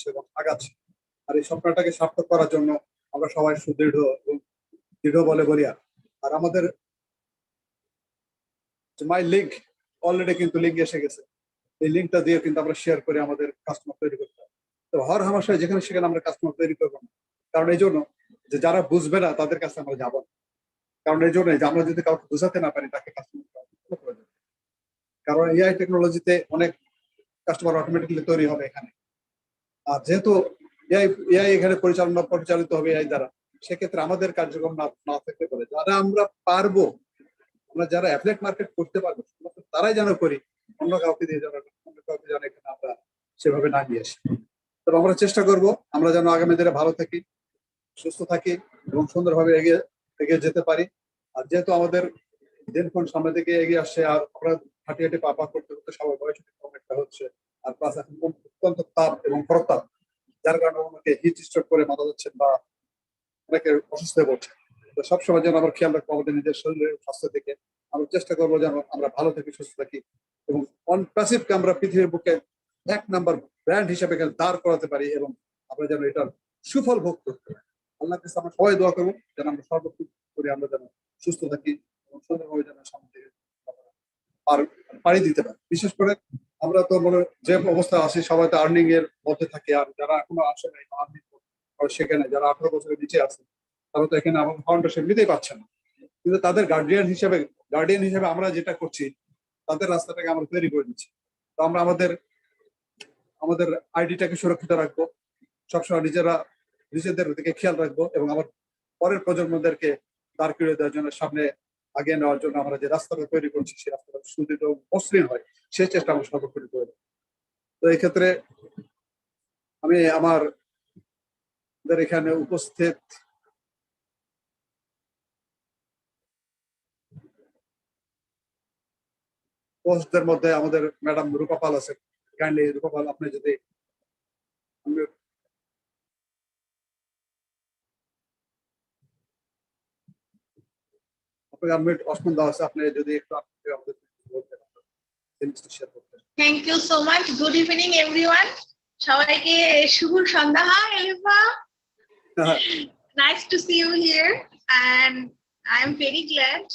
করছে এবং আগাচ্ছে। আর এই স্বপ্নটাকে সার্থক করার জন্য আমরা সবাই সুদৃঢ় এবং দৃঢ় বলে বলি। আর আমাদের মাই লিঙ্ক অলরেডি কিন্তু লিঙ্ক এসে গেছে, এই লিঙ্কটা দিয়ে কিন্তু আমরা শেয়ার করে আমাদের কাস্টমার তৈরি করতে হবে। তো হর হামেশায় যেখানে সেখানে আমরা কাস্টমার তৈরি করবো না, কারণ এই জন্য যে যারা বুঝবে না তাদের কাছে আমরা যাবো না। কারণ এই জন্য যে আমরা যদি কাউকে বোঝাতে না পারি তাকে কাস্টমার করে দেবে। কারণ এআই টেকনোলজিতে অনেক কাস্টমার অটোমেটিক্যালি তৈরি হবে এখানে। আর যেহেতু এআই এআই এখানে পরিচালিত হবে এআই দ্বারা, সেক্ষেত্রে আমাদের কার্যক্রম না থাকতে পারে। যারা আমরা পারবো, আমরা যারা অ্যাফিলিয়েট মার্কেট করতে পারবো তারাই যেন করি, অন্য কাউকে দিয়ে যেন এখানে আমরা সেভাবে না নিয়ে আসি। তবে আমরা চেষ্টা করব আমরা যেন আগামী দিনে ভালো থাকি, সুস্থ থাকি এবং সুন্দরভাবে এগিয়ে যেতে পারি। আর যেহেতু আমাদের দিনক্ষণ সামনে দিকে এগিয়ে আসছে, আর আমরা হাঁটি হাঁটি পা করতে করতে সবার বয়স একটা হচ্ছে, আর প্লাস এখন অত্যন্ত তাপ এবং প্রতাপ, যার কারণে আমাকে হিট স্ট্রোক করে মারা যাচ্ছে বা অনেকে অসুস্থ হয়ে পড়ছে। তো সবসময় যেন আমরা খেয়াল রাখবো আমাদের নিজের শরীরের স্বাস্থ্য থেকে। আমরা চেষ্টা করবো যেন আমরা ভালো থাকি, সুস্থ থাকি এবং অনপ্যাসিভকে আমরা পৃথিবীর বুকে 1 নাম্বার ব্র্যান্ড হিসেবে দাঁড় করাতে পারি এবং আমরা যেন এটার সুফল ভোগ করতে পারি। আল্লাহর কাছে আমরা সবাই দোয়া করবো যেন আমরা সর্বোচ্চ করে আমরা যেন সুস্থ থাকি এবং সুন্দরভাবে যেন সামনে থেকে পাড়ি দিতে পারি। বিশেষ করে আমরা তো মনে যে অবস্থা আছি সবাই তো আর্নিং এর মধ্যে থাকি, আর যারা এখনো আসে নাই সেখানে যারা 18 বছরের নিচে আছে তারা তো এখানে আমাদের ফাউন্ডেশন নিতেই পারছে না। কিন্তু তাদের গার্ডিয়ান হিসেবে আমরা যেটা করছি, তাদের রাস্তাটাকে আমরা তৈরি করে দিচ্ছি। তো আমরা আমাদের আইডিটাকে সুরক্ষিত রাখবো, সবসময় নিজেদের দিকে খেয়াল রাখবো এবং আমার পরের প্রজন্মদেরকে দাঁড় করিয়ে দেওয়ার জন্য, সামনে আগিয়ে নেওয়ার জন্য আমরা যে রাস্তাটা তৈরি করছি সেই রাস্তাটা সুদৃঢ় মসৃণ হয় সেই চেষ্টা আমরা সর্বোপরি করে দেবো। তো এই ক্ষেত্রে আমি আমাদের এখানে উপস্থিত পোস্টদের মধ্যে আমাদের ম্যাডাম রূপা পাল আছেন। কাইন্ডলি রূপা পাল, আপনি যদি আপনাকে আনমিউট অপশন দেওয়া আছে, আপনি যদি একটু আমাদের বলতেন শেয়ার করতেন। Thank you so much. Good evening everyone, সবাইকে শুভ সন্ধ্যা। Hi Elifa, nice to see you here and I am very glad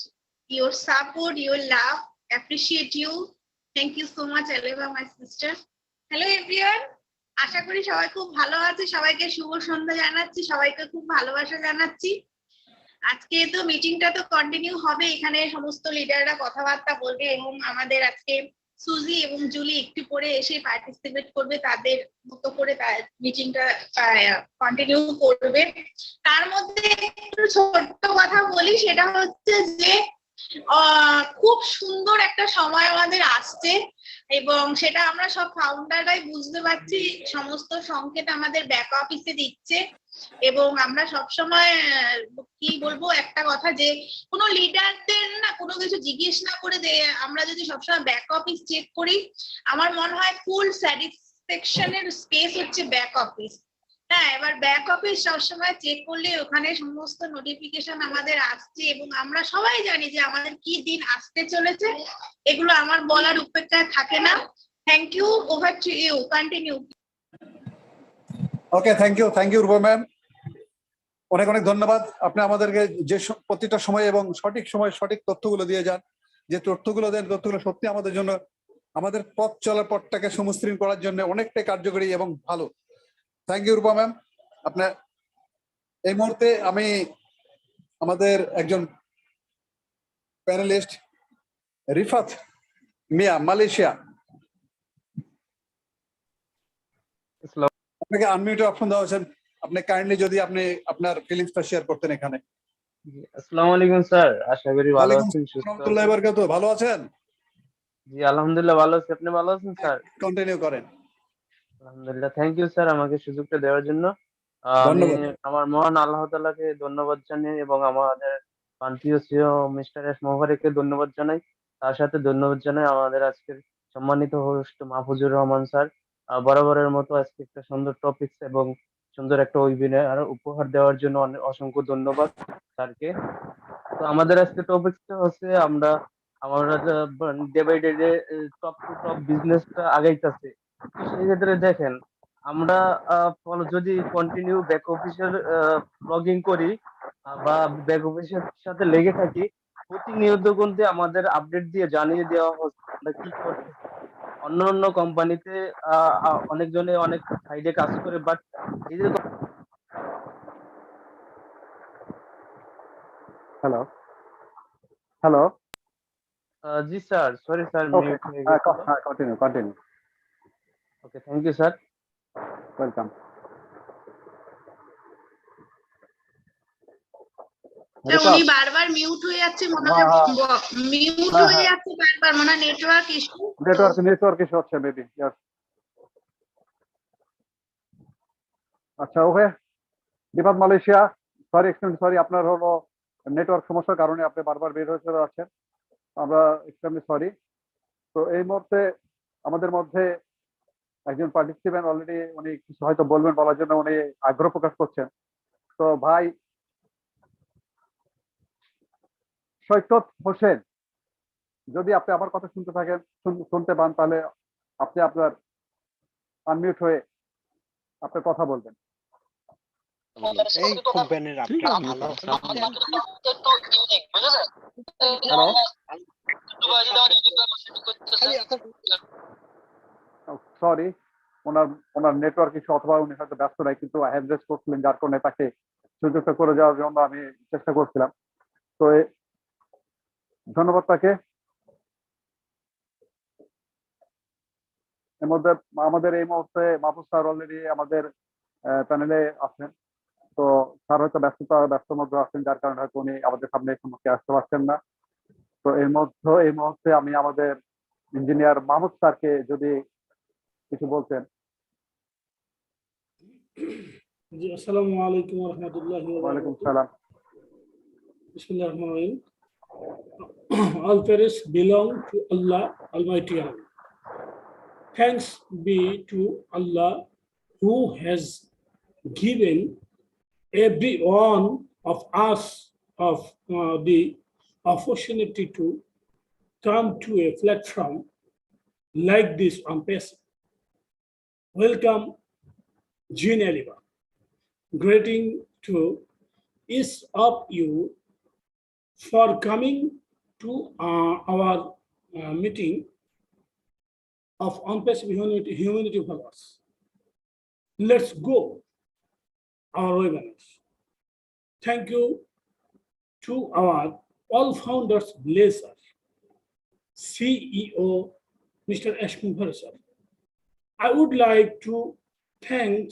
your support, your love, appreciate you. Thank you so much Aliva, my sister. Hello everyone, আশা করি সবাই খুব ভালো আছে। সবাইকে শুভ সন্ধ্যা জানাচ্ছি, সবাইকে খুব ভালোবাসা জানাচ্ছি। আজকে তো মিটিংটা তো কন্টিনিউ হবে, এখানে সমস্ত লিডাররা কথাবার্তা বলবে এবং আমাদের আজকে সুজি এবং জুলি একটু পরে এসে পার্টিসিপেট করবে, তাদের মতো করে মিটিংটা কন্টিনিউ করবে। তার মধ্যে একটু ছোট্ট কথা বলি, সেটা হচ্ছে যে খুব সুন্দর একটা সময় আমাদের আসছে এবং সেটা আমরা সব ফাউন্ডাররাই বুঝতে পারছি। সমস্ত সংকেত আমাদের ব্যাক অফিসে দিচ্ছে এবং আমরা সবসময় কি বলবো একটা কথা, যে কোনো লিডারদের না কোনো কিছু জিজ্ঞেস না করে আমরা যদি সবসময় ব্যাক অফিস চেক করি, আমার মনে হয় ফুল স্যাটিসফ্যাকশনের স্পেস হচ্ছে ব্যাক অফিস। হ্যাঁ, এবার ব্যাক অফিস সবসময় চেক করলে ওখানে সমস্ত নোটিফিকেশন আমাদের আসছে এবং আমরা সবাই জানি যে আমাদের কি দিন আসতে চলেছে। এগুলো আমার বলার উপেক্ষায় থাকে না। Thank you, over to you, continue. Okay, thank you Rupa ma'am, অনেক অনেক ধন্যবাদ। আপনি আমাদেরকে যে প্রতিটা সময় এবং সঠিক সময় সঠিক তথ্যগুলো দিয়ে যান, যে তথ্যগুলো দেন তথ্যগুলো সত্যি আমাদের জন্য, আমাদের পথ চলার পথটাকে সমশ্রীণ করার জন্য অনেকটাই কার্যকরী এবং ভালো। Thank you Rupa ma'am. আপনার এই মুহূর্তে আমি আমাদের একজন প্যানেলিস্ট রিফাত মিয়া, মালয়েশিয়া, আপনাকে আনমিউট অপশন দেওয়া হয়েছে। আপনি কাইন্ডলি যদি আপনি আপনার ফিলিংসটা শেয়ার করতেন এখানে। আসসালামু আলাইকুম স্যার, আশা করি ভালো আছেন, সুস্থ আছেন। ভালো আছেন? জি আলহামদুলিল্লাহ ভালো আছি। আপনি ভালো আছেন স্যার? কন্টিনিউ করেন। আলহামদুলিল্লাহ, থ্যাংক ইউ স্যার আমাকে সুযোগটা দেওয়ার জন্য। আমি আমার মহান আল্লাহ তাআলাকে ধন্যবাদ জানাই এবং আমাদের প্রান্তীয় সিও মিস্টার এস মোবারককে ধন্যবাদ জানাই। তার সাথে ধন্যবাদ জানাই আমাদের আজকের সম্মানিত হোস্ট মাহফুজুর রহমান স্যার। বরাবরের মতো আজকে একটা সুন্দর টপিকস এবং সুন্দর একটা ওয়েবিনার উপহার দেওয়ার জন্য অসংখ্য ধন্যবাদ স্যারকে। তো আমাদের আজকে টপিকটা হচ্ছে আমরা day by day top to top বিজনেসটা আগাইতেছে। তো সেই ক্ষেত্রে দেখেন আমরা যদি কন্টিনিউ ব্যাক অফিসের লগইন করি বা ব্যাক অফিসের সাথে লেগে থাকি, প্রতিনিয়ত কিন্তু আমাদের আপডেট দিয়ে জানিয়ে দেওয়া হচ্ছে আমরা কি করছি। অন্যান্য কোম্পানিতে অনেকজনে অনেক সাইডে কাজ করে, বাট এই যে হ্যালো হ্যালো জি sir, sorry sir, okay mute হয়ে গেছিল। Continue okay, thank you sir. Welcome. উনি বারবার মিউট হয়ে যাচ্ছে মনে হয়, মিউট হয়ে যাচ্ছে বারবার, মনে হয় নেটওয়ার্ক ইস্যু। নেটওয়ার্ক ইস্যু হচ্ছে মেবি। আচ্ছা, ওকে। দীপাত মালয়েশিয়া, সরি আপনার হলো নেটওয়ার্ক সমস্যার কারণে আপনি বারবার বের হয়ে চলে যাচ্ছেন। আমরা এক্সট্রিমলি সরি। তো এই মুহূর্তে আমাদের মধ্যে একজন পার্টিসিপেন্ট অলরেডি উনি কিছু হয়তো বলবেন, বলার জন্য উনি আগ্রহ প্রকাশ করছেন। তো ভাই সৈকত হোসেন, যদি আপনি আমার কথা শুনতে পান, তাহলে আপনি আপনার আনমিউট হয়ে আপনি কথা বলবেন। এই খুব ব্যানের আপডেট ভালো। সরি, ওনার নেটওয়ার্ক ইস্যু, অথবা উনি হয়তো ব্যস্ত নাই, কিন্তু হ্যান্ড রেজ করছিলেন, যার কারণে তাকে সুযোগটা করে যাওয়ার জন্য আমি চেষ্টা করছিলাম। তো ধন্যবাদ তাকে। এর মধ্যে আমাদের এই মুহূর্তে মাহফুজ স্যার অলরেডি আমাদের প্যানেলে আছেন। তো স্যার হয়তো ব্যস্তর মধ্যে আছেন, যার কারণে হয়তো উনি আমাদের সামনে সম্মুখে আসতে পারছেন না। তো এই মুহূর্তে আমি আমাদের ইঞ্জিনিয়ার মাহমুদ স্যারকে যদি কিছু বলতেন। জি, আসসালামু আলাইকুম ওয়া রাহমাতুল্লাহি ওয়া ওয়ালাইকুম বারাকাতুহু। সালাম। বিসমিল্লাহির রহমানির রহিম। All praise belong to Allah Almighty Allah. Thanks be to Allah who has given every one of us of the opportunity to come to a platform like this on ONPASSIVE. Welcome, Jean Aliba. Greeting to each of you for coming to our meeting of ONPASSIVE humanity followers. Let's go our webinars. Thank you to our all founders, Blazer, CEO, Mr. Ashwin Bharsar. I would like to thank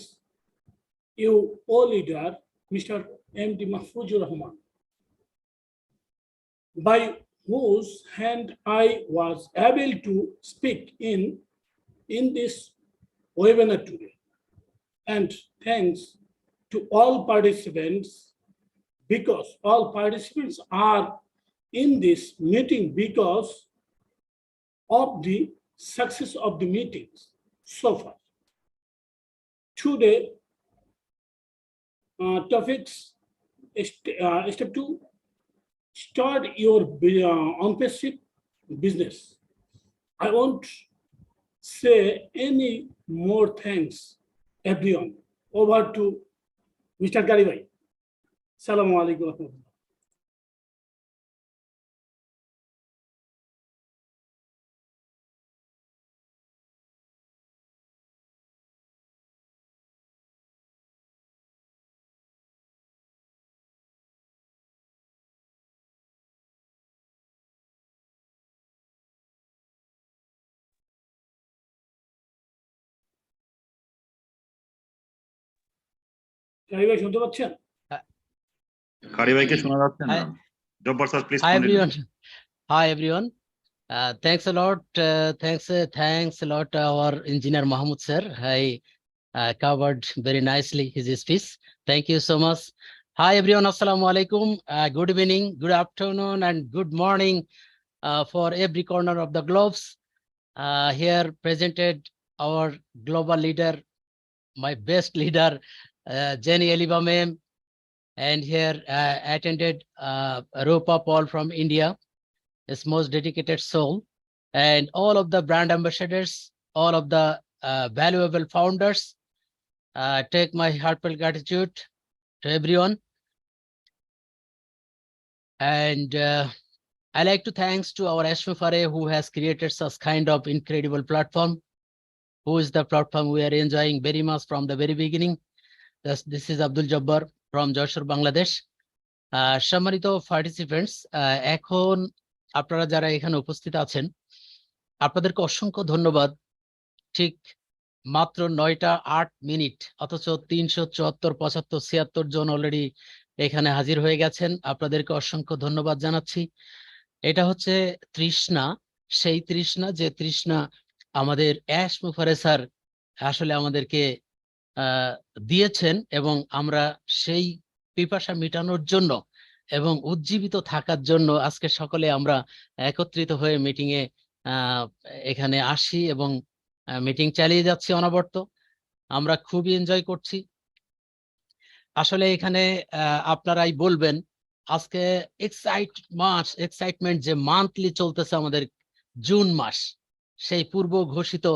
you, all-leader, Mr. M.D. Mahfuz-Rahman, by whose hand I was able to speak in this webinar today. And thanks to all participants, because all participants are in this meeting because of the success of the meetings so far. Today, topics, step 2, start your ONPASSIVE business. I won't say any more thanks, everyone. Over to Mr. Garibhai. Assalamu alaikum. Garibhai, শুনতে পাচ্ছেন? কারি ভাইকে শোনা যাচ্ছে না। Jabbar sir please. Hi everyone. Hi everyone. Thanks a lot. Thanks a lot to our engineer Mahmoud sir. I covered very nicely his speech. Thank you so much. Hi everyone. Assalamu alaikum. Good evening, good afternoon, and good morning for every corner of the globes. Here presented our global leader, my best leader, Jenny Eliba ma'am, and here attended Rupa Paul from India, his most dedicated soul, and all of the brand ambassadors, all of the valuable founders, take my heartfelt gratitude to everyone. And I like to thanks to our Ashmufare who has created such kind of incredible platform, who is the platform we are enjoying very much from the very beginning. This is Abdul Jabbar from Mahfuz-Bangladesh. সম্মানিত participants, এখন আপনারা যারা এখানে উপস্থিত আছেন আপনাদেরকে অসংখ্য ধন্যবাদ। ঠিক মাত্র 9টা 8 মিনিট অথচ 374 75 76 জন অলরেডি এখানে হাজির হয়ে গেছেন। আপনাদেরকে অসংখ্য ধন্যবাদ জানাচ্ছি। এটা হচ্ছে তৃষ্ণা, সেই তৃষ্ণা যে তৃষ্ণা আমাদের অ্যাশ মুফারে স্যার আসলে আমাদেরকে দিয়েছেন, এবং আমরা সেই পিপাসা মেটানোর জন্য এবং উজ্জীবিত থাকার জন্য আজকে সকলে আমরা একত্রিত হয়ে মিটিং এ এখানে আসি এবং মিটিং চালিয়ে যাচ্ছি অনবরত। আমরা খুবই এনজয় করছি। আসলে এখানে আপনারাই বলবেন আজকে এক্সাইটমেন্ট যে মান্থলি চলতেছে আমাদের জুন মাস, সেই পূর্ব ঘোষিত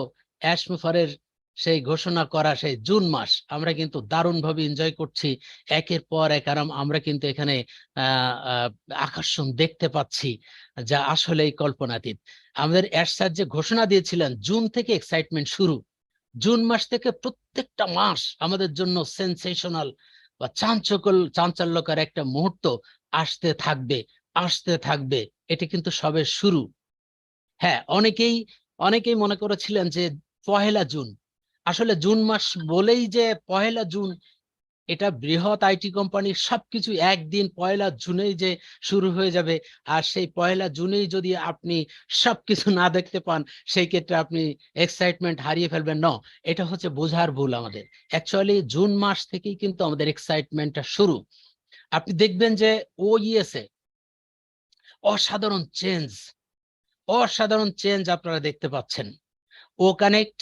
অ্যাশ মুফারের সেই ঘোষণা করা সেই জুন মাস আমরা কিন্তু দারুণভাবে এনজয় করছি। একের পর এক আমরা কিন্তু এখানে আকর্ষণ দেখতে পাচ্ছি যা আসলেই কল্পনাতীত। আমাদের অ্যাশ স্যার যে ঘোষণা দিয়েছিলেন জুন থেকে এক্সাইটমেন্ট শুরু, জুন মাস থেকে প্রত্যেকটা মাস আমাদের জন্য সেন্সেশনাল বা চাঞ্চল্যকর একটা মুহূর্ত আসতে থাকবে। এটা কিন্তু সবে শুরু। হ্যাঁ, অনেকেই মনে করেছিলেন যে পহেলা জুন, আসলে জুন মাস বলেই যে পহেলা জুন, এটা বৃহৎ আইটি কোম্পানির সবকিছু একদিন পয়লা জুনেই যে শুরু হয়ে যাবে, আর সেই পয়লা জুনেই যদি আপনি সবকিছু না দেখতে পান সেই ক্ষেত্রে আপনি এক্সাইটমেন্ট হারিয়ে ফেলবেন। না, এটা হচ্ছে বোঝার ভুল আমাদের। অ্যাকচুয়ালি জুন মাস থেকেই কিন্তু আমাদের এক্সাইটমেন্টটা শুরু। আপনি দেখবেন যে ওইএসএ অসাধারণ চেঞ্জ আপনারা দেখতে পাচ্ছেন। ও কানেক্ট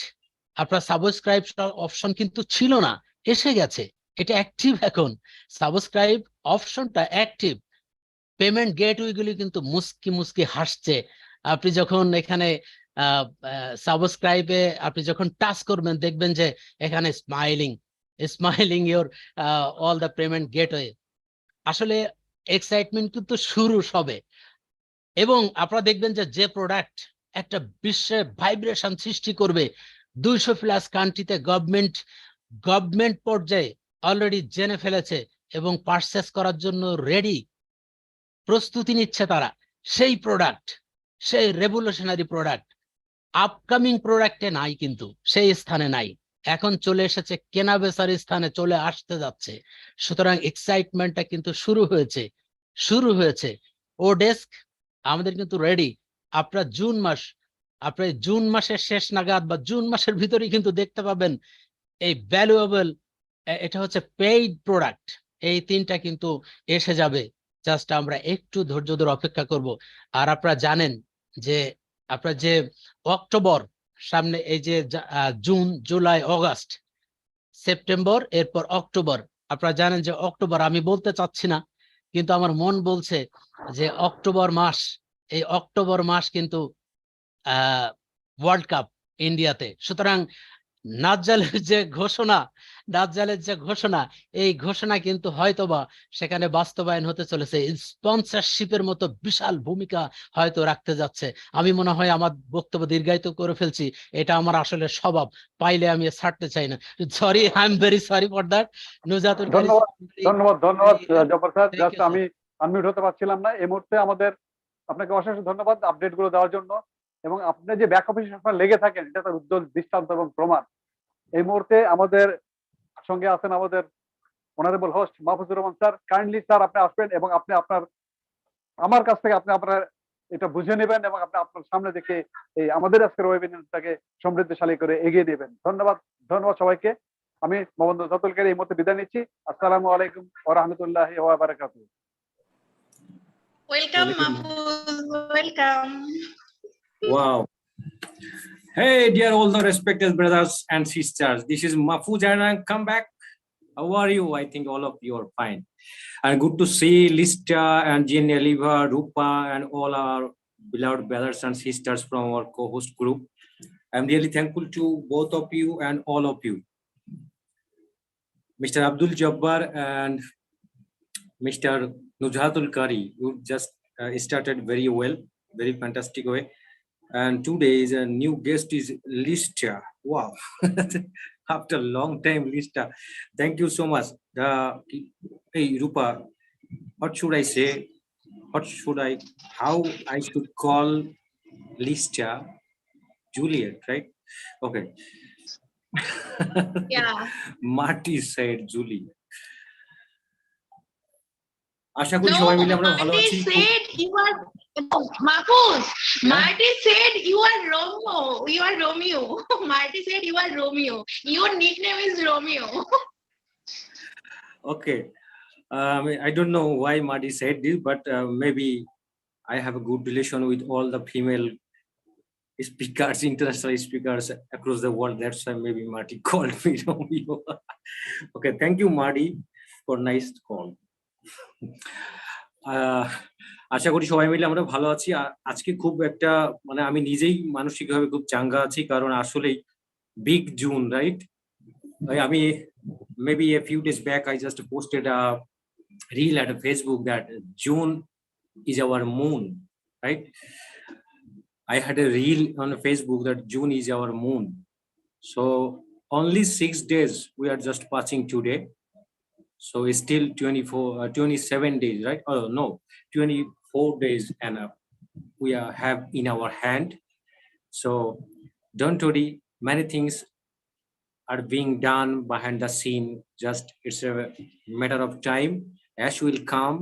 আপনার সাবস্ক্রাইব অপশন কিন্তু ছিল না, এসে গেছে, এটা অ্যাক্টিভ এখন। সাবস্ক্রাইব অপশনটা অ্যাক্টিভ। পেমেন্ট গেটওয়ে গুলি কিন্তু মুস্কি হাসছে। আপনি যখন এখানে সাবস্ক্রাইবে আপনি যখন টাচ করবেন দেখবেন যে এখানে smiling your all the payment gateway. আসলে এক্সাইটমেন্ট কিন্তু শুরু সবে, এবং আপনারা দেখবেন যে প্রোডাক্ট একটা বিশ্বে ভাইব্রেশন সৃষ্টি করবে। 200+ কান্ট্রিতে গভর্নমেন্ট পর্যায়ে অলরেডি জেনে ফেলেছে এবং পারচেস করার জন্য রেডি, প্রস্তুতি নিচ্ছে তারা। সেই প্রোডাক্ট, সেই রেভলিউশনারি প্রোডাক্ট আপকামিং প্রোডাক্টে নাই, কিন্তু সেই স্থানে নাই, এখন চলে এসেছে কেনা বেচার স্থানে চলে আসতে যাচ্ছে। সুতরাং এক্সাইটমেন্টটা কিন্তু শুরু হয়েছে। ও ডেস্ক আমাদের কিন্তু রেডি। আপনার জুন মাসের শেষ নাগাদ বা জুন মাসের ভিতরেই কিন্তু দেখতে পাবেন এই ভ্যালুয়েবল, এটা হচ্ছে পেইড প্রোডাক্ট, এই 3টা কিন্তু এসে যাবে। জাস্ট আমরা একটু ধৈর্য ধরে অপেক্ষা করব। আর আপনারা জানেন যে আপনার যে অক্টোবর সামনে, এই যে জুন জুলাই আগস্ট সেপ্টেম্বর এরপর অক্টোবর, আপনারা জানেন যে অক্টোবর আমি বলতে চাচ্ছি না, কিন্তু আমার মন বলছে যে এই অক্টোবর মাস কিন্তু ওয়ার্ল্ড কাপ ইন্ডিয়াতে। সুতরাং নাজ্জালের যে ঘোষণা এই ঘোষণা কিন্তু হয়তোবা সেখানে বাস্তবায়ন হতে চলেছে। স্পন্সরশিপের মতো বিশাল ভূমিকা হয়তো রাখতে যাচ্ছে। আমি মনে হয় আমার বক্তব্য দীর্ঘায়িত করে ফেলছি, এটা আমার আসলে স্বভাব, পাইলে আমি ছাড়তে চাই না। Sorry, I am very sorry for that. Nujatul ধন্যবাদ জব্বার স্যার। জাস্ট আমি আনমিউট হতে পারছিলাম না এই মুহূর্তে। আপনাকে অশেষ ধন্যবাদ আপডেট গুলো দেওয়ার জন্য, এবং আপনি যে ব্যাক অফিসে লেগে থাকেন এটা তার উজ্জ্বল দৃষ্টান্ত এবং প্রমাণ। এই মুহূর্তে আমাদের সঙ্গে আছেন আমাদের honourable host Mahfuzur Rahman sir. Kindly sir আপনি আসবেন এবং আপনি আমার কাছ থেকে আপনার এটা বুঝে নেবেন এবং আপনি আপনার সামনে দেখে এই আমাদের আজকের ওয়েবিনারটাকে সমৃদ্ধশালী করে এগিয়ে নেবেন। ধন্যবাদ সবাইকে। আমি মোহাম্মদ নুজাতুলকে এই মুহূর্তে বিদায় নিচ্ছি। আসসালামু আলাইকুম ওয়া রাহমাতুল্লাহি ওয়া বারাকাতুহু। Welcome, Mahfuz. Welcome. Wow. Hey, dear all the respected brothers and sisters. This is Mahfuz and I come back. How are you? I think all of you are fine. And good to see Lista and Jean Eliva, Rupa, and all our beloved brothers and sisters from our co-host group. I'm really thankful to both of you and all of you. Mr. Abdul Jabbar and Mr. Nuzhatul Kari, you just started very well, very fantastic way. And today is a new guest is Lista. Wow. After a long time, Lista. Thank you so much. Hey, Rupa, what should I say? How I should call Lista? Juliet, right? Okay. Yeah. Marty said Julie. আশা করি সবাই মিলে আমরা ভালো Marty আছি। said you are Mahfuz. Yeah. Marty said you are Romeo. You are Romeo. Marty said you are Romeo. Your nickname is Romeo. Okay. I don't know why Marty said this, but maybe I have a good relation with all the female speakers, international speakers across the world. That's why maybe Marty called me Romeo. Okay, thank you, Marty, for nice call. আশা করি সবাই মিলে আমরা ভালো আছি। আজকে খুব একটা মানে আমি নিজেই মানসিকভাবে খুব চাঙ্গা আছি, কারণ আসলেই বিগ জুন, রাইট? আমি maybe a few days back I just posted a reel at Facebook that June is our moon, right? I had a reel on Facebook that June is our moon. So only 6 days we are just passing today. So it's still 27 days, right? Oh no, 24 days and we have in our hand. So don't worry, many things are being done behind the scene. Just it's a matter of time. Ash will come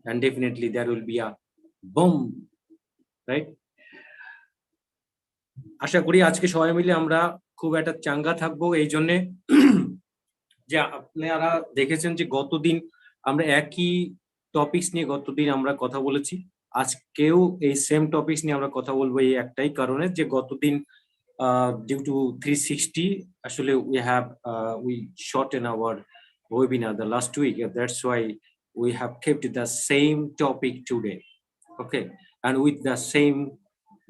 and definitely there will be a boom, right? আশা করি আজকে সবাই মিলে আমরা খুব একটা চাঙ্গা থাকবো। এই জন্য যে আপনারা দেখেছেন যে গতদিন আমরা একই টপিকস নিয়ে গতদিন আমরা কথা বলেছি, আজকেও এই সেম টপিকস নিয়ে আমরা কথা বলবো এই একটাই কারণে যে গতদিন due to 360 actually we shorten our webinar the last week. That's why we have kept the same topic today, okay, and with the same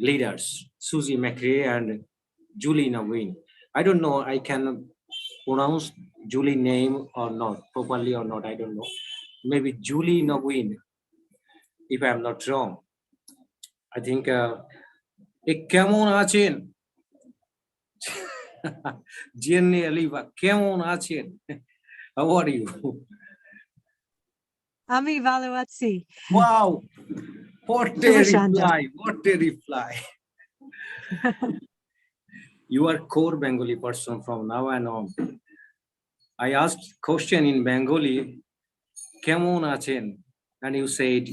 leaders, Susie McRae and Julie Naveen. I don't know I can pronounce Julie name or not properly or not, I don't know, maybe Julie Naveen if I am not wrong. I think কেমন আছেন Jenny Aliva, কেমন আছেন? How are you? আমি ভালো আছি। Wow, what a reply, what a reply. You are core Bengali person from now and on. I asked question in Bengali, কেমন আছেন? And you said,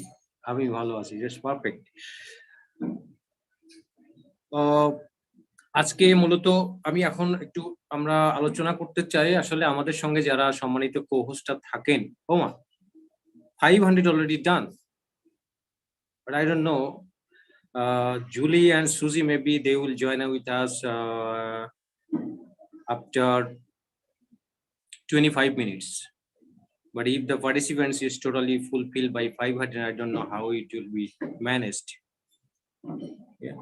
আমি ভালো আছি. That's perfect. আজকে মূলত আমি এখন একটু আমরা আলোচনা করতে চাই আসলে আমাদের সঙ্গে যারা সম্মানিত কো-হোস্টরা থাকেন। ওমা 500 already done, but I don't know, Julie and Susie maybe they will join with us after 25 minutes, but if the participants is totally fulfilled by 500, I don't know how it will be managed. Yeah,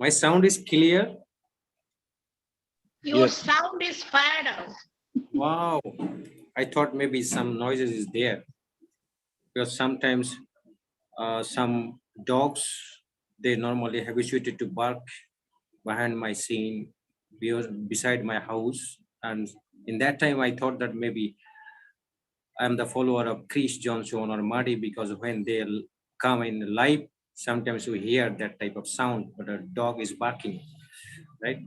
my sound is clear. Your sound is fired out. Wow, I thought maybe some noises is there because sometimes some dogs, they normally habituated to bark behind my scene beside my house, and in that time I thought that maybe I'm the follower of Chris Johnson or Marty, because when they come in live sometimes we hear that type of sound, but a dog is barking, right?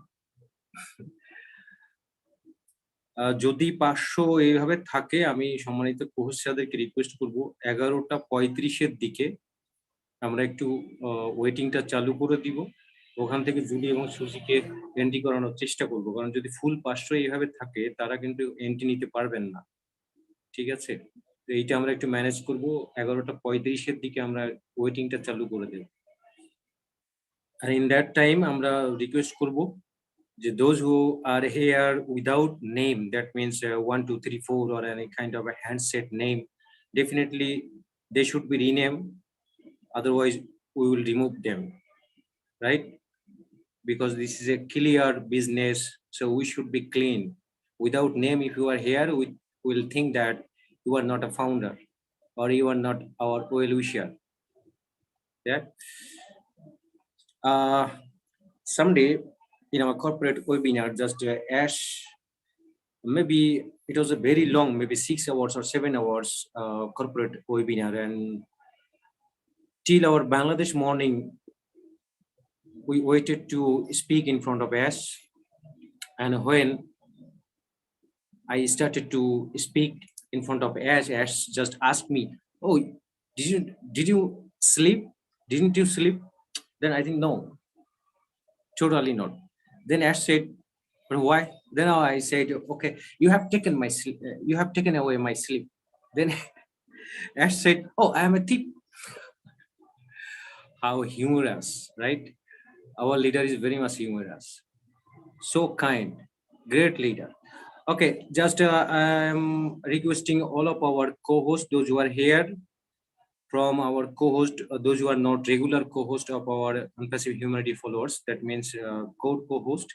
যদি 500 এইভাবে থাকে আমি সম্মানিত কোহোস্টদেরকে request করব 11:35 দিকে আমরা একটু ওয়েটিংটা চালু করে দিব, ওখান থেকে জুলি এবং সুজিকে এন্ট্রি করানোর চেষ্টা করব, কারণ যদি ফুল 500 এইভাবে থাকে তারা কিন্তু এন্ট্রি নিতে পারবেন না, ঠিক আছে? তো এইটা আমরা একটু ম্যানেজ করব, 11:35 দিকে আমরা ওয়েটিংটা চালু করে দেব। আর ইন দ্যাট টাইম আমরা রিকোয়েস্ট করব those who are here without name, that means 1 2 3 4 or any kind of a handset name, definitely they should be renamed, otherwise we will remove them, right? Because this is a clear business, so we should be clean. Without name, if you are here with will think that you are not a founder or you are not our well wisher. Yeah. Someday in our corporate webinar, just Ash, maybe it was a very long, maybe 6 hours or 7 hours corporate webinar, and till our Bangladesh morning, we waited to speak in front of Ash. And when I started to speak in front of Ash, Ash just asked me, "Oh, did you sleep? Didn't you sleep?" Then I think no, totally not. Then Ash said, "But why?" Then I said, "Okay, you have taken my sleep. You have taken away my sleep." Then Ash said, "Oh, I am a thief." How humorous, right? Our leader is very much humorous. So kind, great leader. Okay, just I'm requesting all of our co-hosts, those who are here, from our co-host, those who are not regular co-host of our ONPASSIVE Humanity followers, that means co-host,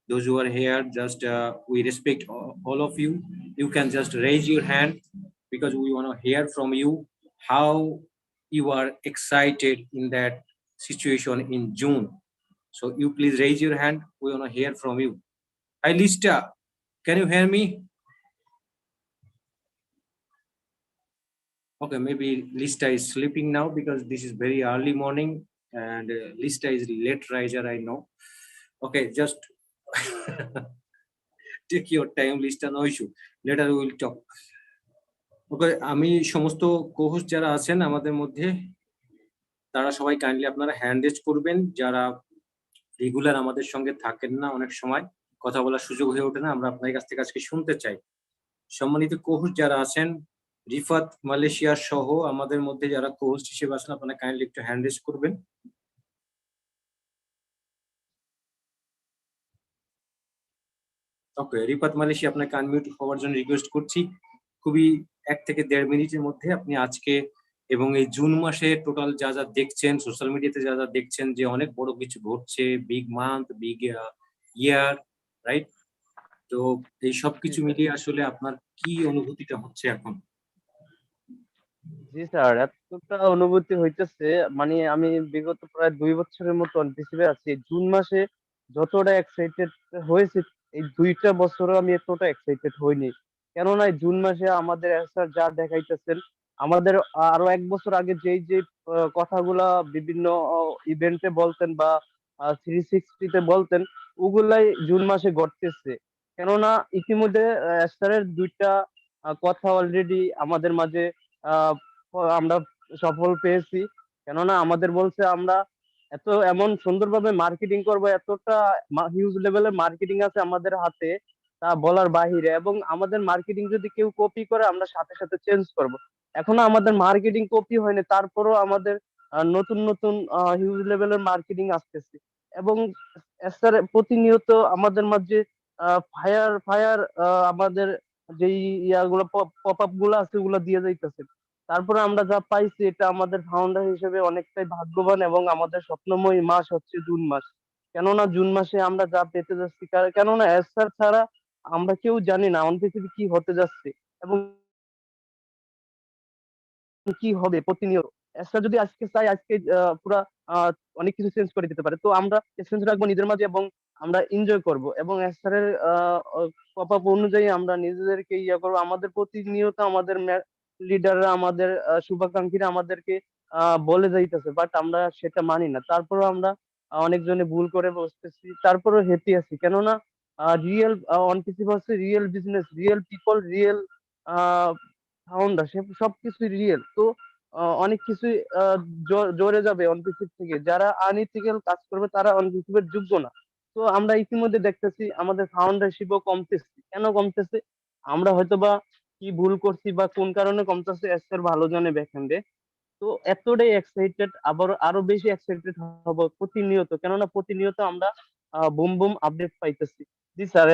those who are here, just we respect all of you. You can just raise your hand because we want to hear from you how you are excited in that situation in June. So you please raise your hand. We want to hear from you. Hi, Lista. Can you hear me? Okay, maybe Lista is sleeping now because this is very early morning and Lista is late riser, I know. Okay, just take your time, Lista, no issue. Later we will talk. Okay, আমি সমস্ত co-host যারা আছেন আমাদের মধ্যে তারা সবাই kindly আপনারা hand raise করবেন, যারা রেগুলার আমাদের সঙ্গে থাকেন না, অনেক সময় কথা বলার সুযোগ হয়ে ওঠে না, আমরা আপনাদের কাছ থেকে আজকে শুনতে চাই। সম্মানিত কোহোস্ট যারা আছেন, রিফাত মালয়েশিয়া সহ আমাদের মধ্যে যারা কোহোস্ট হিসেবে আছেন, আপনারা কাইন্ডলি একটু হ্যান্ড রেজ করবেন। ওকে, রিফাত মালয়েশিয়া, আপনাকে আনমিউট হওয়ার জন্য রিকোয়েস্ট করছি। খুবই 1 থেকে 1.5 মিনিটের মধ্যে আপনি আজকে এবং এই জুন মাসে টোটাল যা যা দেখছেন, সোশ্যাল মিডিয়াতে যা যা দেখছেন যে অনেক বড় কিছু ঘটছে, বিগ মান্থ, বিগ ইয়ার, রাইট? তো এই সবকিছু মিলিয়ে আসলে আপনার কি অনুভূতিটা হচ্ছে এখন? জি স্যার, এতটা অনুভূতি হইতেছে, মানে আমি বিগত প্রায় 2 বছরের মতো অনপিসিভে আছি। জুন মাসে যতটা এক্সাইটেড হয়েছি, এই 2টা বছরও আমি এতটা এক্সাইটেড হইনি। কেননা এই জুন মাসে আমাদের স্যার যা দেখাইতেছেন, আমাদের আরো 1 বছর আগে যে কথাগুলা বিভিন্ন ইভেন্টে বলতেন বা 360 তে বলতেন, ওগুলাই জুন মাসে ঘটতেছে। কেননা ইতিমধ্যে স্যারের 2টা কথা অলরেডি আমাদের মাঝে আহ আমরা সফল পেয়েছি। কেননা আমাদের বলছে আমরা এমন সুন্দরভাবে মার্কেটিং করব, এতটা হিউজ লেভেলের মার্কেটিং আছে আমাদের হাতে, তা বলার বাহিরে। এবং আমাদের মার্কেটিং যদি কেউ কপি করে, আমরা সাথে সাথে চেঞ্জ করব। এখনো আমাদের মার্কেটিং কপি হয়নি, তারপরও আমাদের নতুন নতুন হিউজ লেভেলের মার্কেটিং আসতেছে। এবং স্যার প্রতিনিয়ত আমাদের মাঝে ফায়ার ফায়ার আমাদের যেই ইয়াগুলো পপ আপ গুলো আছে ওগুলো দিয়ে যাইতেছে। তারপরে আমরা যা পাইছি, এটা আমাদের ফাউন্ডার হিসেবে অনেকটাই ভাগ্যবান, এবং আমাদের স্বপ্নময় মাস হচ্ছে জুন মাস। কেননা জুন মাসে আমরা যা পেতে যাচ্ছি, কেননা স্যার ছাড়া আমরা কেউ জানি না অন পৃথিবী কি হতে যাচ্ছে এবং কি হবে প্রতিনিয়ত। স্যার যদি আজকে চাই, আজকে পুরা অনেক কিছু চেঞ্জ করে দিতে পারে। তো আমরা চেঞ্জ রাখবো নিজের মাঝে এবং আমরা এনজয় করব, এবং স্যারের পপ আপ অনুযায়ী আমরা নিজেদেরকে ইয়া করবো। আমাদের প্রতিনিয়ত আমাদের লিডাররা, আমাদের শুভাকাঙ্ক্ষীরা আমাদেরকে বলে যাইতেছে, বাট আমরা সেটা মানি না। তারপরও আমরা অনেকজনে ভুল করে বসতেছি, তারপরও হ্যাপি আছি। কেননা রিয়েল অনপিসিভ হচ্ছে real business, real people, real founder, সবকিছু রিয়েল। তো অনেক কিছুই জোরে যাবে অনপিসিভ থেকে। যারা আনইথিক্যাল কাজ করবে তারা অনপিসিভের যোগ্য না। তো আমরা ইতিমধ্যে দেখতেছি আমাদের ফাউন্ডারশিপও কমতেছে। কেন কমতেছে? আমরা হয়তোবা কি ভুল করছি বা কোন কারণে কমতেছে, স্যার ভালো জানে ব্যাকএন্ডে। তো এতটাই এক্সাইটেড, আবার আরো বেশি এক্সাইটেড হব প্রতিনিয়ত, কেননা প্রতিনিয়ত আমরা বুম বুম আপডেট পাইতেছি। জি স্যার,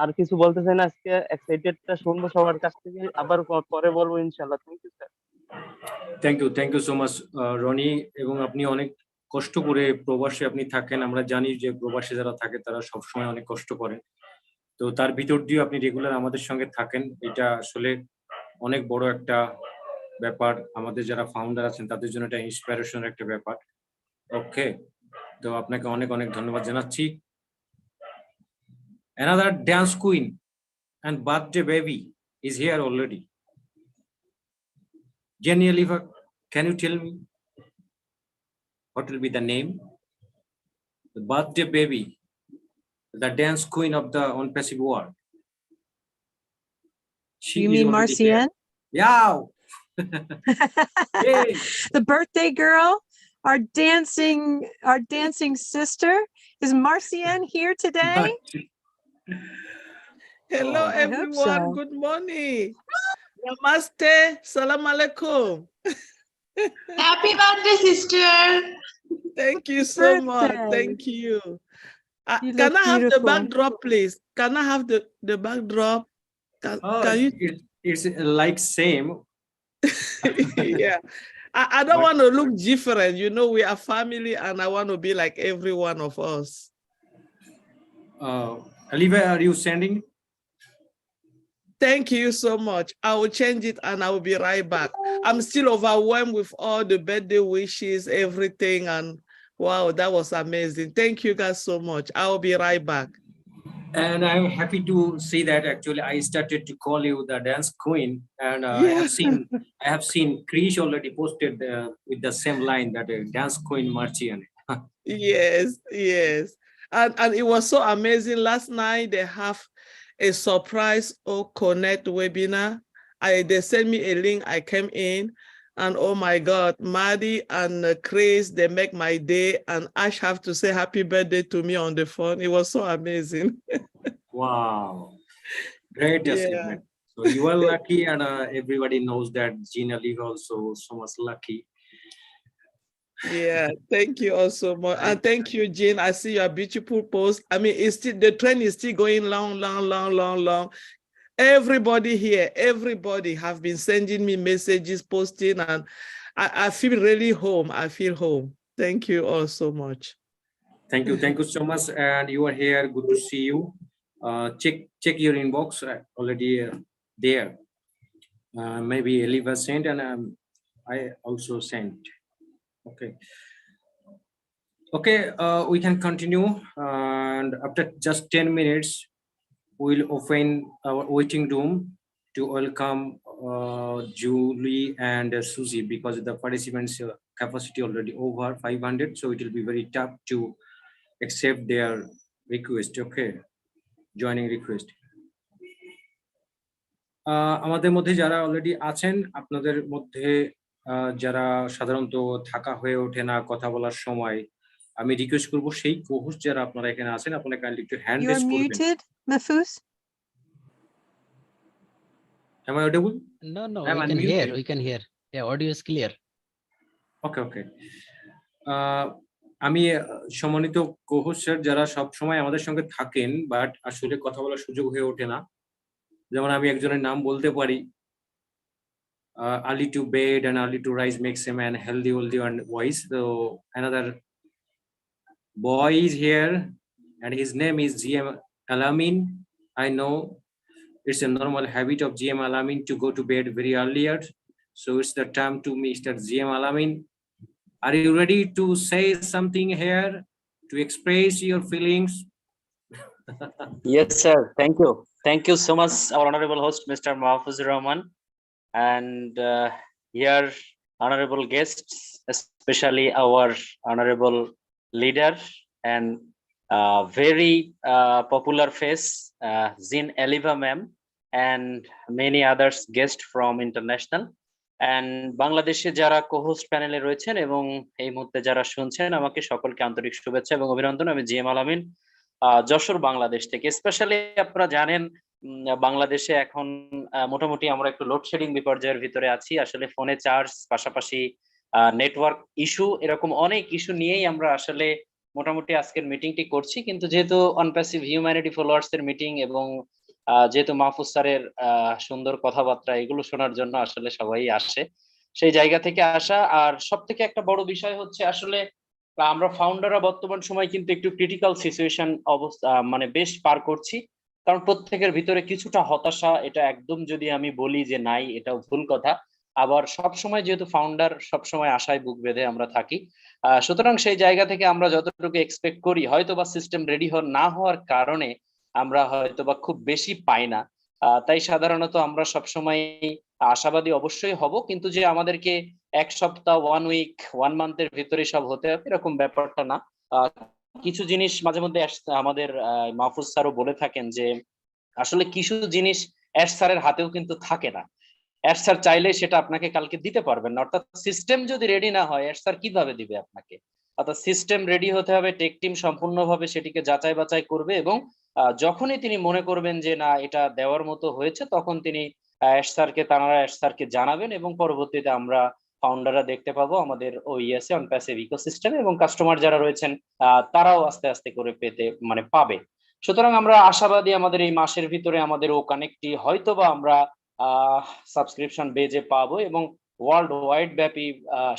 আর কিছু বলতে চাই না, আজকে এক্সাইটেডটা শুনবো সবার কাছ থেকে, আবার পরে বলবো ইনশাআল্লাহ। Thank you sir. Thank you so much Roni. এবং আপনি অনেক কষ্ট করে প্রবাসে আপনি থাকেন, আমরা জানি যে প্রবাসে যারা থাকে তারা সবসময় অনেক কষ্ট করে। তো তার ভিতর দিয়ে আপনি রেগুলার আমাদের সঙ্গে থাকেন, এটা আসলে অনেক বড় একটা ব্যাপার। আমাদের যারা ফাউন্ডার আছেন তাদের জন্য এটা ইন্সপিরেশনের একটা ব্যাপার। ওকে, তো আপনাকে অনেক অনেক ধন্যবাদ জানাচ্ছি। Another dance queen and birthday baby is here already. Jenny Oliver, can you tell me what will be the name? The birthday baby, the dance queen of the ONPASSIVE world. She You is mean already here. Marcienne? Yeah. Yay. The birthday girl, our dancing sister. Is Marcienne here today? Hello, Oh. I hope everyone. so. Good morning. Namaste. Salam alaikum. Happy birthday, sister. Thank you so much. Birthday. Thank you. You Can look I have the beautiful. backdrop, please? Can I have the backdrop? Oh, Can you? it's like same. Yeah. I don't But- want to look different. You know, we are family and I want to be like every one of us. Olivia, are you sending? Thank you so much. I will change it and I will be right back. I'm still overwhelmed with all the birthday wishes, everything. And wow, that was amazing. Thank you guys so much. I will be right back. And I'm happy to see that actually I started to call you the dance queen, and I have seen Krish already posted with the same line that dance queen Marcian. Yes, yes. And it was so amazing. Last night they have a surprise Connect webinar. They sent me a link. I came in and oh my God, Maddie and Chris, they make my day. And Ash have to say happy birthday to me on the phone. It was so amazing. Wow, great achievement. So you are lucky, and everybody knows that Gina Lee also so much lucky. Yeah, thank you also much. And thank you, Jean. I see your beautiful post. I mean, it's still the trend is still going long. Everybody here, everybody have been sending me messages, posting, and I feel really home. I feel home. Thank you all so much. Thank you so much. And you are here. Good to see you. Check your inbox already there. Maybe Oliva sent, and I also sent. Okay, we can continue, and after just 10 minutes we'll open our waiting room to welcome Julie and Susie, because the participants capacity already over 500, so it will be very tough to accept their request. Okay, joining request. আমাদের মধ্যে যারা already আছেন, আপনাদের মধ্যে যারা সাধারণত থাকা হয়ে ওঠে না কথা বলার সময়, আমি রিকোয়েস্ট করব সেই কোহোস্ট যারা আপনারা এখানে আছেন আপনারা কাইন্ডলি একটু হ্যান্ড রেজ You're করবেন। muted, Mahfuz. Am I audible? No, I'm we can hear. unmuted. We can hear. Yeah, audio is clear. Okay. আমি সম্মানিত কোহোস্টার যারা সব সময় আমাদের সঙ্গে থাকেন বাট আসলে কথা বলার সুযোগ হয়ে ওঠে না, যেমন আমি একজনের নাম বলতে পারি, early to bed and early to rise makes a man healthy and wise. So another boy is here and his name is GM Alamin. I know it's a normal habit of GM Alamin to go to bed very earlier, so it's the time to Mr. GM Alamin. Are you ready to say something here, to express your feelings? Yes, sir. Thank you so much, our honorable host, Mr. Mahfuz-Rahman, and here honorable guests, especially our honorable leader and very popular face, Zin Eliva ma'am, and many others guests from international and বাংলাদেশে যারা co-host প্যানেলে রয়েছেন এবং এই মুহূর্তে যারা শুনছেন, আমাকে সকলকে আন্তরিক শুভেচ্ছা এবং অভিনন্দন। আমি জিএম আলামিন, যশোর বাংলাদেশ থেকে। স্পেশালি আপনারা জানেন বাংলাদেশে এখন মোটামুটি আমরা একটু লোডশেডিং বিপর্যয়ের ভিতরে আছি। আসলে ফোনে চার্জ, পাশাপাশি নেটওয়ার্ক ইস্যু, এরকম অনেক ইস্যু নিয়েই আমরা আসলে মোটামুটি আজকের মিটিংটি করছি। কিন্তু যেহেতু অনপ্যাসিভ হিউম্যানিটি ফলোয়ার্স এর মিটিং এবং যেহেতু মাহফুজ স্যারের সুন্দর কথাবার্তা, এগুলো শোনার জন্য আসলে সবাই আসে, সেই জায়গা থেকে আসা। আর সব থেকে একটা বড় বিষয় হচ্ছে আসলে আমরা ফাউন্ডাররা বর্তমান সময় কিন্তু একটু ক্রিটিক্যাল সিচুয়েশন অবস্থা মানে বেশ পার করছি। কারণ প্রত্যেকের ভিতরে কিছুটা হতাশা, এটা একদম যদি আমি বলি যে নাই, এটাও ভুল কথা। আবার সবসময় যেহেতু ফাউন্ডার, সবসময় আশায় বুক বেঁধে আমরা থাকি। সুতরাং সেই জায়গা থেকে আমরা যতটুকু এক্সপেক্ট করি, হয়তো বা সিস্টেম রেডি না হওয়ার কারণে আমরা হয়তো বা খুব বেশি পাই না। তাই সাধারণত আমরা সবসময় আশাবাদী অবশ্যই হব, কিন্তু যে আমাদেরকে এক সপ্তাহ, 1 উইক, 1 মান্থের ভিতরে সব হতে হবে এরকম ব্যাপারটা না। কিছু জিনিস মাঝে মধ্যে আমাদের মাহফুজ স্যারও বলে থাকেন যে আসলে কিছু জিনিস এস স্যারের হাতেও কিন্তু থাকে না। এস স্যার চাইলে সেটা আপনাকে কালকে দিতে পারবেন না, অর্থাৎ সিস্টেম যদি রেডি না হয় এস স্যার কিভাবে দিবে আপনাকে। অর্থাৎ সিস্টেম রেডি হতে হবে, টেক টিম সম্পূর্ণভাবে সেটিকে যাচাই বাছাই করবে, এবং যখনই তিনি মনে করবেন যে না এটা দেওয়ার মতো হয়েছে, তখন তিনি এস স্যারকে জানাবেন, এবং পরবর্তীতে আমরা ফাউন্ডাররা দেখতে পাবো আমাদের ওইএসএ অনপ্যাসিভ ইকোসিস্টেম, এবং কাস্টমার যারা রয়েছেন তারাও আস্তে আস্তে করে পাবে। সুতরাং আমরা আশাবাদী আমাদের এই মাসের ভিতরে আমাদের ও কানেক্টটি হয়তোবা আমরা সাবস্ক্রিপশন বেজে পাবো, এবং ওয়ার্ল্ড ওয়াইড ব্যাপী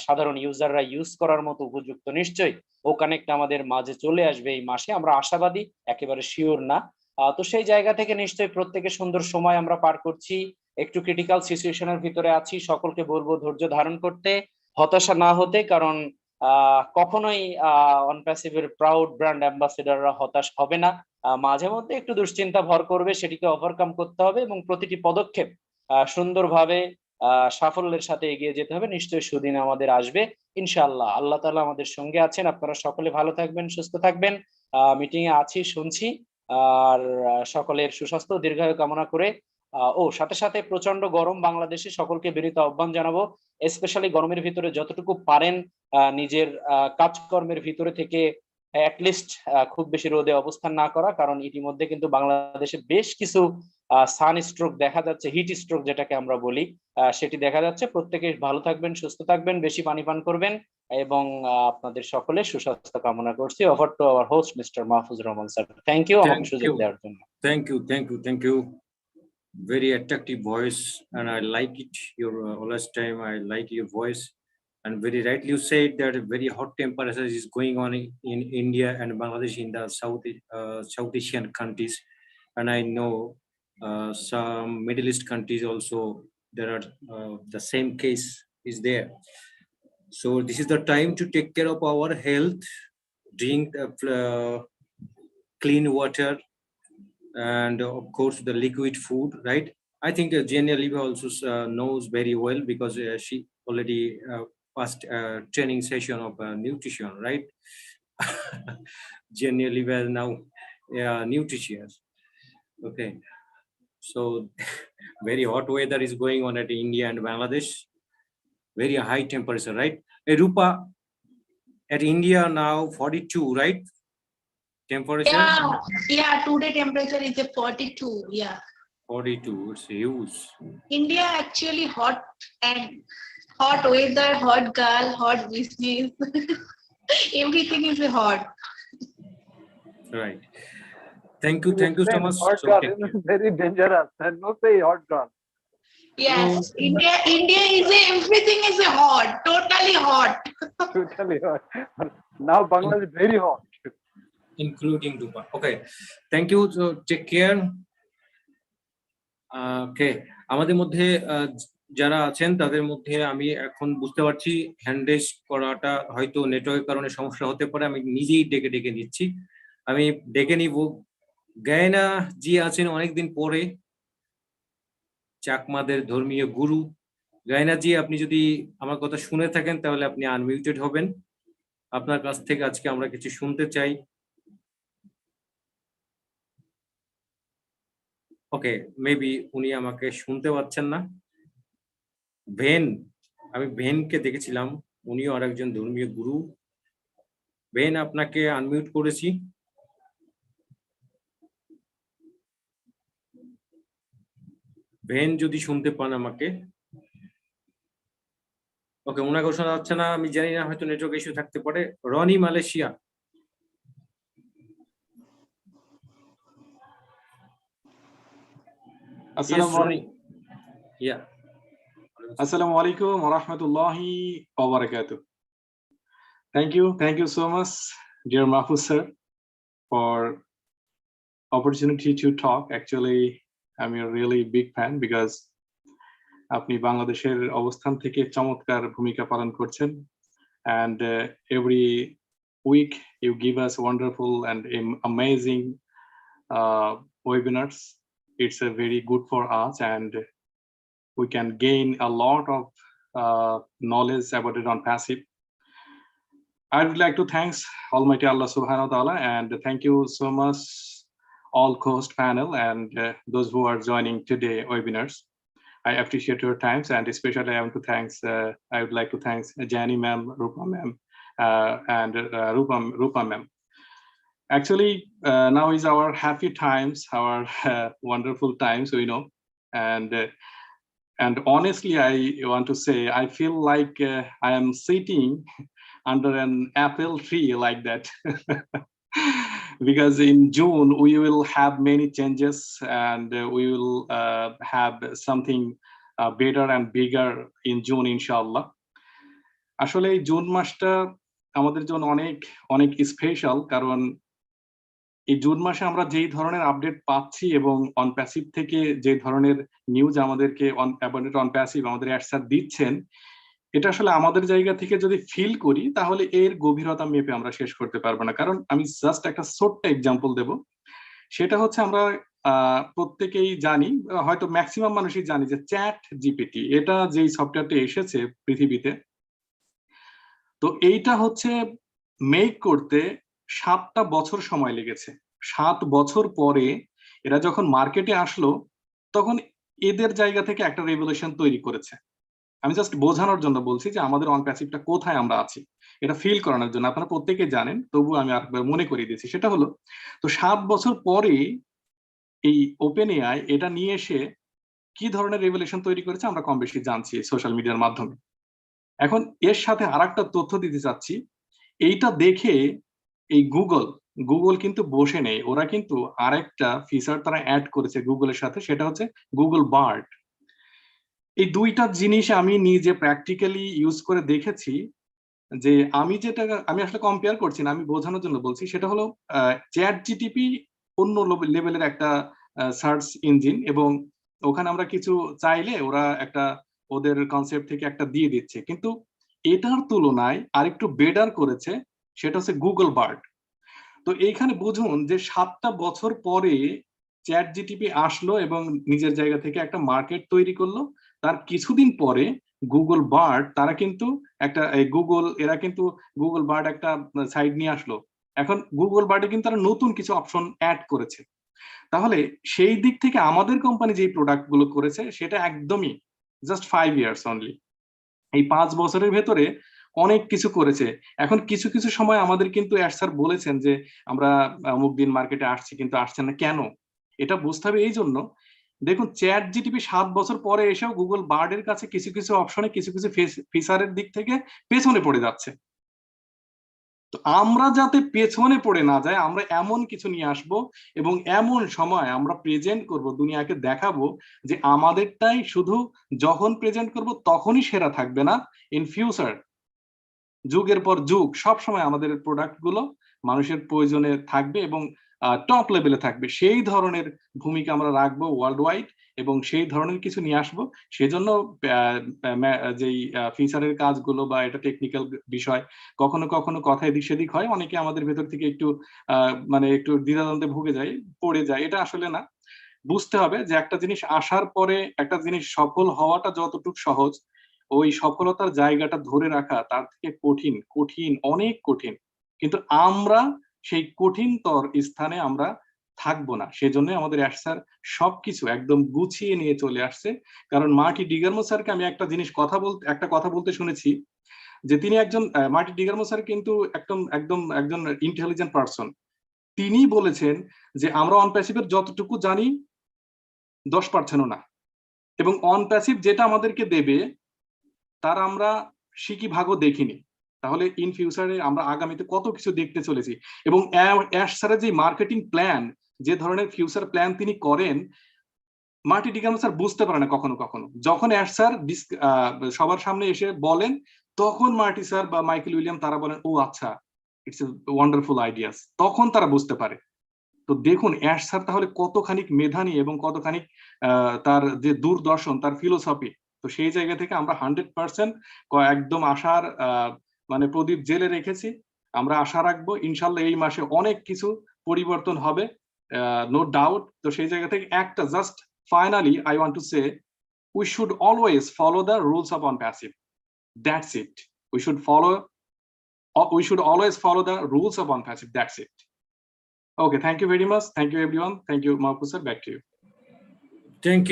সাধারণ ইউজাররা ইউজ করার মতো উপযুক্ত নিশ্চয়ই ও কানেক্ট আমাদের মাঝে চলে আসবে এই মাসে। আমরা আশাবাদী, একেবারে শিওর না। তো সেই জায়গা থেকে নিশ্চয়ই প্রত্যেকে সুন্দর সময় আমরা পার করছি, একটু ক্রিটিক্যাল সিচুয়েশনের ভিতরে আছি। সকলকে বলবো ধৈর্য ধারণ করতে, হতাশা না হতে, কারণ কখনোই অনপ্যাসিভের প্রাউড ব্র্যান্ড অ্যাম্বাসেডররা হতাশ হবে না। মাঝে মধ্যে একটু দুশ্চিন্তা ভর করবে, সেটিকে ওভারকাম করতে হবে, এবং প্রতিটি পদক্ষেপ সুন্দরভাবে সাফল্যের সাথে এগিয়ে যেতে হবে। নিশ্চয়ই সুদিন আমাদের আসবে ইনশাআল্লাহ। আল্লাহ তাআলা আমাদের সঙ্গে আছেন। আপনারা সকলে ভালো থাকবেন, সুস্থ থাকবেন। মিটিং এ আছি, শুনছি, আর সকলের সুস্বাস্থ্য দীর্ঘায়ু কামনা করে সাথে সাথে প্রচন্ড গরম বাংলাদেশে, সকলকে বিনীত আহ্বান জানাবো স্পেশালি গরমের ভিতরে যতটুকু পারেন নিজের কাজকর্মের ভিতরে থেকে অ্যাটলিস্ট খুব বেশি রোদে অবস্থান না করা, কারণ ইতিমধ্যে কিন্তু বাংলাদেশে বেশ কিছু সান স্ট্রোক দেখা যাচ্ছে, হিট স্ট্রোক যেটাকে আমরা বলি, সেটি দেখা যাচ্ছে। প্রত্যেকে ভালো থাকবেন, সুস্থ থাকবেন, বেশি পানি পান করবেন, এবং আপনাদের সকলের সুস্বাস্থ্য কামনা করছি। Over to our host mister Mahfuz Rahman sir. Thank you আমাকে সুযোগ দেওয়ার জন্য। Thank you. Very attractive voice, and I like it. Your last time I like your voice, and very rightly you said that very hot temperature is going on in India and Bangladesh, in the South Asian countries, and I know some Middle East countries also there are the same case is there. So this is the time to take care of our health, drink clean water, and of course the liquid food, right? I think Jenny Oliva also knows very well, because she already passed training session of nutrition, right? Jenny Oliva is now nutritious. Okay, so very hot weather is going on at India and Bangladesh, very high temperature, right? Hey, Rupa, at India now 42, right? Temperature? Yeah, today temperature is a 42, yeah. 42, it's huge. India actually hot, and hot weather, hot girl, hot business. Everything is hot. Right. Thank you so much. Hot So girl take is care. very dangerous, and no say hot girl. Yes, India is everything is hot, totally hot. Totally hot. Now Bangladesh is very hot, including Dubai. Okay, thank you. So take care. Okay, আমাদের মধ্যে যারা আছেন তাদের মধ্যে আমি এখন বুঝতে পারছি হ্যান্ড রেজ করাটা হয়তো নেটওয়ার্কের কারণে সমস্যা হতে পারে। আমি নিজেই ডেকে নিচ্ছি। আমি ডেকে নিব গায়না জি আছেন অনেকদিন পরে, চাকমাদের ধর্মীয় গুরু। গায়না জি, আপনি যদি আমার কথা শুনে থাকেন তাহলে আপনি আনমিউটেড হবেন। আপনার কাছ থেকে আজকে আমরা কিছু শুনতে চাই। ওকে, মেবি উনি আমাকে শুনতে পাচ্ছেন না। ভেন, আমি ভেনকে দেখেছিলাম, উনিও আরেকজন ধর্মীয় গুরু। ভেন, আপনাকে আনমিউট করেছি। ভেন যদি শুনতে পান আমাকে। ওকে, ওনাকে শোনা যাচ্ছে না, আমি জানি না, হয়তো নেটওয়ার্ক ইস্যু থাকতে পারে। Roni, Malaysia. Assalamu alaikum wa rahmatullahi wa barakatuh. Thank you so much, dear Mahfuz sir, for opportunity to talk. Actually, I'm a really big fan because আপনি বাংলাদেশের অবস্থান থেকে চমৎকার ভূমিকা পালন করছেন, and every week you give us wonderful and amazing webinars. It's very good for us, and we can gain a lot of knowledge about it on passive. I would like to thank Almighty Allah Subhanahu wa Taala, and thank you so much all co-host panel and those who are joining today webinars. I appreciate your times, and especially I want to thanks. I would like to thank Jani ma'am, Rupa ma'am, and Rupa ma'am. Actually, now is our happy times, our wonderful times, we know, and honestly, I want to say I feel like I am sitting under an apple tree like that. Because in June we will have many changes, and we will have something better and bigger in June, inshallah. আসলে এই June মাসটা আমাদের জন্য অনেক অনেক special, কারণ এই June মাসে আমরা যেই ধরনের আপডেট পাচ্ছি এবং অনপ্যাসিভ থেকে যে ধরনের নিউজ আমাদেরকে অনপ্যাসিভ আমাদের অ্যাডসার দিচ্ছেন, এটা আসলে আমাদের জায়গা থেকে যদি ফিল করি তাহলে এর গভীরতা মেপে আমরা শেষ করতে পারবো না। কারণ আমি জাস্ট একটা ছোট্ট এক্সাম্পল দেব, সেটা হচ্ছে আমরা প্রত্যেকেই জানি, হয়তো ম্যাক্সিমাম মানুষই জানি যে চ্যাট জিপিটি এটা যেই সফটওয়্যারটা এসেছে পৃথিবীতে, তো এইটা হচ্ছে মেক করতে 7টা বছর সময় লেগেছে। 7 বছর পরে এরা যখন মার্কেটে আসলো তখন এদের জায়গা থেকে একটা রেভলিউশন তৈরি করেছে। আমি জাস্ট বোঝানোর জন্য বলছি যে আমাদের অনপ্যাসিভটা কোথায় আমরা আছি, এটা ফিল করানোর জন্য। আপনারা প্রত্যেকেই জানেন, তবু আমি আরেকবার মনে করিয়ে দিচ্ছি। সেটা হলো, তো 7 বছর পরে এই ওপেন এআই এটা নিয়ে এসে কি ধরনের রেভলিউশন তৈরি করেছে আমরা কম বেশি জানছি সোশ্যাল মিডিয়ার মাধ্যমে। এখন এর সাথে আরেকটা তথ্য দিতে চাচ্ছি, এইটা দেখে এই গুগল কিন্তু বসে নেই, ওরা কিন্তু আরেকটা ফিচার তারা অ্যাড করেছে গুগলের সাথে, সেটা হচ্ছে গুগল বার্ড। এই দুইটা জিনিস আমি নিজে প্র্যাকটিক্যালি ইউজ করে দেখেছি। যে আমি আসলে কম্পেয়ার করছি না, আমি বোঝানোর জন্য বলছি। সেটা হলো চ্যাট জিটিপি অন্য লেভেলের একটা সার্চ ইঞ্জিন, এবং ওখানে আমরা কিছু চাইলে ওরা একটা ওদের কনসেপ্ট থেকে একটা দিয়ে দিচ্ছে, কিন্তু এটার তুলনায় আরেকটু বেটার করেছে, সেটা হচ্ছে গুগল বার্ড। তো এইখানে বুঝুন যে 7টা বছর পরে চ্যাট জিটিপি আসলো এবং নিজের জায়গা থেকে একটা মার্কেট তৈরি করলো। তার কিছুদিন পরে গুগল বার্ড তারা কিন্তু এরা কিন্তু গুগল বার্ড একটা সাইড নিয়ে আসলো। এখন গুগল বার্ডে কিন্তু তারা নতুন কিছু অপশন অ্যাড করেছে। তাহলে সেই দিক থেকে আমাদের কোম্পানি যে প্রোডাক্ট গুলো করেছে সেটা একদমই জাস্ট 5 ইয়ার্স অনলি। এই 5 বছরের ভেতরে অনেক কিছু করেছে। এখন কিছু কিছু সময় আমাদের কিন্তু স্যার বলেছেন যে আমরা অমুক দিন মার্কেটে আসছি, কিন্তু আসছেন না কেন, এটা বুঝতে হবে। এই জন্য দেখুন, চ্যাট জিটিপি 7 বছর পরে এসেও গুগল বার্ডের কাছে কিছু কিছু অপশনে কিছু কিছু ফিচারের দিক থেকে পেছনে পড়ে যাচ্ছে। তো আমরা যাতে পেছনে পড়ে না যায়, আমরা এমন কিছু নিয়ে আসব এবং এমন সময় আমরা প্রেজেন্ট করব, দুনিয়াকে দেখাবো যে আমাদেরটাই শুধু যখন প্রেজেন্ট করব তখনই সেরা থাকবে না, ইন ফিউচার যুগের পর যুগ সব সময় আমাদের প্রোডাক্ট গুলো মানুষের প্রয়োজনে থাকবে এবং টপ লেভেলে থাকবে। সেই ধরনের ভূমিকা আমরা রাখবো ওয়ার্ল্ড ওয়াইড, এবং সেই ধরনের কিছু নিয়ে আসবো। সেজন্য যেই ফিচারের কাজগুলো বা এটা টেকনিক্যাল বিষয়, কখনো কখনো কথা এদিক সেদিক হয়, অনেকে আমাদের ভেতর থেকে একটু মানে একটু দ্বিধাদ্বন্দ্বে ভুগে যায়, পড়ে যায়। এটা আসলে না, বুঝতে হবে যে একটা জিনিস আসার পরে একটা জিনিস সফল হওয়াটা যতটুকু সহজ, ওই সফলতার জায়গাটা ধরে রাখা তার থেকে কঠিন, কঠিন, অনেক কঠিন। কিন্তু আমরা সেই কঠিনতর স্থানে আমরা থাকবো না। সেজন্য আমাদের স্যার সবকিছু একদম গুছিয়ে নিয়ে চলে আসছে। কারণ মার্টি ডিগারমো স্যারকে আমি একটা কথা বলতে শুনেছি, যে তিনি একজন মার্টি ডিগারমো স্যার কিন্তু একজন ইন্টেলিজেন্ট পারসন। তিনি বলেছেন যে আমরা অনপ্যাসিভের যতটুকু জানি 10% না, এবং অনপ্যাসিভ যেটা আমাদেরকে দেবে তার আমরা শিকি ভাগও দেখিনি। তাহলে ইন ফিউচারে আমরা আগামীতে কত কিছু দেখতে চলেছি। এবং অ্যাশ স্যারের যে মার্কেটিং প্ল্যান, যে ধরনের ফিউচার প্ল্যান তিনি করেন, মার্টি ডিগারমো স্যার বুঝতে পারে না কখনো কখনো। যখন অ্যাশ স্যার সবার সামনে এসে বলেন, তখন মার্টি স্যার বা মাইকেল উইলিয়াম তারা বলেন, ও আচ্ছা, ইটস এ ওয়ান্ডারফুল আইডিয়াস, তখন তারা বুঝতে পারে। তো দেখুন অ্যাশ স্যার তাহলে কতখানি মেধানী এবং কতখানি তার যে দূরদর্শন, তার ফিলোসফি। তো সেই জায়গা থেকে আমরা 100% একদম আশার মানে প্রদীপ জেলে রেখেছি। আমরা আশা রাখবো ইনশাল্লাহ এই মাসে অনেক কিছু পরিবর্তন হবে, নো ডাউট। তো সেই জায়গা থেকে একটা just finally I want to say, we should always follow the rules of ONPASSIVE. That's it. We should always follow the rules of ONPASSIVE. That's it. Okay, thank you very much. Thank you everyone. Thank you, Mahfuz sir. Back to you. Thank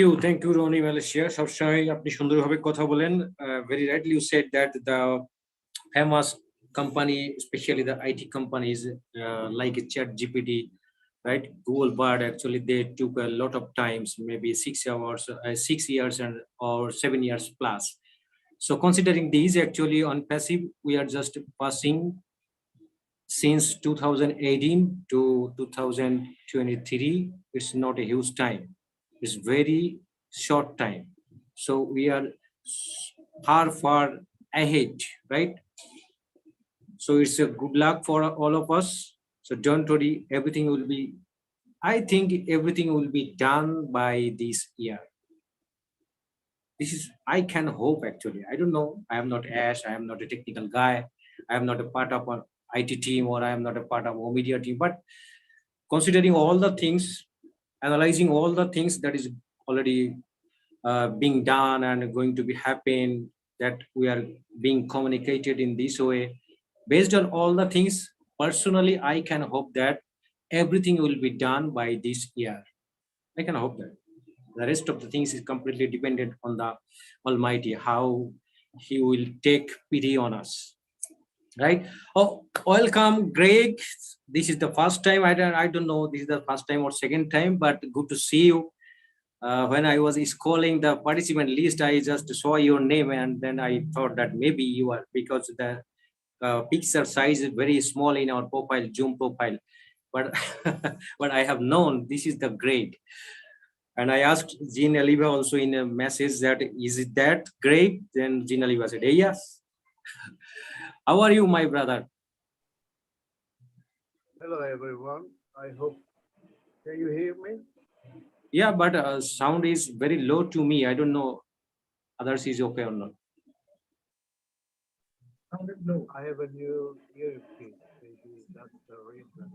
you, Ronnie Malaysia. সবসময় আপনি সুন্দরভাবে কথা বলেন. Very rightly you said that the famous company, especially the IT companies like ChatGPT, right? Google Bard, actually they took a lot of times, maybe 6 hours, 6 years or 7 years plus. So considering these, actually on passive, we are just passing since 2018 to 2023. It's not a huge time. It's very short time. So we are far ahead, right? So it's a good luck for all of us. So don't worry, everything will be, I think everything will be done by this year. This is, I can hope actually. I don't know. I am not Ash. I am not a technical guy. I am not a part of an IT team, or I am not a part of a media team. But considering all the things, analyzing all the things that is already being done and going to be happen, that we are being communicated in this way, based on all the things, personally, I can hope that everything will be done by this year. I can hope that. The rest of the things is completely dependent on the Almighty, how He will take pity on us, right? Oh, welcome, Greg. This is the first time. I don't know. This is the first time or second time, but good to see you. When I was scrolling the participant list, I just saw your name, and then I thought that maybe you are, because the picture size is very small in our profile, Zoom profile. But but I have known this is the grade. And I asked Jean Aliva also in a message that, is it that great? Then Jean Aliva said, hey, yes. How are you, my brother? Hello, everyone. I hope, can you hear me? Yeah, but sound is very low to me. I don't know others is okay or not. No, I have a new earpiece. Maybe that's the reason.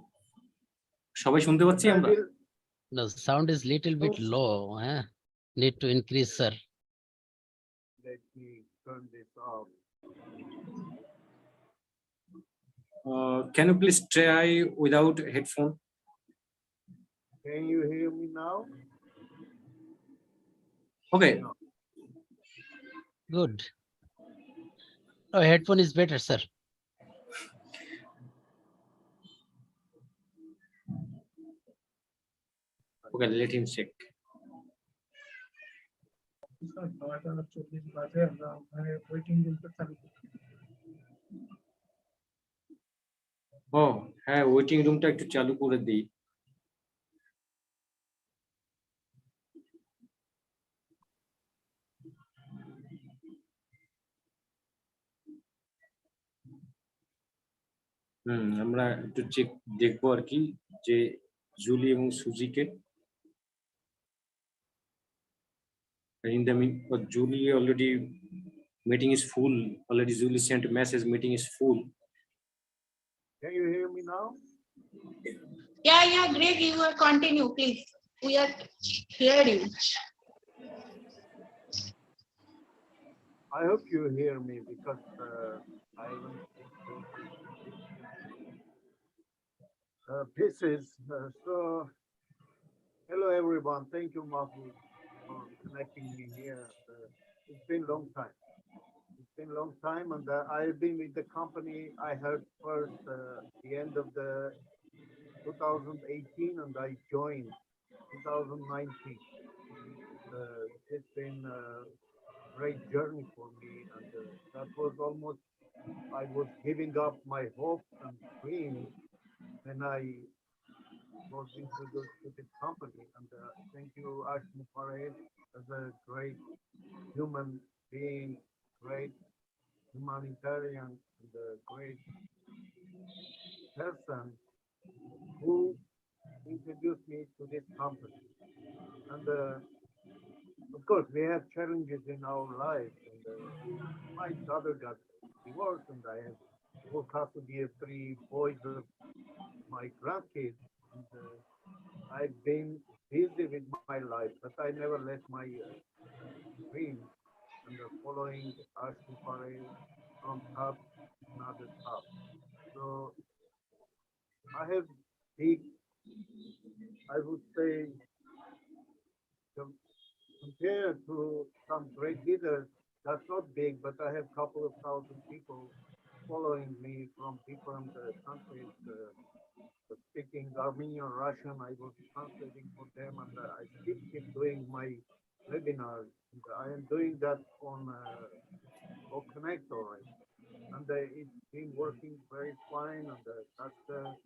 সবাই শুনতে পাচ্ছি আমরা? The sound is little bit low. Need to increase, sir. Let me turn this off. Can you please try without headphone? Can you hear me now? Okay. No. Good. Oh, headphone is better, sir. Okay, let him check. Oh, হ্যাঁ, waiting রুমটা একটু চালু করে দিই। আমরা একটু check দেখবো আর কি, যে জুলি এবং সুজিকে। In the meantime, Julie already meeting is full. Already Julie sent a message, meeting is full. Can you hear me now? Yeah, Greg, you are continue, please. We are hearing. I hope you hear me because I this is so. Hello, everyone. Thank you, Mahfuz, for connecting me here. It's been a long time. It's been a long time, and I've been with the company. I heard first the end of the 2018, and I joined 2019. It's been a great journey for me, and that was almost, I was giving up my hopes and dreams when I was introduced to this company. And thank you, Ash Mufarid, as a great human being, great humanitarian, and a great person who introduced me to this company. And of course, we have challenges in our lives. And my daughter got divorced, and I have full custody of 3 boys of my grandkids. And I've been busy with my life, but I never let my dreams and following Ashley Pare from top to another top. So I have big, I would say, compared to some great leaders, that's not big, but I have a couple of thousand people following me from different countries, speaking Armenian, Russian. I was translating for them, and I still keep doing my webinars. And I am doing that on Connect already, and it's been working very fine. And that's the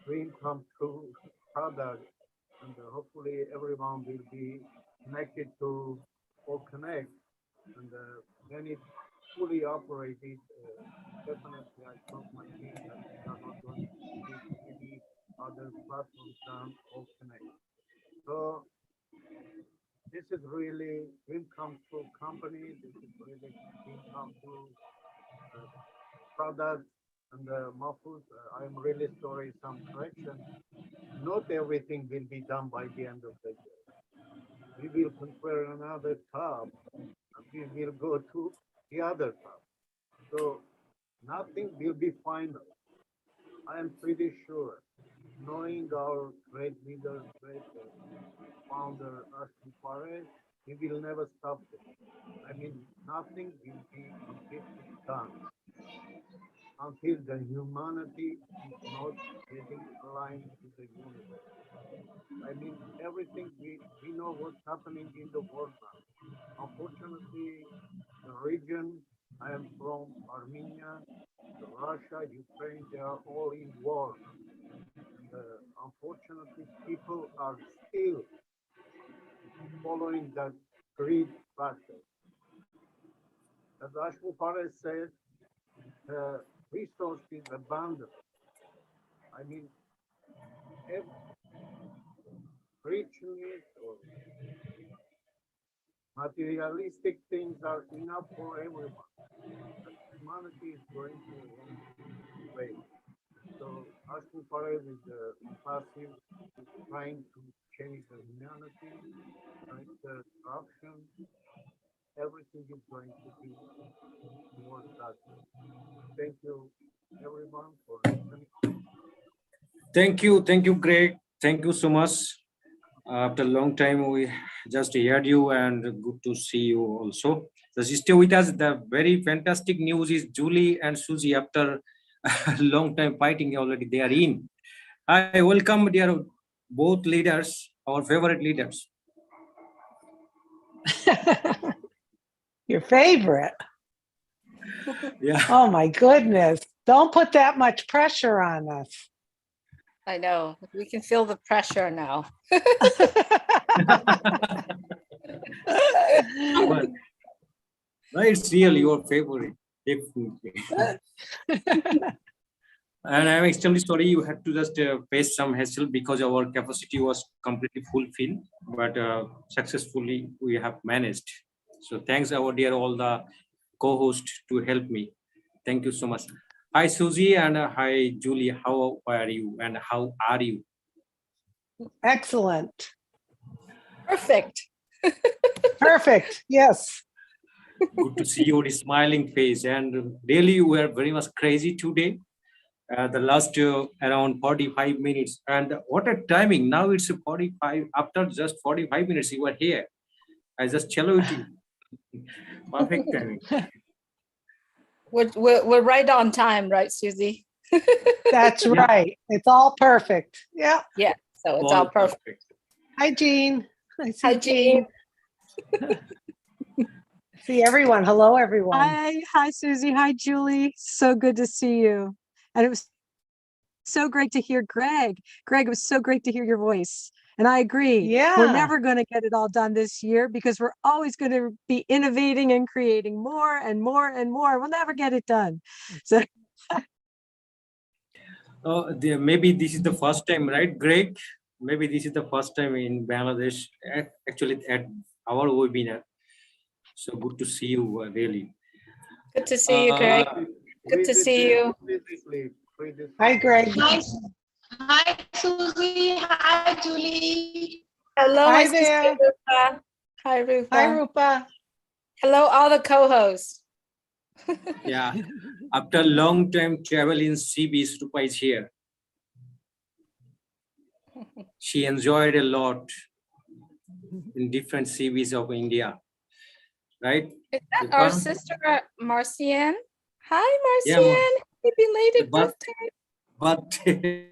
dream come true product, and hopefully everyone will be connected to Connect. And when it's fully operated, definitely I told my team that we are not going to use any other platforms than Connect. So this is really dream come true company. This is really dream come true product. And Mahfuz, I'm really sorry, some correction. Not everything will be done by the end of the year. We will conquer another tab, and we will go to the other tab. So nothing will be final. I am pretty sure, knowing our great leader, great founder, Ashley Pare, we will never stop it. I mean, nothing will be completely done until the humanity is not getting aligned with the universe. I mean, everything we know what's happening in the world now. Unfortunately, the region I am from, Armenia, Russia, Ukraine, they are all in war. And unfortunately, people are still following that greed factor. As Ashley Pare said, resource is abundant. I mean, if richness or materialistic things are enough for everyone, but humanity is going to the wrong way. So Ashley Pare with ONPASSIVE is trying to change the humanity, right? The corruption, everything is going to be more that way. Thank you, everyone, for listening. Thank you, Greg. Thank you so much. After a long time, we just heard you, and good to see you also. So stay with us. The very fantastic news is Julie and Susie, after a long time fighting already, they are in. I welcome dear both leaders, our favorite leaders. Your favorite? Yeah. Oh my goodness. Don't put that much pressure on us. I know. We can feel the pressure now. But it's really your favorite, definitely. And I'm extremely sorry you had to just face some hassle because our capacity was completely fulfilled, but successfully we have managed. So thanks our dear all the co-hosts to help me. Thank you so much. Hi Susie and hi Julie. How are you and how are you? Excellent. Perfect. Perfect. Yes. Good to see your smiling face, and really we are very much crazy today. The last around 45 minutes, and what a timing. Now it's 45. After just 45 minutes you were here. I just cello with you. Perfect timing. We're right on time, right, Susie? That's right. It's all perfect. Yeah. Yeah. So it's all perfect. Hi, Jean. Hi, Jean. See everyone. Hello, everyone. Hi, Susie. Hi, Julie. So good to see you. And it was so great to hear Greg. Greg, it was so great to hear your voice. And I agree. Yeah. We're never going to get it all done this year because we're always going to be innovating and creating more and more and more. We'll never get it done. So Maybe this is the first time, right, Greg? Maybe this is the first time in Bangladesh, actually at our webinar. So good to see you, really. Good to see you, Greg. Good to see you. Hi, Greg. Hi, Susie. Hi, Julie. Hello, Hi my sister there. Rupa. Hi, Rupa. Hi, Rupa. Hello, all the co-hosts. Yeah, after a long time travel in sea beach, Rupa is here. She enjoyed a lot in different sea beaches of India, right? Is that our Rupa? sister Marcian? Hi, Yeah, Marcian. Happy belated but birthday.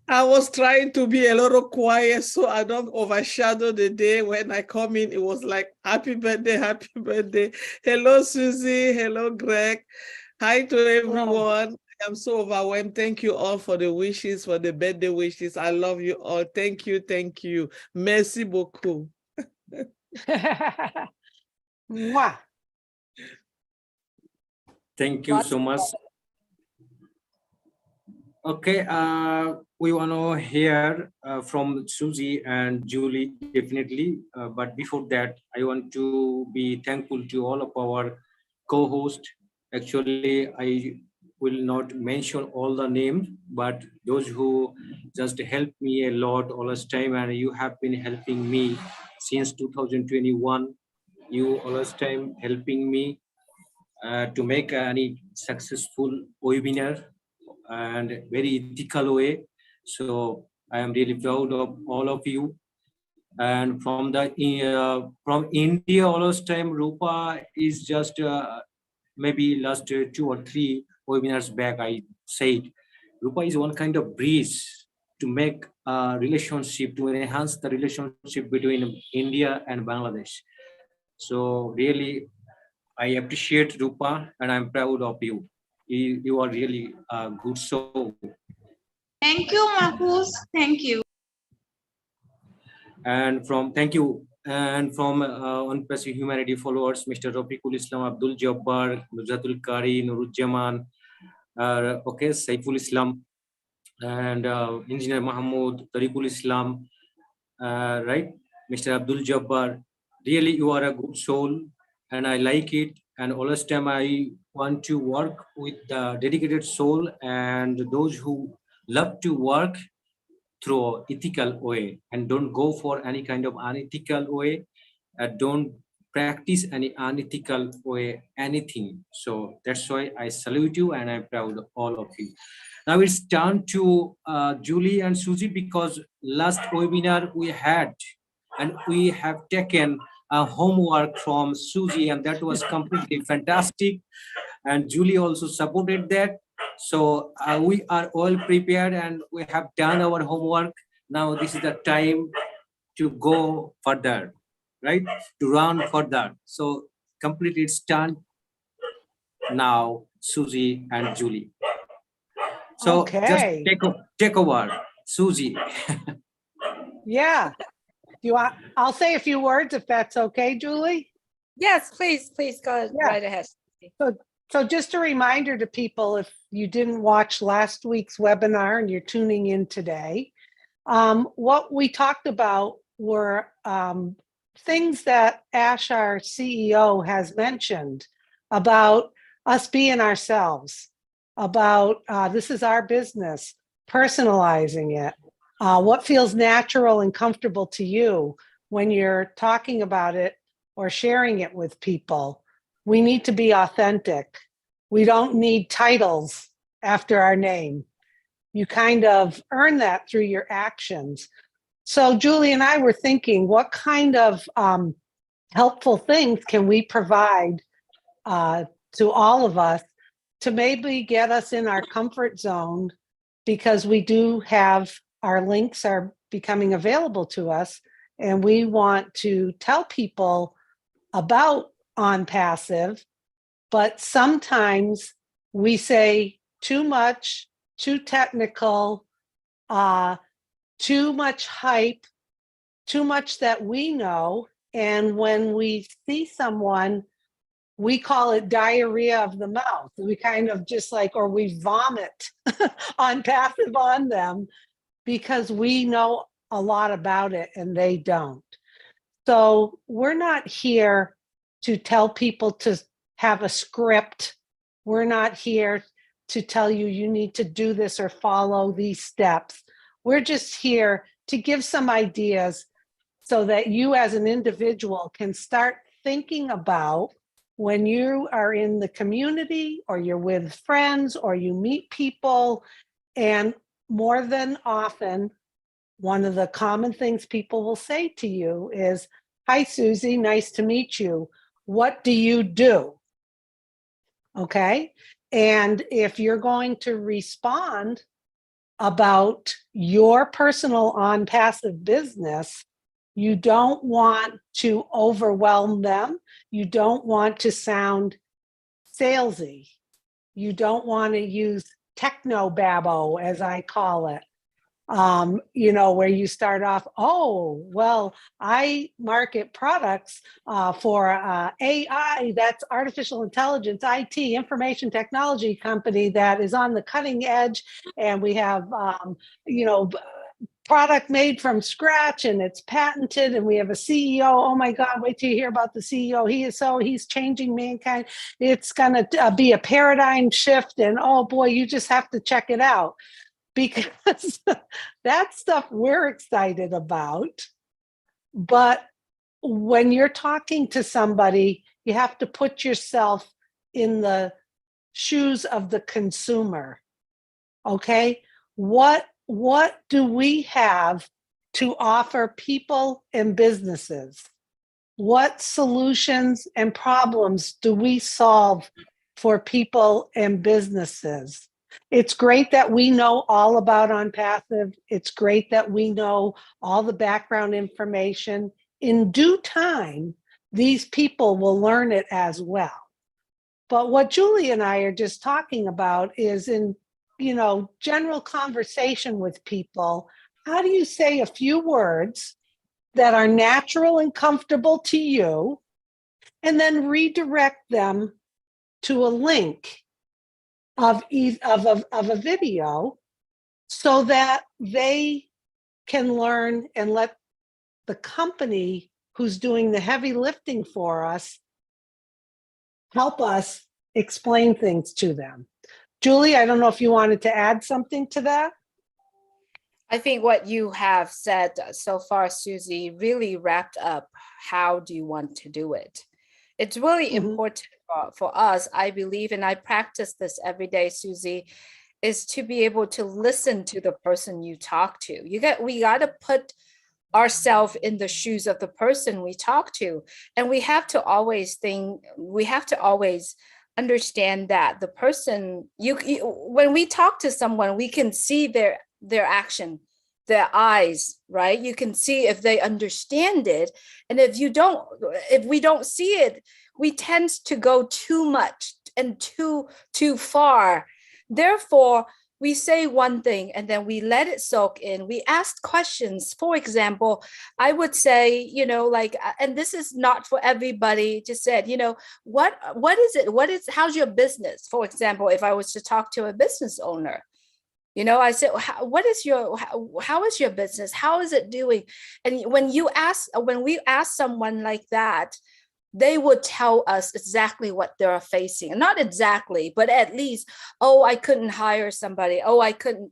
I was trying to be a little quiet so I don't overshadow the day. When I come in, it was like, happy birthday, happy birthday. Hello, Susie. Hello, Greg. Hi to everyone. I'm so overwhelmed. Thank you all for the wishes, for the birthday wishes. I love you all. Thank you. Thank you. Merci beaucoup. Mwah. Thank you so much. Okay, we want to hear from Susie and Julie, definitely. But before that, I want to be thankful to all of our co-hosts. Actually, I will not mention all the names, but those who just helped me a lot all this time, and you have been helping me since 2021. You all this time helping me to make any successful webinar and very ethical way. So I am really proud of all of you. And from from India, all this time, Rupa is just maybe last 2 or 3 webinars back, I said, Rupa is one kind of bridge to make a relationship, to enhance the relationship between India and Bangladesh. So really, I appreciate Rupa and I'm proud of you. You are really a good soul. Thank you, Mahfuz. Thank you. And thank you. And from ONPASSIVE Humanity followers, Mr. Rafiqul Islam, Abdul Jabbar, Nuzhatul Kari, Nurujjaman, okay, Saiful Islam, and Engineer Mahmoud, Tariqul Islam, right? Mr. Abdul Jabbar, really you are a good soul and I like it. And all this time I want to work with the dedicated soul and those who love to work through ethical way and don't go for any kind of unethical way. Don't practice any unethical way, anything. So that's why I salute you and I'm proud of all of you. Now it's turn to Julie and Susie because last webinar we had and we have taken a homework from Susie and that was completely fantastic. And Julie also supported that. So we are all prepared and we have done our homework. Now this is the time to go further, right? To run further. So completely it's done now, Susie and Julie. So Okay. just take over, Susie. Yeah. I'll say a few words if that's okay, Julie. Yes, please go right ahead. So just a reminder to people, if you didn't watch last week's webinar and you're tuning in today, what we talked about were things that Ash, our CEO, has mentioned about us being ourselves, about this is our business, personalizing it, what feels natural and comfortable to you when you're talking about it or sharing it with people. We need to be authentic. We don't need titles after our name. You kind of earn that through your actions. So Julie and I were thinking, what kind of helpful things can we provide to all of us to maybe get us in our comfort zone, because we do have our links are becoming available to us and we want to tell people about ONPASSIVE, but sometimes we say too much, too technical, too much hype, too much that we know. And when we see someone we call it diarrhea of the mouth. We kind of just like, or we vomit on passive on them because we know a lot about it and they don't. So we're not here to tell people to have a script. We're not here to tell you you need to do this or follow these steps. We're just here to give some ideas so that you as an individual can start thinking about when you are in the community or you're with friends or you meet people. And more than often, one of the common things people will say to you is, "Hi, Susie, nice to meet you. What do you do?" Okay. And if you're going to respond about your personal on-passive business, you don't want to overwhelm them. You don't want to sound salesy. You don't want to use techno-babble, as I call it. Where you start off, oh, well, I market products for AI, that's artificial intelligence, IT, information technology company that is on the cutting edge. And we have, product made from scratch and it's patented and we have a CEO. Oh my God, wait till you hear about the CEO. He's changing mankind. It's going to be a paradigm shift. And oh boy, you just have to check it out. Because that's stuff we're excited about. But when you're talking to somebody, you have to put yourself in the shoes of the consumer. Okay? What do we have to offer people and businesses? What solutions and problems do we solve for people and businesses? It's great that we know all about OnPassive. It's great that we know all the background information. In due time, these people will learn it as well. But what Julie and I are just talking about is in, general conversation with people, how do you say a few words that are natural and comfortable to you, and then redirect them to a link of a video so that they can learn and let the company who's doing the heavy lifting for us help us explain things to them. Julie, I don't know if you wanted to add something to that. I think what you have said so far, Susie, really wrapped up how do you want to do it. It's really important for us, I believe, and I practice this every day, Susie, is to be able to listen to the person you talk to. We got to put ourselves in the shoes of the person we talk to. And we have to always understand that the person, when we talk to someone, we can see their action, their eyes, right? You can see if they understand it. And if we don't see it, we tend to go too much and too far. Therefore, we say one thing and then we let it soak in. We ask questions. For example, I would say, and this is not for everybody, just said, what is it? How's your business? For example, if I was to talk to a business owner, I said, how is your business? How is it doing? And when we ask someone like that, they would tell us exactly what they're facing. Not exactly, but at least, oh, I couldn't hire somebody. Oh, I couldn't,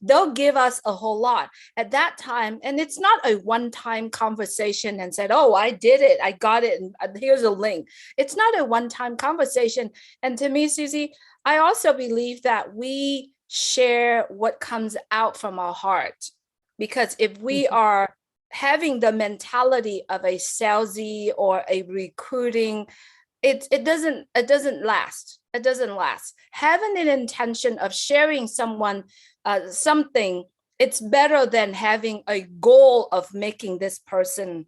they'll give us a whole lot at that time. And it's not a one-time conversation and said, oh, I did it. I got it. And here's a link. It's not a one-time conversation. And to me, Susie, I also believe that we share what comes out from our heart. Because if we are having the mentality of a salesy or a recruiting, it doesn't last. It doesn't last. Having an intention of sharing someone something, it's better than having a goal of making this person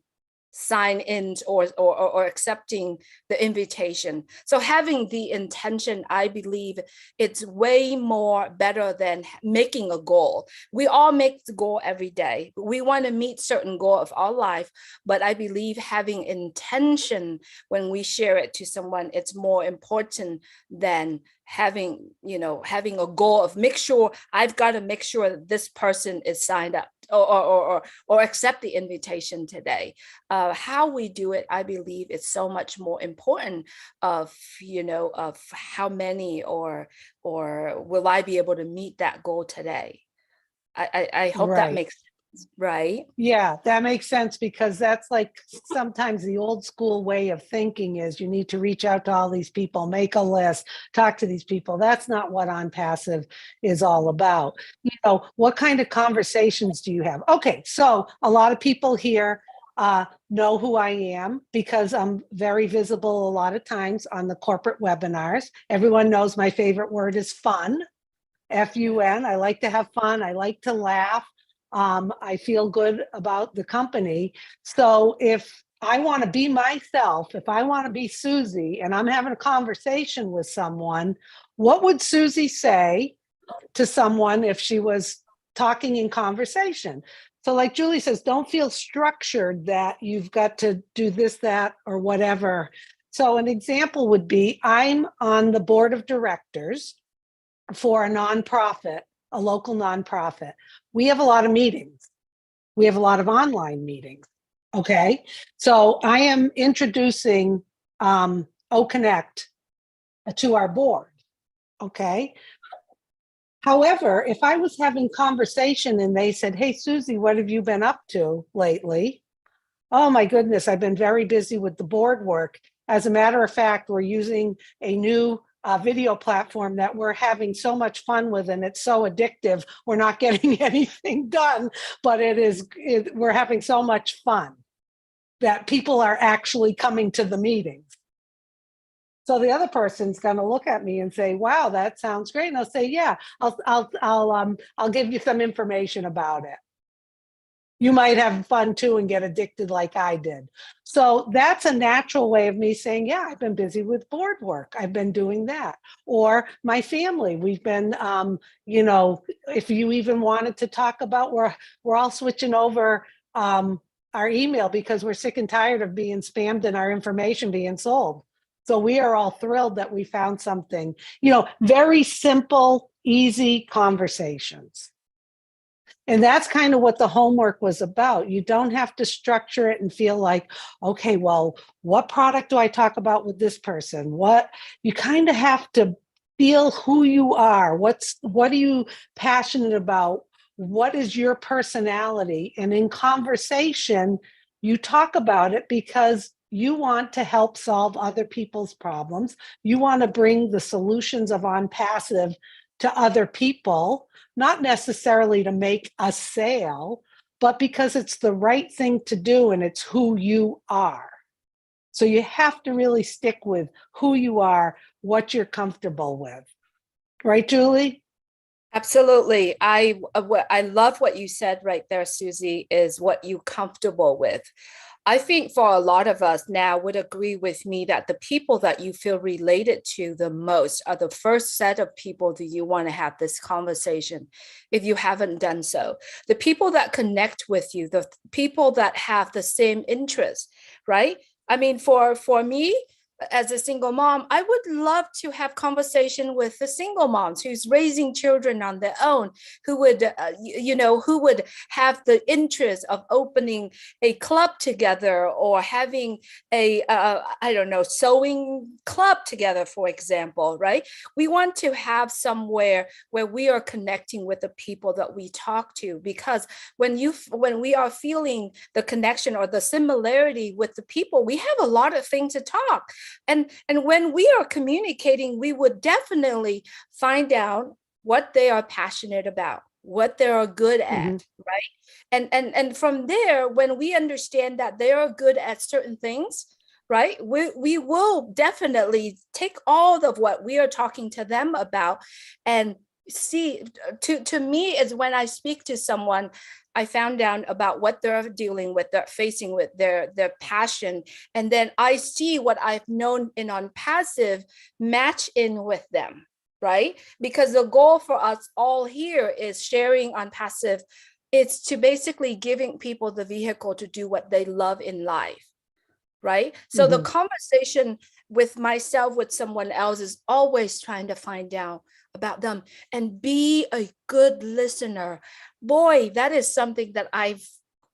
sign in or accepting the invitation. So having the intention, I believe it's way more better than making a goal. We all make the goal every day. We want to meet certain goal of our life, but I believe having intention when we share it to someone, it's more important than having, having a goal of I've got to make sure that this person is signed up or accept the invitation today. How we do it, I believe, is so much more important of how many or will I be able to meet that goal today. I hope that makes sense. Right? Yeah, that makes sense, because that's like sometimes the old school way of thinking is you need to reach out to all these people, make a list, talk to these people. That's not what ONPASSIVE is all about. What kind of conversations do you have? Okay, so a lot of people here know who I am because I'm very visible a lot of times on the corporate webinars. Everyone knows my favorite word is fun, F-U-N. I like to have fun. I like to laugh. I feel good about the company. So if I want to be myself, if I want to be Susie and I'm having a conversation with someone, what would Susie say to someone if she was talking in conversation? So like Julie says, don't feel structured that you've got to do this, that, or whatever. So an example would be, I'm on the board of directors for a nonprofit, a local nonprofit. We have a lot of meetings. We have a lot of online meetings. Okay. So I am introducing OConnect to our board. Okay. However, if I was having conversation and they said, hey, Susie, what have you been up to lately? Oh my goodness, I've been very busy with the board work. As a matter of fact, we're using a new video platform that we're having so much fun with, and it's so addictive. We're not getting anything done, but we're having so much fun that people are actually coming to the meetings. So the other person's going to look at me and say, wow, that sounds great. And I'll say, yeah, I'll give you some information about it. You might have fun too and get addicted like I did. So that's a natural way of me saying, yeah, I've been busy with board work. I've been doing that. Or my family, we've been, if you even wanted to talk about, we're all switching over our email because we're sick and tired of being spammed and our information being sold. So we are all thrilled that we found something, very simple, easy conversations. And that's kind of what the homework was about. You don't have to structure it and feel like, okay, well, what product do I talk about with this person? You kind of have to feel who you are. What are you passionate about? What is your personality? And in conversation, you talk about it because you want to help solve other people's problems. You want to bring the solutions of ONPASSIVE to other people, not necessarily to make a sale, but because it's the right thing to do and it's who you are. So you have to really stick with who you are, what you're comfortable with. Right, Julie? Absolutely. I love what you said right there, Susie, is what you're comfortable with. I think for a lot of us now would agree with me that the people that you feel related to the most are the first set of people that you want to have this conversation if you haven't done so. The people that connect with you, the people that have the same interests, right? I mean, for me, as a single mom, I would love to have conversation with the single moms who's raising children on their own, who would, who would have the interest of opening a club together or having a, sewing club together, for example, right? We want to have somewhere where we are connecting with the people that we talk to, because when we are feeling the connection or the similarity with the people, we have a lot of things to talk. And when we are communicating, we would definitely find out what they are passionate about, what they are good at, right? And from there, when we understand that they are good at certain things, right, we will definitely take all of what we are talking to them about and see, to me, is when I speak to someone, I found out about what they're dealing with, they're facing with, their passion, and then I see what I've known in ONPASSIVE match in with them, right? Because the goal for us all here is sharing ONPASSIVE. It's to basically giving people the vehicle to do what they love in life, right? So the conversation with myself, with someone else, is always trying to find out about them and be a good listener. Boy, that is something that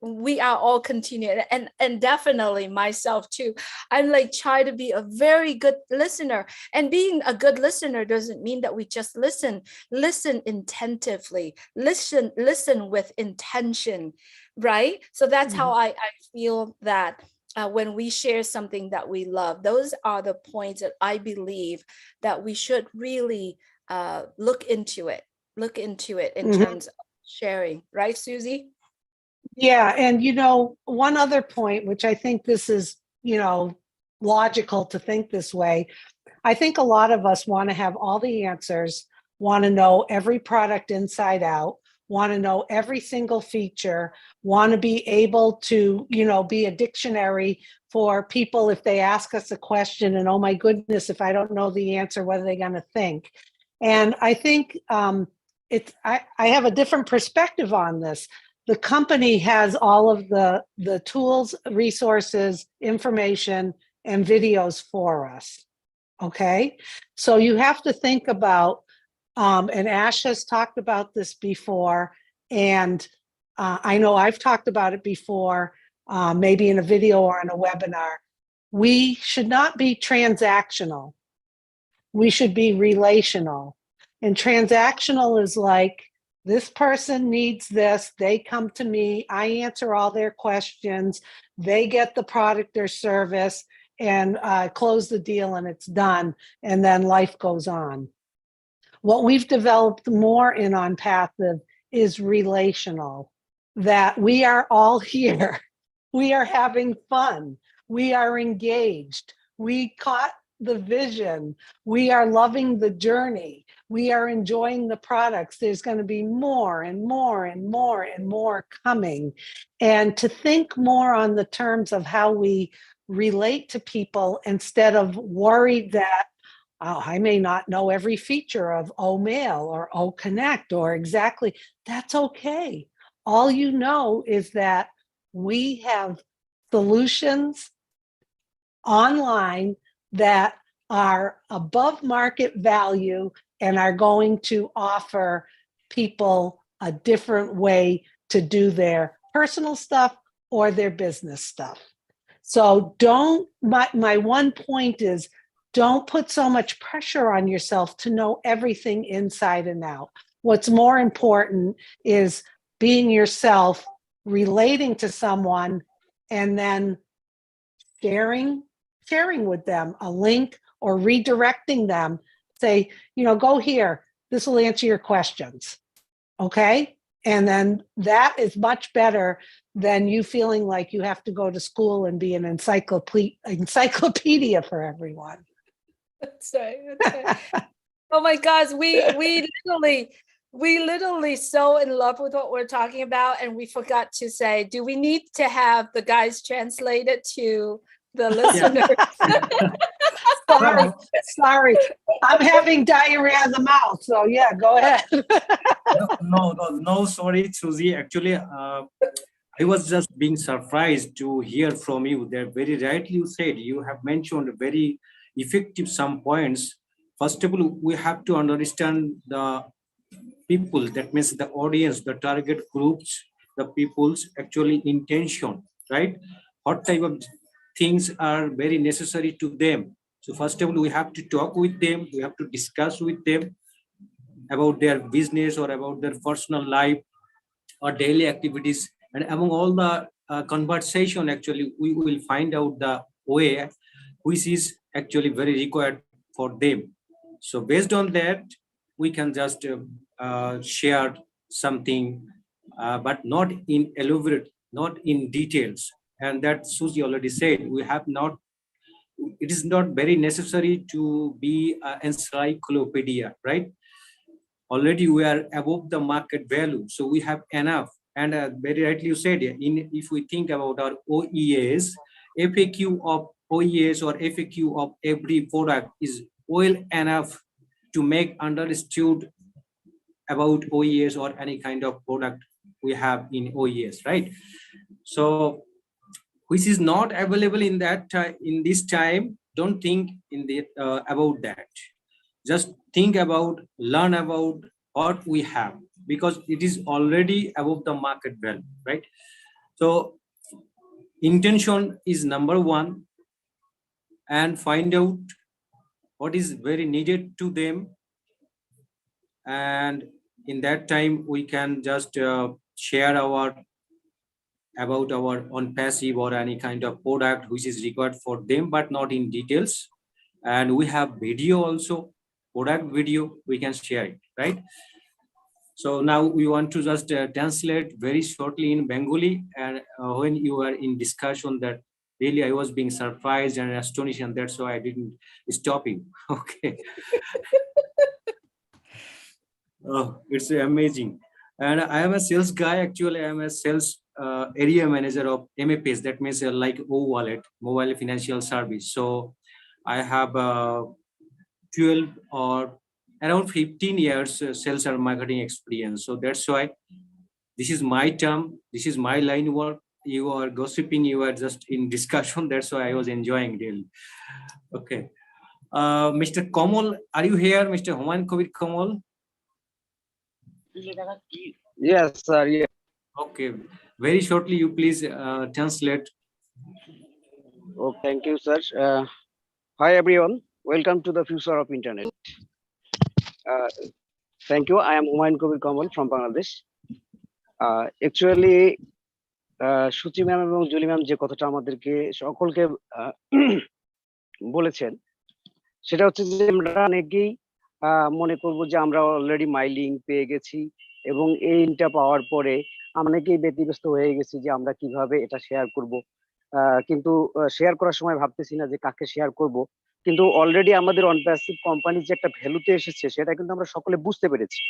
we are all continuing, and definitely myself too. I'm like, try to be a very good listener, and being a good listener doesn't mean that we just listen attentively, listen with intention, right? So that's how I feel that when we share something that we love, those are the points that I believe that we should really look into it in terms of sharing, right, Susie? Yeah, and one other point, which I think this is, logical to think this way. I think a lot of us want to have all the answers, want to know every product inside out, want to know every single feature, want to be able to, be a dictionary for people if they ask us a question, and oh my goodness, if I don't know the answer, what are they going to think? And I think I have a different perspective on this. The company has all of the tools, resources, information, and videos for us. Okay, so you have to think about, and Ash has talked about this before, and I know I've talked about it before, maybe in a video or in a webinar. We should not be transactional. We should be relational. And transactional is like, this person needs this, they come to me, I answer all their questions, they get the product or service, and close the deal, and it's done, and then life goes on. What we've developed more in ONPASSIVE is relational, that we are all here, we are having fun, we are engaged, we caught the vision, we are loving the journey, we are enjoying the products. There's going to be more and more and more and more coming. And to think more on the terms of how we relate to people, instead of worried that, oh, I may not know every feature of OMail or OConnect or exactly, that's okay. All you know is that we have solutions online that are above market value and are going to offer people a different way to do their personal stuff or their business stuff. So my one point is, don't put so much pressure on yourself to know everything inside and out. What's more important is being yourself, relating to someone, and then sharing with them a link or redirecting them. Say, go here, this will answer your questions. Okay? And then that is much better than you feeling like you have to go to school and be an encyclopedia for everyone. That's right. Oh my gosh, we literally so in love with what we're talking about, and we forgot to say, do we need to have the guys translate it to the listeners? Sorry. I'm having diarrhea in the mouth, so yeah, go ahead. No, sorry, Susie. Actually, I was just being surprised to hear from you that very rightly you said, you have mentioned very effective some points. First of all, we have to understand the people, that means the audience, the target groups, the people's actually intention, right? What type of things are very necessary to them. So first of all, we have to talk with them, we have to discuss with them about their business or about their personal life or daily activities. And among all the conversation, actually, we will find out the way which is actually very required for them. So based on that, we can just share something, but not in elaborate, not in details. And that Susie already said, it is not very necessary to be an encyclopedia, right? already we are above the market value, so we have enough. And very rightly you said, if we think about our OEAs, FAQ of OEAs or FAQ of every product is well enough to make understood about OEAs or any kind of product we have in OEAs, right? So which is not available in that in this time, don't think in the about that. Just think about, learn about what we have, because it is already above the market value, right? So intention is number one, and find out what is very needed to them, and in that time we can just share our about our ONPASSIVE or any kind of product which is required for them, but not in details. And we have video also, product video, we can share it, right? So now we want to just translate very shortly in Bengali, and when you are in discussion, that really I was being surprised and astonished, and that's why I didn't stop you. Okay. Oh, it's amazing. And I am a sales guy. Actually, I am a sales area manager of MFS. That means like O-Wallet, Mobile Financial Service. So I have 12 or around 15 years sales and marketing experience. So that's why this is my term. This is my line work. You are gossiping. You are just in discussion. That's why I was enjoying really. Okay. Mr. Kamal, are you here? Mr. Humayun Kabir Kamal? Yes, sir. Yeah. Okay. Very shortly, you please translate. Oh, thank you, sir. Hi, everyone. Welcome to the future of internet. Thank you. I am Humayun Kabir Kamal from Bangladesh. Actually, Suchi ma'am এবং Julie ma'am যে কথাটা আমাদেরকে সকলকে বলেছেন, সেটা হচ্ছে যে আমরা অনেকেই মনে করব যে আমরা অলরেডি মাইলিং পেয়ে গেছি, এবং এই ইনটা পাওয়ার পরে অনেকেই ব্যতিব্যস্ত হয়ে গেছি যে আমরা কিভাবে এটা শেয়ার করব। কিন্তু শেয়ার করার সময় ভাবতেছি না যে কাকে শেয়ার করব। কিন্তু অলরেডি আমাদের অনপ্যাসিভ কোম্পানি যে একটা ভ্যালুতে এসেছে, সেটা কিন্তু আমরা সকলে বুঝতে পেরেছি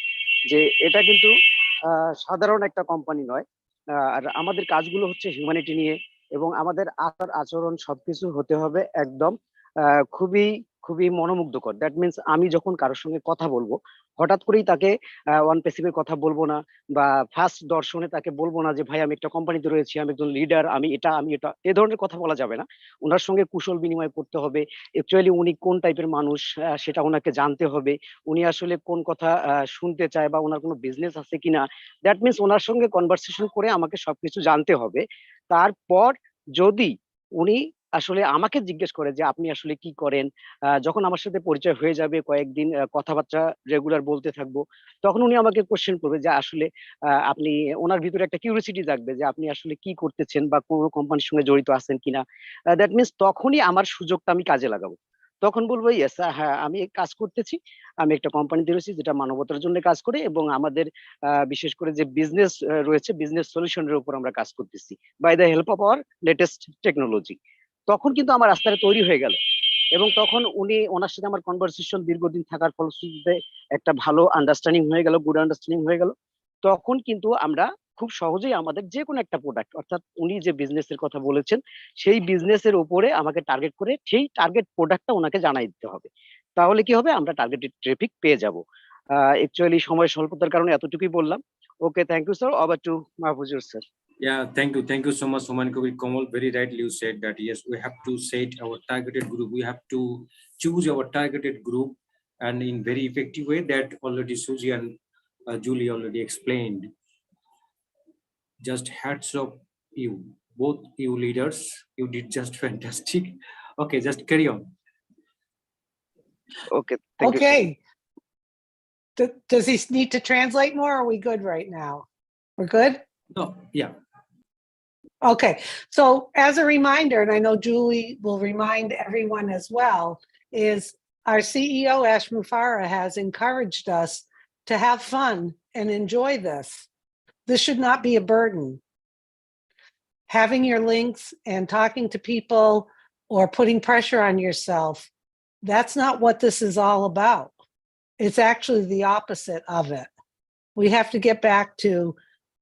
যে এটা কিন্তু সাধারণ একটা কোম্পানি নয়। আর আমাদের কাজগুলো হচ্ছে হিউম্যানিটি নিয়ে, এবং আমাদের আচার আচরণ সবকিছু হতে হবে একদম খুবই খুবই মনোমুগ্ধকর। দ্যাট মিনস আমি যখন কারোর সঙ্গে কথা বলবো, হঠাৎ করেই তাকে ONPASSIVE-এর কথা বলবো না, বা ফার্স্ট দর্শনে তাকে বলবো না যে ভাই আমি একটা কোম্পানিতে রয়েছি, আমি একজন লিডার, আমি এটা এ ধরনের কথা বলা যাবে না। ওনার সঙ্গে কুশল বিনিময় করতে হবে। অ্যাকচুয়ালি উনি কোন টাইপের মানুষ সেটা ওনাকে জানতে হবে। উনি আসলে কোন কথা শুনতে চায়, বা ওনার কোনো বিজনেস আছে কিনা। দ্যাট মিনস ওনার সঙ্গে কনভারসেশন করে আমাকে সবকিছু জানতে হবে। তারপর যদি উনি আসলে আমাকে জিজ্ঞেস করে যে আপনি আসলে কি করেন, যখন আমার সাথে পরিচয় হয়ে যাবে, কয়েকদিন কথাবার্তা রেগুলার বলতে থাকবো, তখন উনি আমাকে কোশ্চেন করবে যে আসলে আপনি, ওনার ভিতরে একটা কিউরিওসিটি জাগবে যে আপনি আসলে কি করতেছেন বা কোনো কোম্পানির সঙ্গে জড়িত আছেন কিনা। দ্যাট মিনস তখনই আমার সুযোগটা আমি কাজে লাগাবো। তখন বলবো ইয়েস, হ্যাঁ আমি কাজ করতেছি, আমি একটা কোম্পানিতে রয়েছি যেটা মানবতার জন্য কাজ করে, এবং আমাদের বিশেষ করে যে বিজনেস রয়েছে, বিজনেস সলিউশনের উপর আমরা কাজ করতেছি by the help of our latest technology. তখন কিন্তু আমার রাস্তাটা তৈরি হয়ে গেল, এবং তখন ওনার সাথে আমার কনভারসেশন দীর্ঘদিন থাকার ফলশ্রুতিতে একটা ভালো আন্ডারস্ট্যান্ডিং হয়ে গেল, গুড আন্ডারস্ট্যান্ডিং হয়ে গেল। তখন কিন্তু আমরা খুব সহজেই আমাদের যে কোনো একটা প্রোডাক্ট, অর্থাৎ উনি যে বিজনেসের কথা বলেছেন, সেই বিজনেসের উপরে আমাকে টার্গেট করে সেই টার্গেট প্রোডাক্টটা ওনাকে জানাই দিতে হবে। তাহলে কি হবে, আমরা টার্গেটেড ট্রাফিক পেয়ে যাব। অ্যাকচুয়ালি সময় স্বল্পতার কারণে এতটুকুই বললাম। Okay, thank you sir. Over to Mahfuzur sir. Yeah, thank you so much, Humayun Kabir Kamal. Very rightly you said that yes, we have to set our targeted group. We have to choose our targeted group, and in very effective way that already Suji and Julie already explained. Just hats off you, both you leaders. You did just fantastic. Okay, just carry on. Okay, thank you, Okay. Does he need to translate more? Or are we good right now? We're good? No, yeah. Okay, so as a reminder, and I know Julie will remind everyone as well, is our CEO, Ash Mufarah, has encouraged us to have fun and enjoy this. This should not be a burden. Having your links and talking to people or putting pressure on yourself, that's not what this is all about. It's actually the opposite of it. We have to get back to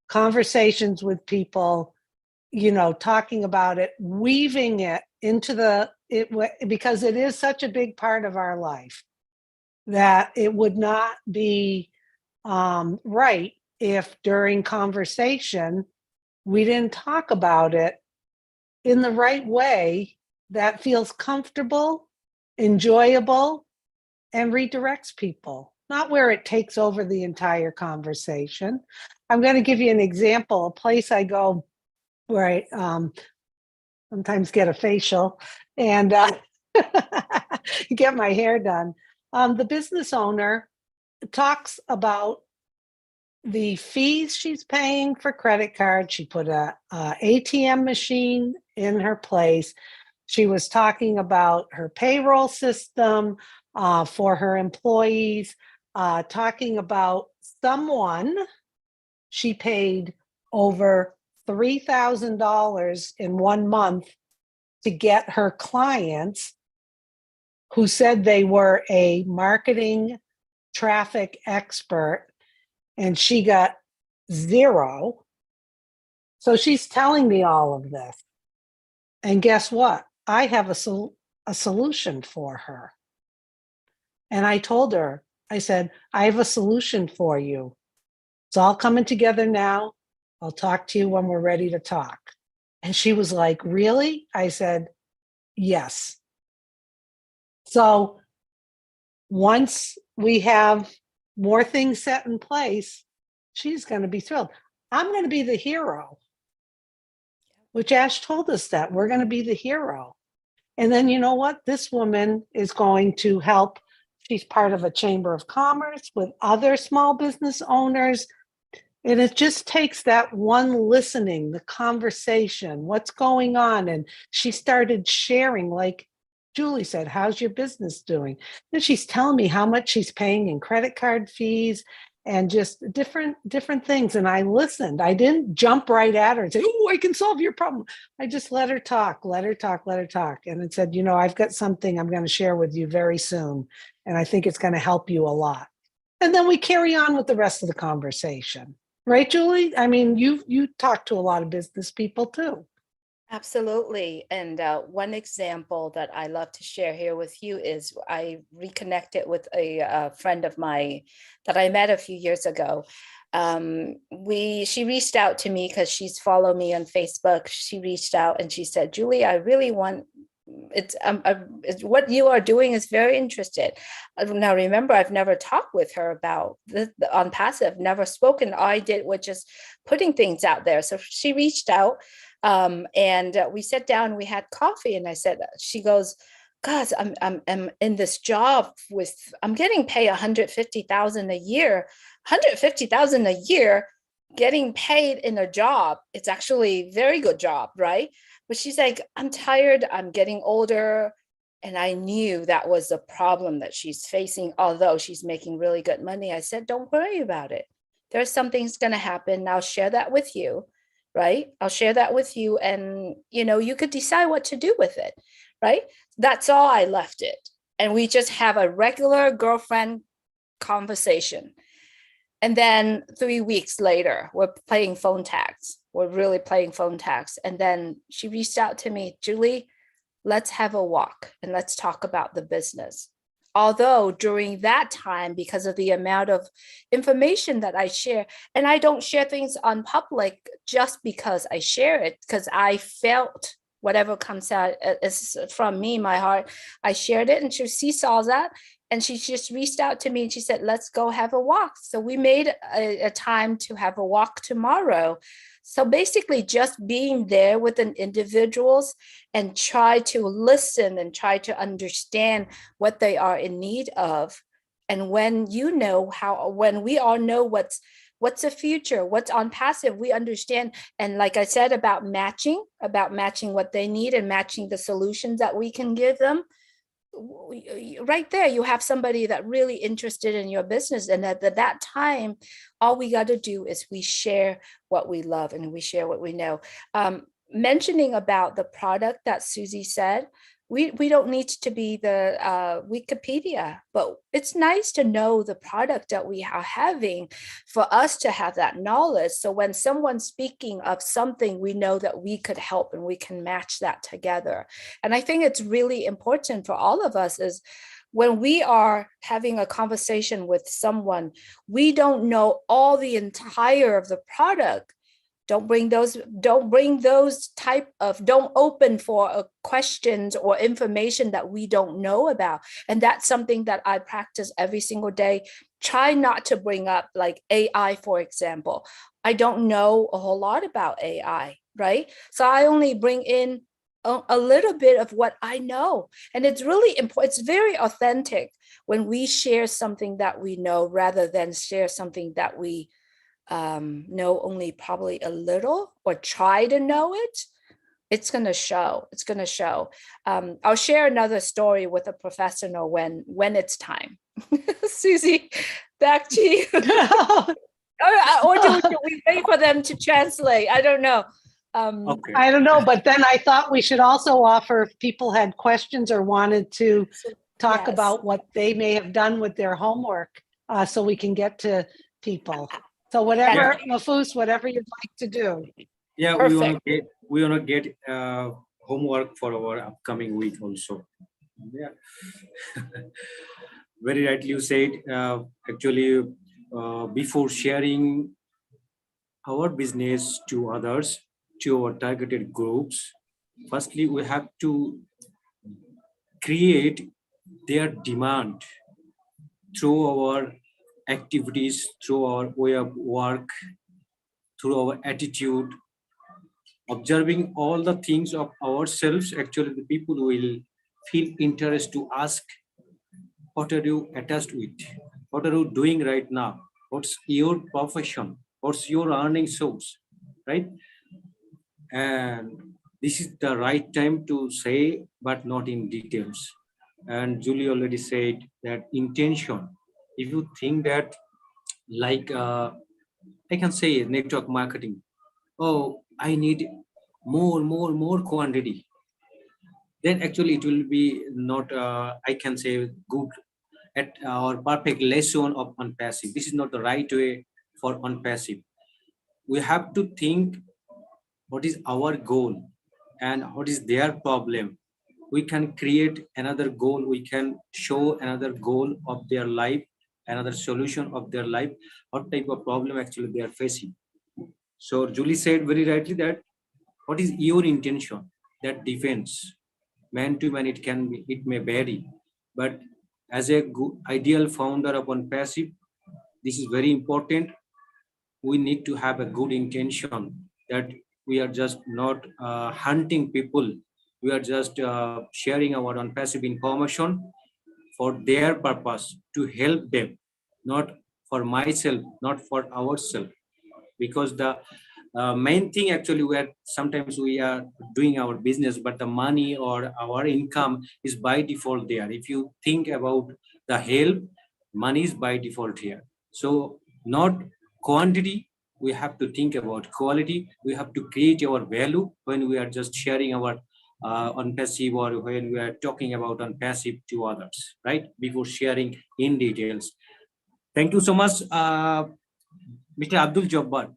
conversations with people, you know, talking about it, weaving it into because it is such a big part of our life that it would not be right if during conversation we didn't talk about it in the right way that feels comfortable, enjoyable, and redirects people, not where it takes over the entire conversation. I'm going to give you an example, a place I go where I sometimes get a facial and get my hair done. The business owner talks about the fees she's paying for credit cards. She put a ATM machine in her place. She was talking about her payroll system for her employees, talking about someone she paid over $3,000 in 1 month to get her clients, who said they were a marketing traffic expert, and she got 0. So she's telling me all of this. And guess what? I have a solution for her. And I told her, I said, I have a solution for you. It's all coming together now. I'll talk to you when we're ready to talk. And she was like, really? I said, yes. So once we have more things set in place, she's going to be thrilled. I'm going to be the hero, which Ash told us that we're going to be the hero. And then you know what? This woman is going to help. She's part of a chamber of commerce with other small business owners. And it just takes that one listening, the conversation, what's going on. And she started sharing, like Julie said, how's your business doing? And she's telling me how much she's paying in credit card fees and just different things. And I listened. I didn't jump right at her and say, oh, I can solve your problem. I just let her talk. And it said, you know, I've got something I'm going to share with you very soon. And I think it's going to help you a lot. And then we carry on with the rest of the conversation. Right, Julie? I mean, you talk to a lot of business people too. Absolutely. And one example that I love to share here with you is I reconnected with a friend of mine that I met a few years ago. She reached out to me because she's followed me on Facebook. She reached out and she said, Julie, I really want, what you are doing is very interested. Now, remember, I've never talked with her about the ONPASSIVE, never spoken. All I did was just putting things out there. So she reached out and we sat down, we had coffee, and I said, she goes, guys, I'm in this job I'm getting paid $150,000 a year, $150,000 a year, getting paid in a job. It's actually a very good job, right? But she's like, I'm tired, I'm getting older. And I knew that was the problem that she's facing, although she's making really good money. I said, don't worry about it. There's something's going to happen. I'll share that with you, right? I'll share that with you. And, you know, you could decide what to do with it, right? That's all. I left it. And we just have a regular girlfriend conversation. And then 3 weeks later, we're playing phone tags. We're really playing phone tags. And then she reached out to me, Julie, let's have a walk and let's talk about the business. Although during that time, because of the amount of information that I share, and I don't share things on public just because I share it, because I felt whatever comes out is from me, my heart, I shared it, and she saw that. And she just reached out to me and she said, let's go have a walk. So we made a time to have a walk tomorrow. So basically just being there with an individuals and try to listen and try to understand what they are in need of. And when when we all know what's the future, what's ONPASSIVE, we understand. And like I said, about matching what they need and matching the solutions that we can give them. Right there, you have somebody that really interested in your business. And at that time, all we got to do is we share what we love and we share what we know. Mentioning about the product that Susie said, we don't need to be the Wikipedia, but it's nice to know the product that we are having for us to have that knowledge. So when someone's speaking of something, we know that we could help and we can match that together. And I think it's really important for all of us is when we are having a conversation with someone, we don't know all the entire of the product. Don't bring those type of, don't open for questions or information that we don't know about. And that's something that I practice every single day. Try not to bring up like AI, for example. I don't know a whole lot about AI, right? So I only bring in a little bit of what I know. And it's really important. It's very authentic when we share something that we know rather than share something that we know only probably a little or try to know it. It's going to show. It's going to show. I'll share another story with a professional when it's time. Susie, back to you. Or do we wait for them to translate? I don't know. Okay. I don't know, but then I thought we should also offer if people had questions or wanted to talk about what they may have done with their homework, so we can get to people. So whatever, Mahfuz, whatever you'd like to do. Yeah, we wanna get homework for our upcoming week also. Yeah. Very rightly you said. Actually, before sharing our business to others, to our targeted groups, firstly we have to create their demand through our activities, through our way of work, through our attitude, observing all the things of ourselves. Actually the people will feel interest to ask, what are you attached with, what are you doing right now, what's your profession, what's your earning source, right? And this is the right time to say, but not in details. And Julie already said that intention, if you think that like I can say network marketing, oh, I need more quantity, then actually it will be not I can say good at or perfect lesson of ONPASSIVE. This is not the right way for ONPASSIVE. We have to think what is our goal and what is their problem. We can create another goal, we can show another goal of their life, another solution of their life, what type of problem actually they are facing. So Julie said very rightly that what is your intention, that depends. Man to man it can be, it may vary, but as a good ideal founder of ONPASSIVE, this is very important. We need to have a good intention that we are just not hunting people. We are just sharing our ONPASSIVE information for their purpose, to help them, not for myself, not for ourselves. Because the main thing actually, sometimes we are doing our business, but the money or our income is by default there. If you think about the help, money is by default here. So not quantity, we have to think about quality. We have to create our value when we are just sharing our ONPASSIVE, or when we are talking about ONPASSIVE to others, right? Before sharing in details. Thank you so much, Mr. Abdul Jabbar,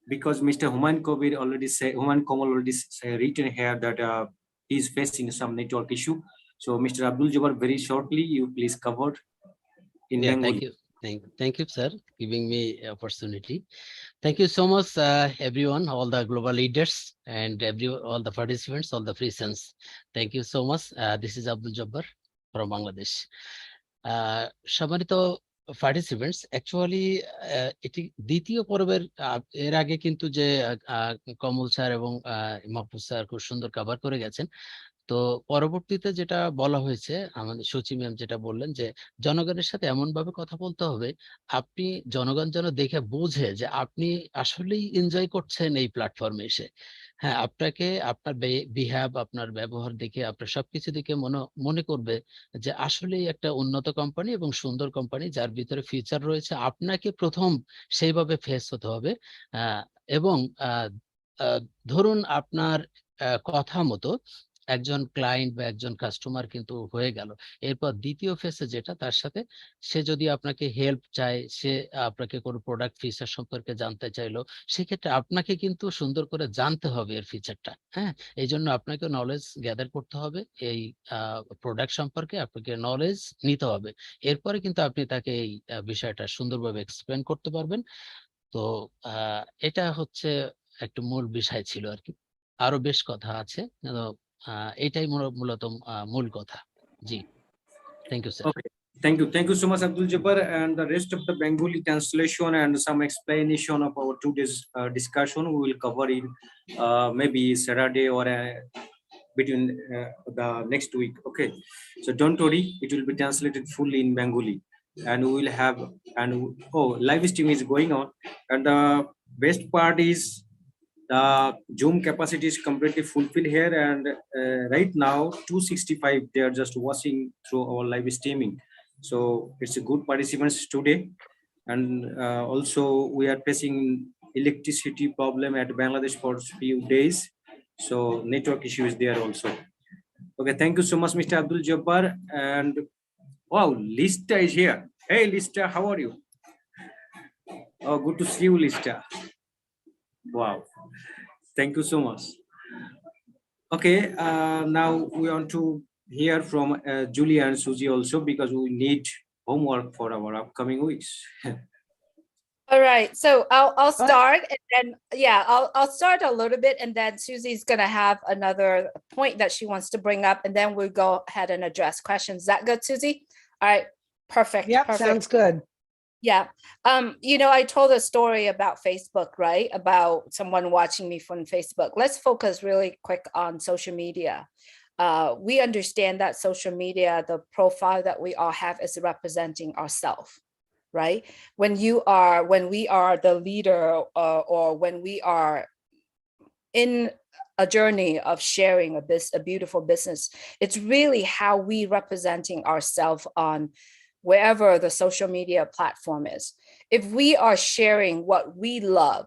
because Mr. Humayun Kamal already written here that he is facing some network issue. So Mr. Abdul Jabbar, very shortly, you please cover in Bengali. Thank you, sir, giving me opportunity. Thank you so much, everyone, all the global leaders and all the participants, all the presents. Thank you so much. This is Abdul Jabbar from Bangladesh. সম্মানিত participants, actually এটি দ্বিতীয় পর্বের এর আগে কিন্তু যে কমল sir এবং Mahfuz sir খুব সুন্দর কভার করে গেছেন। তো পরবর্তীতে যেটা বলা হয়েছে, আমাদের সচিব ম্যাম যেটা বললেন যে জনগণের সাথে এমন ভাবে কথা বলতে হবে আপনি জনগণ যেন দেখে বোঝে যে আপনি আসলেই এনজয় করছেন এই প্ল্যাটফর্মে এসে। হ্যাঁ, আপনাকে আপনার বিহেভ, আপনার ব্যবহার দেখে, আপনার সবকিছু দেখে মনে করবে যে আসলেই একটা উন্নত কোম্পানি এবং সুন্দর কোম্পানি যার ভিতরে ফিউচার রয়েছে। আপনাকে প্রথম সেইভাবে ফেস হতে হবে এবং ধরুন আপনার কথা মতো একজন ক্লায়েন্ট বা একজন কাস্টমার কিন্তু হয়ে গেল। এরপর দ্বিতীয় ফেসে যেটা, তার সাথে সে যদি আপনাকে হেল্প চায়, সে আপনাকে কোনো প্রোডাক্ট ফিচার সম্পর্কে জানতে চাইলো, সেক্ষেত্রে আপনাকে কিন্তু সুন্দর করে জানতে হবে এর ফিচারটা। হ্যাঁ, এই জন্য আপনাকে নলেজ গ্যাদার করতে হবে, এই প্রোডাক্ট সম্পর্কে আপনাকে নলেজ নিতে হবে। এরপরে কিন্তু আপনি তাকে এই বিষয়টা সুন্দরভাবে এক্সপ্লেন করতে পারবেন। তো এটা হচ্ছে একটা মূল বিষয় ছিল আর কি। আরো বেশ কথা আছে, এটাই মূলত মূল কথা। জি, thank you sir. Okay, thank you so much, Abdul Jabbar, and the rest of the Bengali translation and some explanation of our today's discussion we will cover in maybe Saturday or between the next week. Okay, so don't worry, it will be translated fully in Bengali, and we will have live stream is going on, and the best part is the Zoom capacity is completely fulfilled here, and right now 265 they are just watching through our live streaming. So it's a good participants today, and also we are facing electricity problem at Bangladesh for few days, so network issue is there also. Okay, thank you so much, Mr. Abdul Jabbar. And wow, Lista is here. Hey Lista, how are you? Oh, good to see you, Lista. Wow, thank you so much. Okay, now we want to hear from Julia and Susie also, because we need homework for our upcoming weeks. All right, so I'll start, and then I'll start a little bit, and then Susie's gonna have another point that she wants to bring up, and then we'll go ahead and address questions. Is that good, Susie? All right, perfect. Yep, perfect. sounds good. Yeah. I told a story about Facebook, right? About someone watching me from Facebook. Let's focus really quick on social media. We understand that social media, the profile that we all have, is representing ourselves, right? When we are the leader, or when we are in a journey of sharing a beautiful business, it's really how we representing ourselves on wherever the social media platform is. If we are sharing what we love,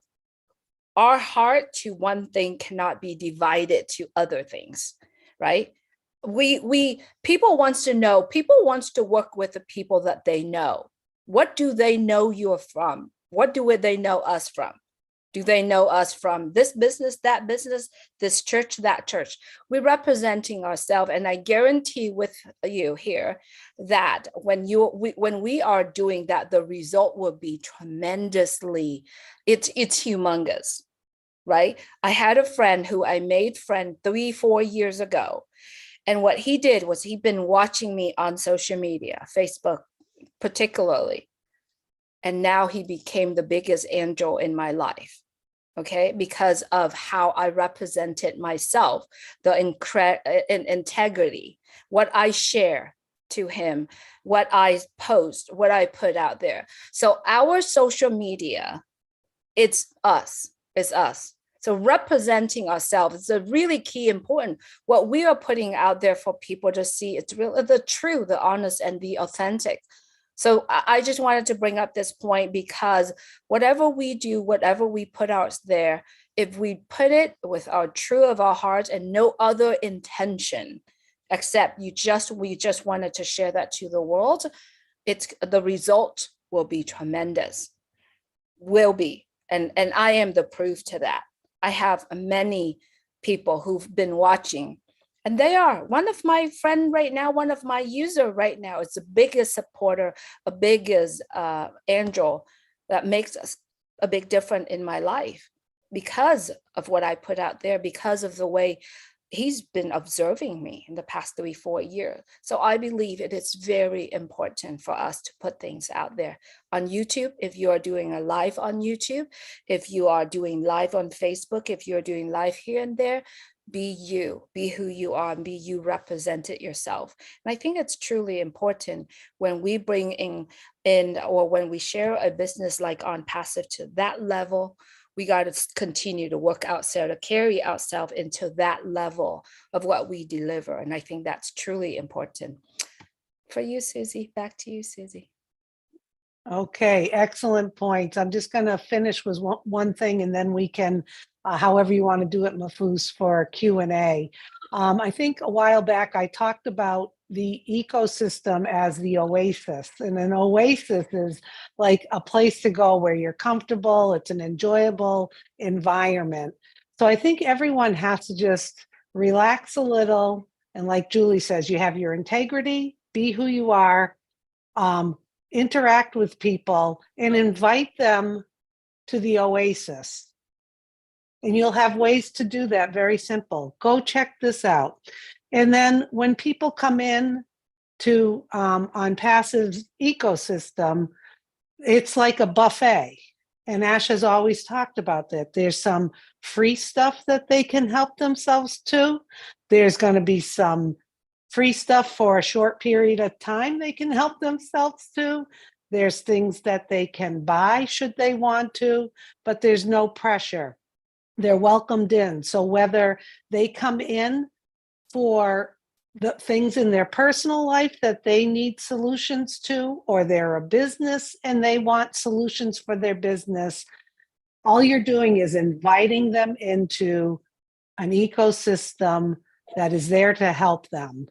our heart to one thing cannot be divided to other things, right? People wants to work with the people that they know. What do they know you're from? What do they know us from? Do they know us from this business, that business, this church, that church? We're representing ourselves, and I guarantee with you here that when we are doing that, the result will be tremendously, it's humongous, right? I had a friend who I made friend 3-4 years ago, and what he did was he'd been watching me on social media, Facebook particularly, and now he became the biggest angel in my life. Okay, because of how I represented myself, the integrity, what I share to him, what I post, what I put out there. So our social media, it's us. So representing ourselves is a really key important. What we are putting out there for people to see, it's really the true, the honest, and the authentic. So I just wanted to bring up this point, because whatever we do, whatever we put out there, if we put it with our true of our heart and no other intention, except we just wanted to share that to the world, the result will be tremendous, will be. And I am the proof to that. I have many people who've been watching, and they are one of my friend right now, one of my user right now. It's the biggest supporter, a biggest angel that makes us a big difference in my life, because of what I put out there, because of the way he's been observing me in the past 3-4 years. So I believe it is very important for us to put things out there on YouTube. If you are doing a live on YouTube, if you are doing live on Facebook, if you're doing live here and there, be you, be who you are, and be you, represent it yourself. And I think it's truly important when we bring in or when we share a business like ONPASSIVE to that level, we got to continue to work ourselves, to carry ourselves into that level of what we deliver. And I think that's truly important. For you, Susie, back to you, Susie. Okay, excellent points. I'm just going to finish with one thing, and then we can, however you want to do it, Mahfuz, for Q&A. I think a while back I talked about the ecosystem as the oasis, and an oasis is like a place to go where you're comfortable, it's an enjoyable environment. So I think everyone has to just relax a little, and like Julie says, you have your integrity, be who you are, interact with people, and invite them to the oasis. And you'll have ways to do that, very simple. Go check this out. And then when people come in to ONPASSIVE's ecosystem, it's like a buffet. And Ash has always talked about that. There's some free stuff that they can help themselves to. There's going to be some free stuff for a short period of time they can help themselves to. There's things that they can buy should they want to, but there's no pressure. They're welcomed in. So whether they come in for the things in their personal life that they need solutions to, or they're a business and they want solutions for their business, all you're doing is inviting them into an ecosystem that is there to help them.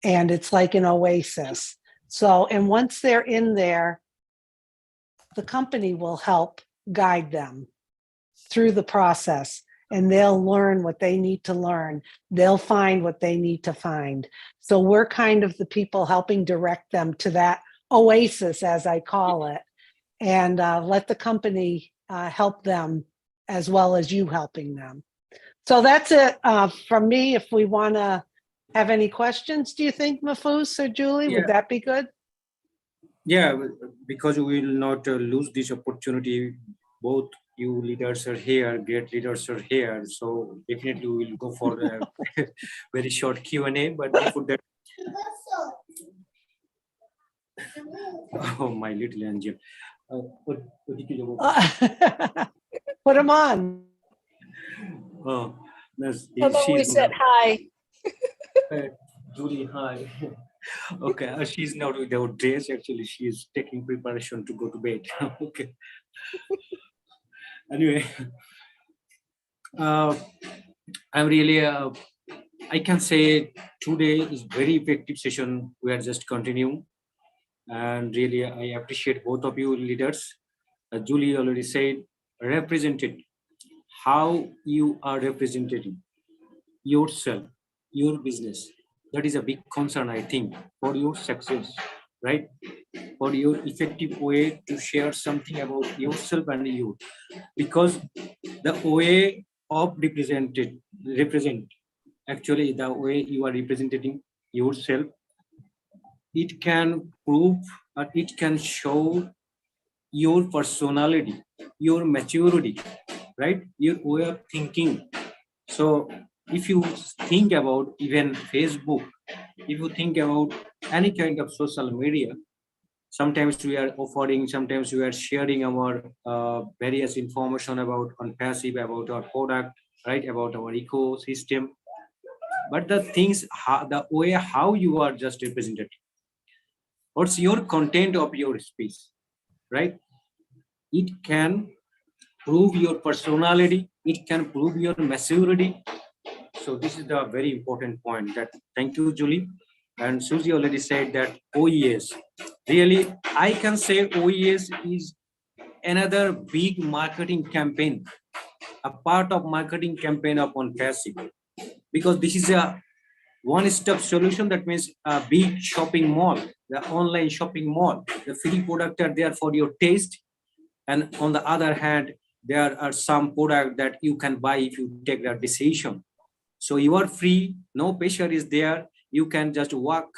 And it's like an oasis. So, and once they're in there, the company will help guide them through the process, and they'll learn what they need to learn. They'll find what they need to find. So we're kind of the people helping direct them to that oasis, as I call it, and let the company help them as well as you helping them. So that's it from me. If we want to have any questions, do you think, Mahfuz or Julie, would that be good? Yeah, because we will not lose this opportunity. Both you leaders are here, great leaders are here. So definitely we will go for a very short Q&A. But before that, oh, my little angel. Put them on. Oh, we said hi. Julie, hi. Okay, she's not without dress. Actually, she is taking preparation to go to bed. Okay. Anyway, I'm really, I can say today is very effective session. We are just continuing. And really, I appreciate both of you leaders. Julie already said, represented, how you are representing yourself, your business. That is a big concern, I think, for your success, right? For your effective way to share something about yourself and you. Because the way of represent, actually the way you are representing yourself, it can prove or it can show your personality, your maturity, right? Your way of thinking. So if you think about even Facebook, if you think about any kind of social media, sometimes we are offering, sometimes we are sharing our various information about ONPASSIVE, about our product, right? About our ecosystem. But the things, the way how you are just represented, what's your content of your speech, right? It can prove your personality, it can prove your maturity. So this is the very important point. That thank you, Julie. And Susie already said that OES. Really, I can say OES is another big marketing campaign, a part of marketing campaign of ONPASSIVE, because this is a one-stop solution. That means a big shopping mall, the online shopping mall. The free products are there for your taste, and on the other hand, there are some products that you can buy if you take that decision. So you are free, no pressure is there. You can just walk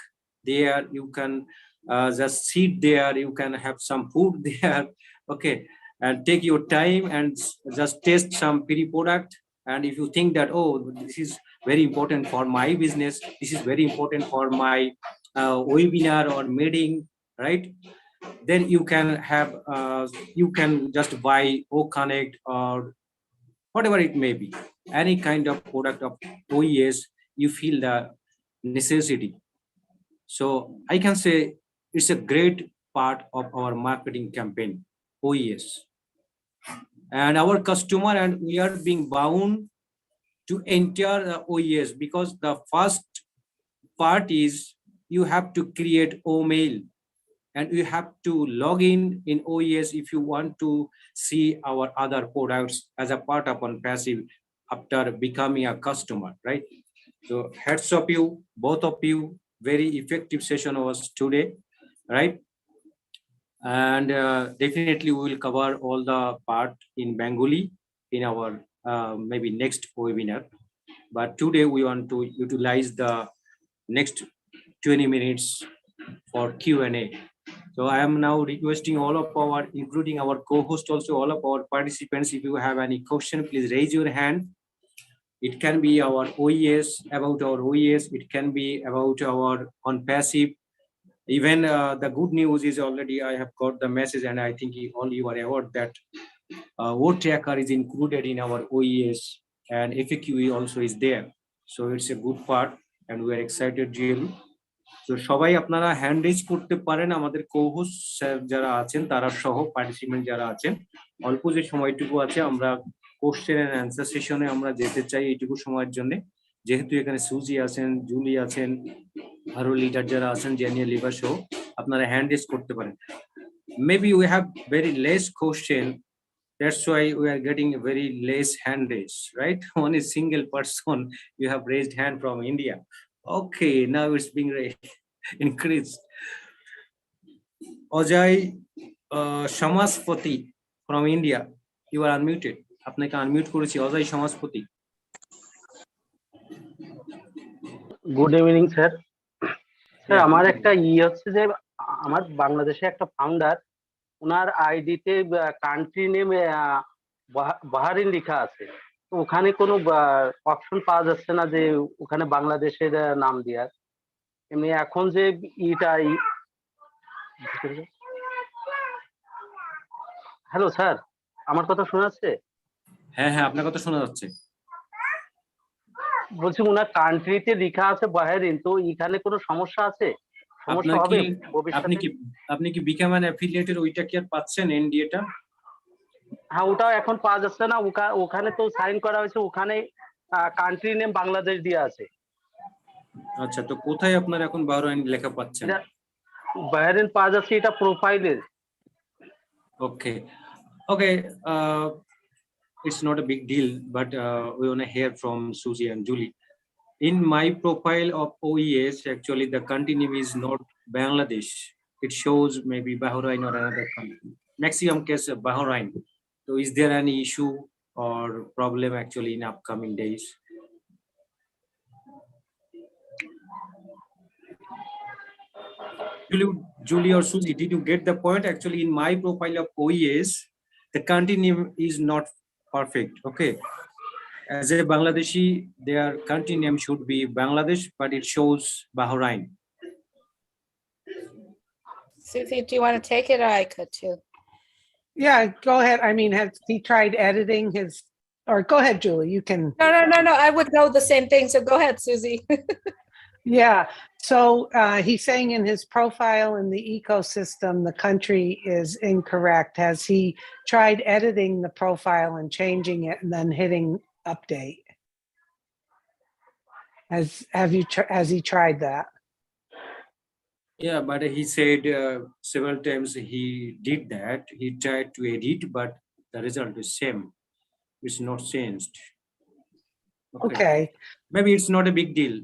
there, you can just sit there, you can have some food there, okay, and take your time and just taste some free product. And if you think that, oh, this is very important for my business, this is very important for my webinar or meeting, right? Then you can have, you can just buy or connect or whatever it may be, any kind of product of OES, you feel the necessity. So I can say it's a great part of our marketing campaign, OES. And our customer, and we are being bound to enter the OES, because the first part is you have to create OMail and you have to log in OES if you want to see our other products as a part of ONPASSIVE after becoming a customer, right? So heads up you, both of you, very effective session was today, right? And definitely we will cover all the part in Bengali in our maybe next webinar. But today we want to utilize the next 20 minutes for Q&A. So I am now requesting all of our, including our co-host also, all of our participants, if you have any question, please raise your hand. It can be our OES, about our OES, it can be about our ONPASSIVE. Even the good news is already I have got the message, and I think all you are aware that word tracker is included in our OES, and FAQ also is there. So it's a good part and we are excited really. So সবাই আপনারা hand raise করতে পারেন, আমাদের co-host sir যারা আছেন তারা সহ participant যারা আছেন। অল্প যে সময়টুকু আছে আমরা কোশ্চেন এন্ড অ্যান্সার সেশনে আমরা যেতে চাই এইটুকু সময়ের জন্য, যেহেতু এখানে সুজি আছেন, জুলি আছেন, আরো লিডার যারা আছেন, জেনিয়া লিভার সহ আপনারা হ্যান্ড রেজ করতে পারেন। Maybe we have very less question, that's why we are getting a very less hand raise, right? Only single person you have raised hand from India. Okay, now it's being increased. Ajay Shamaspati from India, you are unmuted. আপনাকে unmute করেছি, Ajoy Samajpati. Good evening sir. Sir আমার একটা হচ্ছে যে আমার বাংলাদেশে একটা founder, ওনার আইডিতে কান্ট্রি নেম বাহারিন লেখা আছে, তো ওখানে কোনো অপশন পাওয়া যাচ্ছে না যে ওখানে বাংলাদেশের নাম দেওয়ার। এমনি এখন যে হ্যালো স্যার, আমার কথা শোনা যাচ্ছে? হ্যাঁ হ্যাঁ, আপনার কথা শোনা যাচ্ছে। বলছি ওনার কান্ট্রিতে লেখা আছে বাহারিন, তো এখানে কোনো সমস্যা আছে? সমস্যা হবে ভবিষ্যতে? আপনি কি বিকাম অ্যান অ্যাফিলিয়েটেড ওইটা কি আর পাচ্ছেন এনডিএটা? হ্যাঁ, ওটাও এখন পাওয়া যাচ্ছে না। ওখানে তো সাইন করা হয়েছে, ওখানে কান্ট্রি নেম বাংলাদেশ দিয়ে আছে। আচ্ছা, তো কোথায় আপনার এখন বাহরাইন লেখা পাচ্ছেন? বাহরাইন পাওয়া যাচ্ছে এটা প্রোফাইলে। ওকে ওকে, it's not a big deal, but we want to hear from Susie and Julie. In my profile of OES, actually the country name is not Bangladesh. It shows maybe Bahrain or another country. Maximum case Bahrain. So is there any issue or problem actually in upcoming days? Julie or Susie, did you get the point? Actually, in my profile of OES, the country name is not perfect. Okay. As a Bangladeshi, their country name should be Bangladesh, but it shows Bahrain. Susie, do you want to take it, or I could too? Yeah, go ahead. I mean, has he tried editing his, or go ahead, Julie, you can. No, I would know the same thing, so go ahead, Susie. Yeah, so he's saying in his profile in the ecosystem, the country is incorrect. Has he tried editing the profile and changing it and then hitting update? Has he tried that? Yeah, but he said several times he did that. He tried to edit, but the result is same. It's not changed. Okay. Maybe it's not a big deal.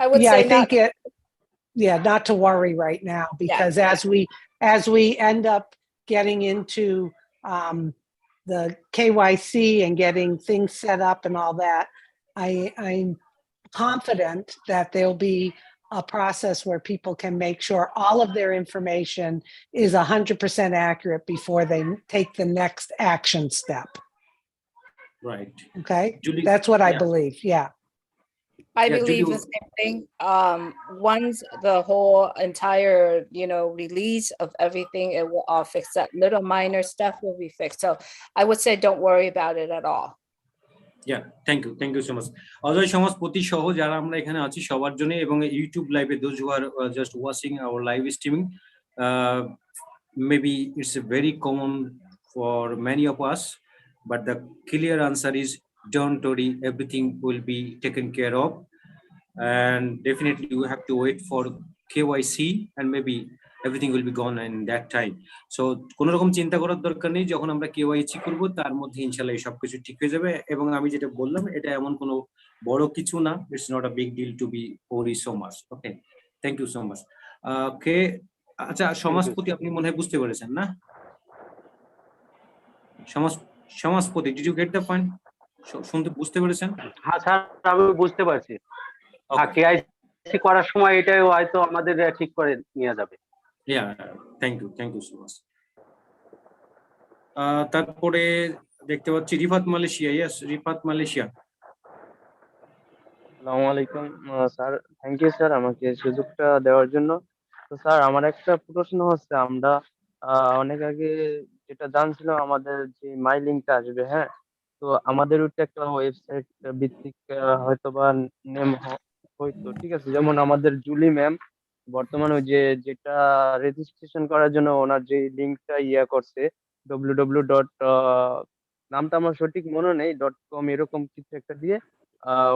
I would say I think not to worry right now, because as we end up getting into the KYC and getting things set up and all that, I'm confident that there'll be a process where people can make sure all of their information is 100% accurate before they take the next action step. Right. Okay. Julie, that's what I believe. Yeah. I believe the same thing. Once the whole entire, release of everything, it will all fix. That little minor stuff will be fixed. So I would say don't worry about it at all. Yeah, thank you so much. Ajay সমাজপতি সহ যারা আমরা এখানে আছি সবার জন্য, এবং YouTube লাইভে those who are just watching our live streaming, maybe it's a very common for many of us, but the clear answer is don't worry, everything will be taken care of, and definitely you have to wait for KYC and maybe everything will be gone in that time. So কোনো রকম চিন্তা করার দরকার নেই, যখন আমরা KYC করব তার মধ্যে ইনশাআল্লাহ এই সবকিছু ঠিক হয়ে যাবে। এবং আমি যেটা বললাম এটা এমন কোনো বড় কিছু না, it's not a big deal to be worry so much. Okay, thank you so much. Okay, আচ্ছা সমাজপতি আপনি মনে হয় বুঝতে পেরেছেন না? Samajpati, did you get the point? শুনতে বুঝতে পেরেছেন? হ্যাঁ স্যার, আমি বুঝতে পারছি। আর কেআইসি করার সময় এটাই হয়তো আমাদের ঠিক করে নিয়ে যাবে। Yeah, thank you so much. তারপরে দেখতে পাচ্ছি Rifat Malaysia. Yes, Rifat Malaysia. আসসালামু আলাইকুম স্যার, থ্যাংক ইউ স্যার আমাকে সুযোগটা দেওয়ার জন্য। তো স্যার আমার একটা প্রশ্ন হচ্ছে, আমরা অনেক আগে যেটা জানছিলাম আমাদের যে মাই লিঙ্কটা আসবে, হ্যাঁ, তো আমাদের ওইটা একটা ওয়েবসাইট ভিত্তিক হয়তো বা নেম হয়তো, ঠিক আছে, যেমন আমাদের জুলি ম্যাম বর্তমানে ওই যে যেটা রেজিস্ট্রেশন করার জন্য ওনার যে লিঙ্কটা করছে www. নামটা আমার সঠিক মনে নেই .com এরকম কিছু একটা দিয়ে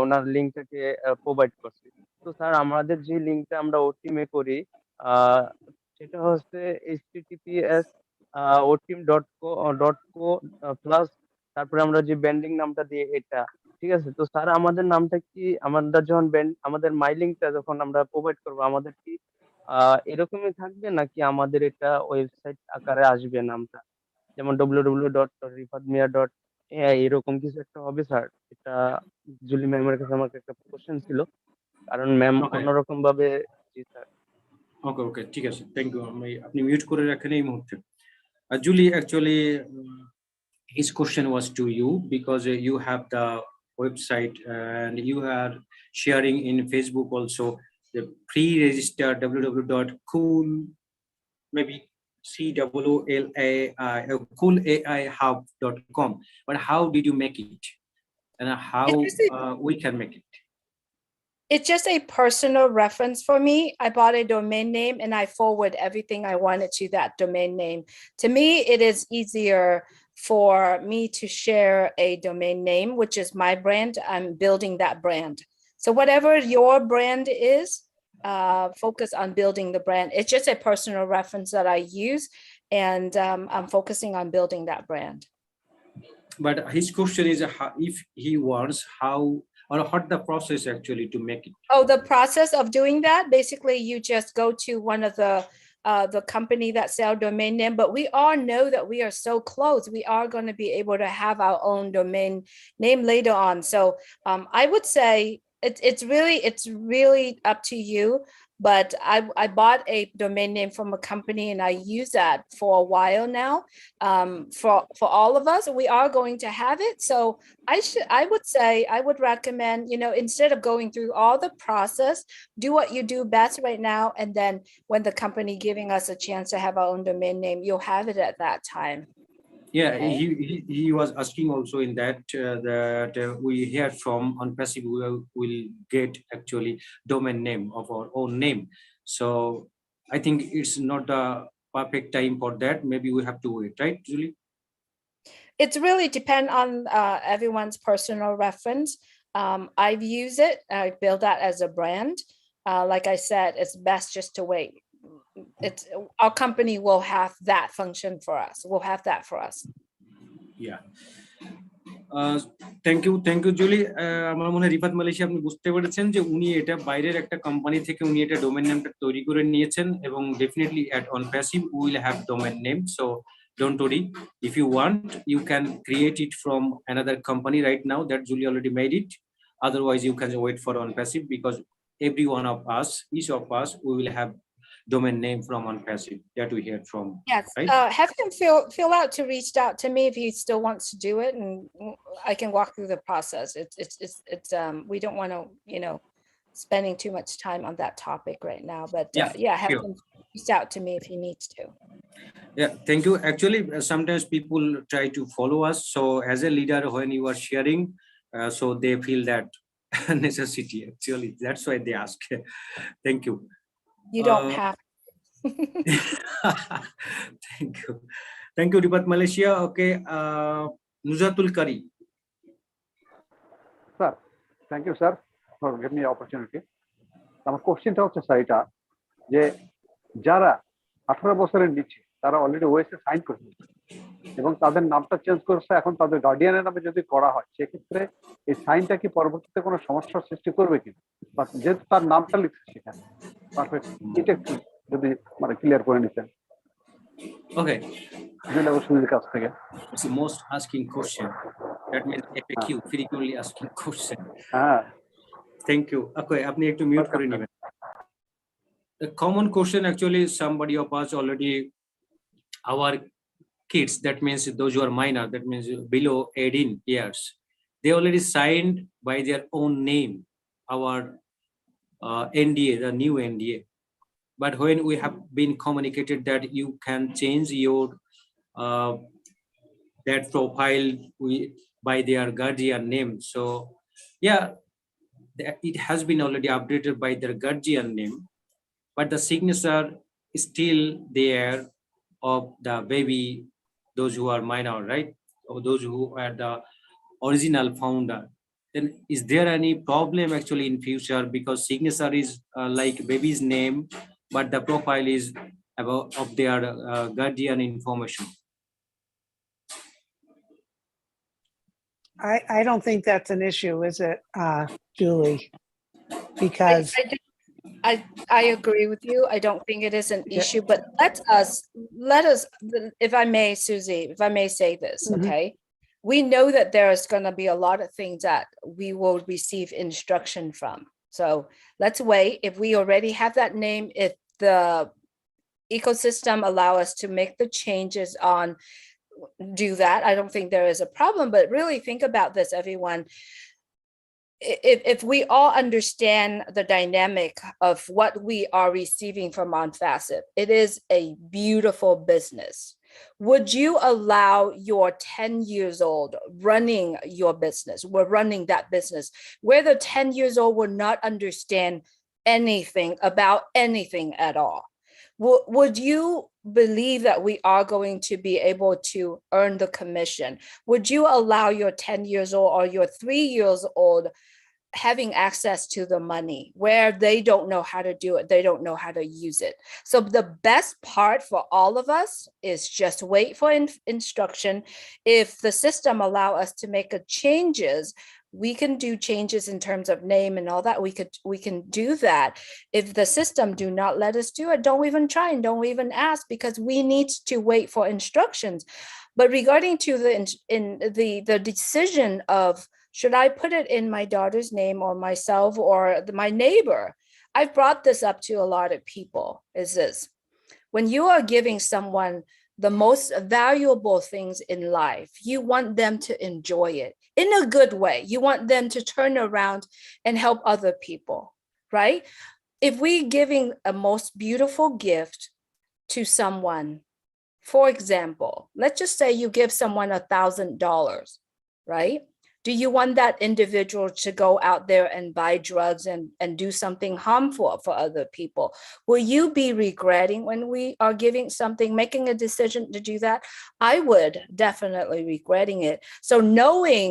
ওনার লিঙ্কটাকে প্রোভাইড করছে। তো স্যার আমাদের যে লিঙ্কটা আমরা ওটিমে করি সেটা হচ্ছে https otim.co প্লাস তারপরে আমরা যে ব্যান্ডিং নামটা দিয়ে এটা, ঠিক আছে। তো স্যার আমাদের নামটা কি আমরা যখন আমাদের মাই লিঙ্কটা যখন আমরা প্রোভাইড করবো আমাদের কি এরকমই থাকবে নাকি আমাদের এটা ওয়েবসাইট আকারে আসবে নামটা, যেমন www.rifatmia.ai এরকম কিছু একটা হবে স্যার? এটা জুলি ম্যামের কাছে আমার একটা কোশ্চেন ছিল, কারণ ম্যাম অন্যরকম ভাবে। জি স্যার। ওকে ওকে, ঠিক আছে, থ্যাংক ইউ। আপনি মিউট করে রাখেন এই মুহূর্তে। Julie, actually, his question was to you because you have the website and you are sharing in Facebook also the pre-registered www.cool, maybe coolai.com. But how did you make it, and how we can make it? It's just a personal reference for me. I bought a domain name and I forward everything I wanted to that domain name. To me, it is easier for me to share a domain name, which is my brand. I'm building that brand. So whatever your brand is, focus on building the brand. It's just a personal reference that I use, and I'm focusing on building that brand. But his question is, if he wants, how or what the process actually to make it? Oh, the process of doing that, basically you just go to one of the company that sell domain name, but we all know that we are so close. We are going to be able to have our own domain name later on. So I would say it's really up to you. But I bought a domain name from a company and I use that for a while now. For all of us, we are going to have it. So I would recommend, instead of going through all the process, do what you do best right now. And then when the company giving us a chance to have our own domain name, you'll have it at that time. Yeah, he was asking also in that that we hear from ONPASSIVE will get actually domain name of our own name. So I think it's not the perfect time for that. Maybe we have to wait, right, Julie? It's really depend on everyone's personal reference. I've used it. I built that as a brand. Like I said, it's best just to wait. It's our company will have that function for us. We'll have that for us. Yeah. Thank you Juli. আমার মনে হয় Rifat Malaysia আপনি বুঝতে পেরেছেন যে উনি এটা বাইরের একটা কোম্পানি থেকে উনি এটা ডোমেন নেমটা তৈরি করে নিয়েছেন, এবং definitely at ONPASSIVE we will have domain name. So don't worry, if you want you can create it from another company right now that Julie already made it. Otherwise you can wait for ONPASSIVE, because every one of us, each of us, we will have domain name from ONPASSIVE that we hear from. Yes, right? Have him fill out to reach out to me if he still wants to do it, and I can walk through the process. It's we don't want to spending too much time on that topic right now, but have him reach out to me if he needs to. Yeah, thank you. Actually, sometimes people try to follow us, so as a leader when you are sharing, so they feel that necessity. Actually, that's why they ask. Thank you. You don't have. Thank you, Ripat Malaysia. Okay, Nuzatul Kari. Thank you sir for giving me opportunity. আমার কোশ্চেনটা হচ্ছে sir এটা যে যারা 18 বছরের নিচে তারা already ওএসএ sign করেছে এবং তাদের নামটা চেঞ্জ করেছে, এখন তাদের গার্ডিয়ানের নামে যদি করা হয় সেক্ষেত্রে এই সাইনটা কি পরবর্তীতে কোনো সমস্যার সৃষ্টি করবে কি, যেহেতু তার নামটা লিখছে সেখানে। পারফেক্ট, এটা একটু যদি মানে ক্লিয়ার করে নিতেন। Okay, সুনীল কাছ থেকে। it's the most asking question. That means FAQ, frequently asking question. Thank you. Okay, আপনি একটু মিউট করে নেবেন। The common question actually somebody of us already, our kids, that means those who are minor, that means below 18 years, they already signed by their own name our NDA, the new NDA. But when we have been communicated that you can change your that profile by their guardian name, so yeah, it has been already updated by their guardian name, but the signature is still there of the baby, those who are minor, right, or those who are the original founder. Then is there any problem actually in future, because signature is like baby's name, but the profile is about of their guardian information? I don't think that's an issue, is it, Julie? Because I agree with you. I don't think it is an issue, but let us, if I may, Susie, if I may say this, okay? We know that there's going to be a lot of things that we will receive instruction from. So let's wait. If we already have that name, if the ecosystem allow us to make the changes on, do that. I don't think there is a problem, but really think about this, everyone. If we all understand the dynamic of what we are receiving from ONPASSIVE, it is a beautiful business. Would you allow your 10 years old running your business, we're running that business, where the 10 years old will not understand anything about anything at all? Would you believe that we are going to be able to earn the commission? Would you allow your 10 years old or your 3 years old having access to the money where they don't know how to do it, they don't know how to use it? So the best part for all of us is just wait for instruction. If the system allow us to make changes, we can do changes in terms of name and all that. We can do that. If the system do not let us do it, don't even try and don't even ask, because we need to wait for instructions. But regarding to the decision of, should I put it in my daughter's name or myself or my neighbor? I've brought this up to a lot of people, is this: when you are giving someone the most valuable things in life, you want them to enjoy it in a good way. You want them to turn around and help other people, right? If we're giving a most beautiful gift to someone, for example, let's just say you give someone $1,000, right? Do you want that individual to go out there and buy drugs and do something harmful for other people? Will you be regretting when we are giving something, making a decision to do that? I would definitely regretting it. So knowing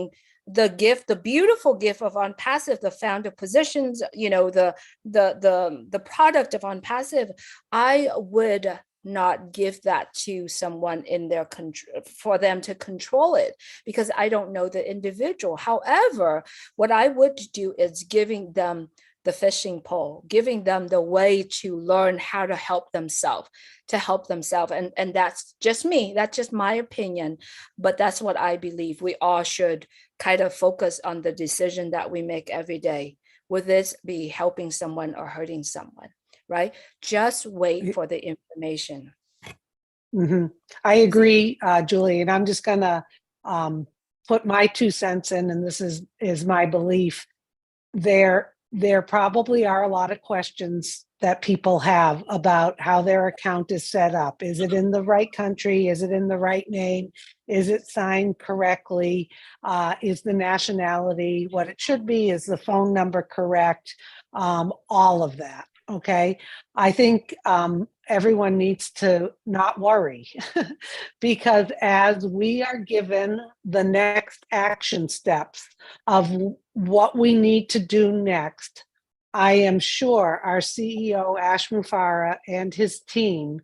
the gift, the beautiful gift of ONPASSIVE, the founder positions, you know, the product of ONPASSIVE, I would not give that to someone in their control, for them to control it, because I don't know the individual. However, what I would do is giving them the fishing pole, giving them the way to learn how to help themselves, and that's just me, that's just my opinion, but that's what I believe. We all should kind of focus on the decision that we make every day. Would this be helping someone or hurting someone? Right? Just wait for the information. I agree, Julie, and I'm just gonna put my 2 cents in, and this is my belief. There probably are a lot of questions that people have about how their account is set up. Is it in the right country? Is it in the right name? Is it signed correctly? Is the nationality what it should be? Is the phone number correct? All of that. Okay. I think everyone needs to not worry because as we are given the next action steps of what we need to do next, I am sure our CEO, Ash Mufareh, and his team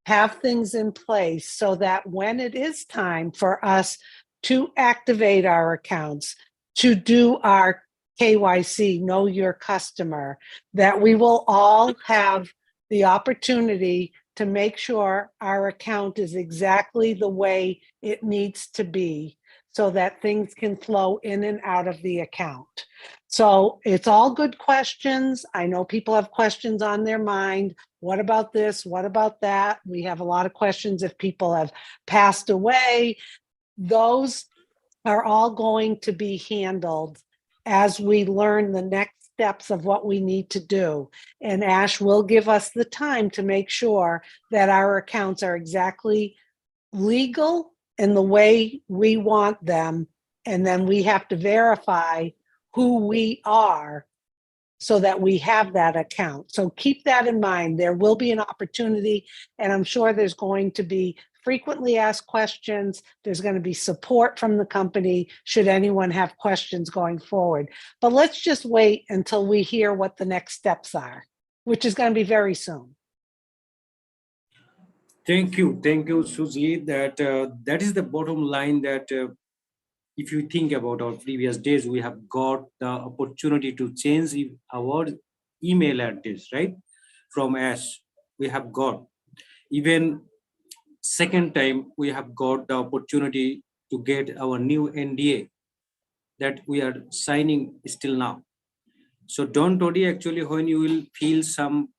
have things in place so that when it is time for us to activate our accounts, to do our KYC, know your customer, that we will all have the opportunity to make sure our account is exactly the way it needs to be so that things can flow in and out of the account. So it's all good questions. I know people have questions on their mind. What about this? What about that? We have a lot of questions if people have passed away. Those are all going to be handled as we learn the next steps of what we need to do. And Ash will give us the time to make sure that our accounts are exactly legal in the way we want them. And then we have to verify who we are so that we have that account. So keep that in mind. There will be an opportunity, and I'm sure there's going to be frequently asked questions. There's going to be support from the company should anyone have questions going forward. But let's just wait until we hear what the next steps are, which is going to be very soon. Thank you, Susie. That is the bottom line. That if you think about our previous days, we have got the opportunity to change our email address, right? From Ash, we have got even second time we have got the opportunity to get our new NDA that we are signing still now. So don't worry. Actually, when you will feel some,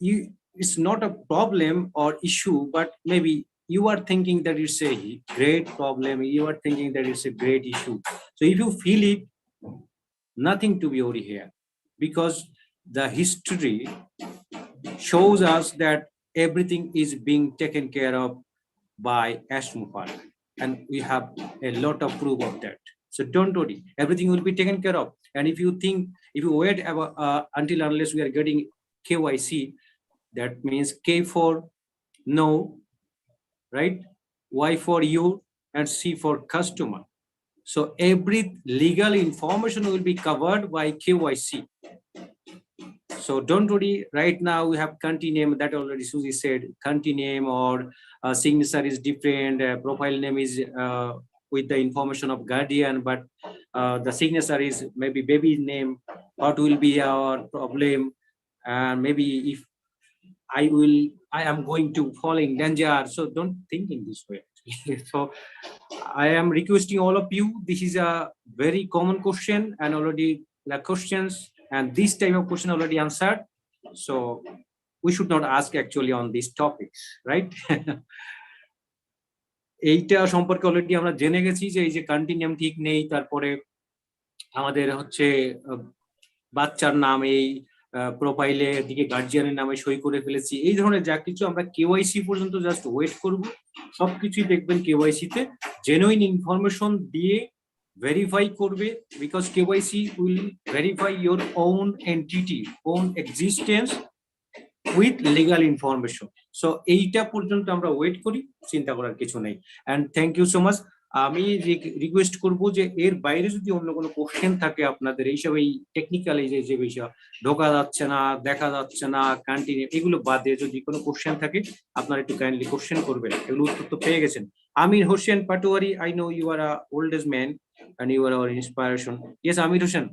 it's not a problem or issue, but maybe you are thinking that it's a great problem. You are thinking that it's a great issue. So if you feel it, nothing to be worried here, because the history shows us that everything is being taken care of by Ash Mufareh, and we have a lot of proof of that. So don't worry, everything will be taken care of. And if you think, if you wait until unless we are getting KYC, that means K for no, right? Y for you, and C for customer. So every legal information will be covered by KYC. So don't worry, right now we have country name that already Susie said, country name or signature is different, profile name is with the information of guardian, but the signature is maybe baby's name. What will be our problem? And maybe if I am going to fall in danger. So don't think in this way. So I am requesting all of you, this is a very common question and already the questions and this type of question already answered. So we should not ask actually on these topics, right? এইটা সম্পর্কে already আমরা জেনে গেছি যে এই যে continuum ঠিক নেই, তারপরে আমাদের হচ্ছে বাচ্চার নাম এই প্রোফাইলে দিকে গার্জিয়ানের নামে সই করে ফেলেছি, এই ধরনের যা কিছু আমরা কেওয়াইসি পর্যন্ত জাস্ট ওয়েট করব। সবকিছুই দেখবেন কেওয়াইসি তে জেনুইন ইনফরমেশন দিয়ে ভেরিফাই করবে, because KYC will verify your own entity, own existence with legal information. So এইটা পর্যন্ত আমরা ওয়েট করি, চিন্তা করার কিছু নেই। And thank you so much. আমি রিকোয়েস্ট করব যে এর বাইরে যদি অন্য কোনো কোশ্চেন থাকে আপনাদের এইসব এই টেকনিক্যাল এই যে বিষয় ঢোকা যাচ্ছে না, দেখা যাচ্ছে না, কন্টিনিউ, এগুলো বাদে যদি কোনো কোশ্চেন থাকে আপনারা একটু কাইন্ডলি কোশ্চেন করবেন। এগুলো উত্তর তো পেয়ে গেছেন। Amir Hossain Patwari, I know you are a oldest man and you are our inspiration. Yes, Amir Hossain.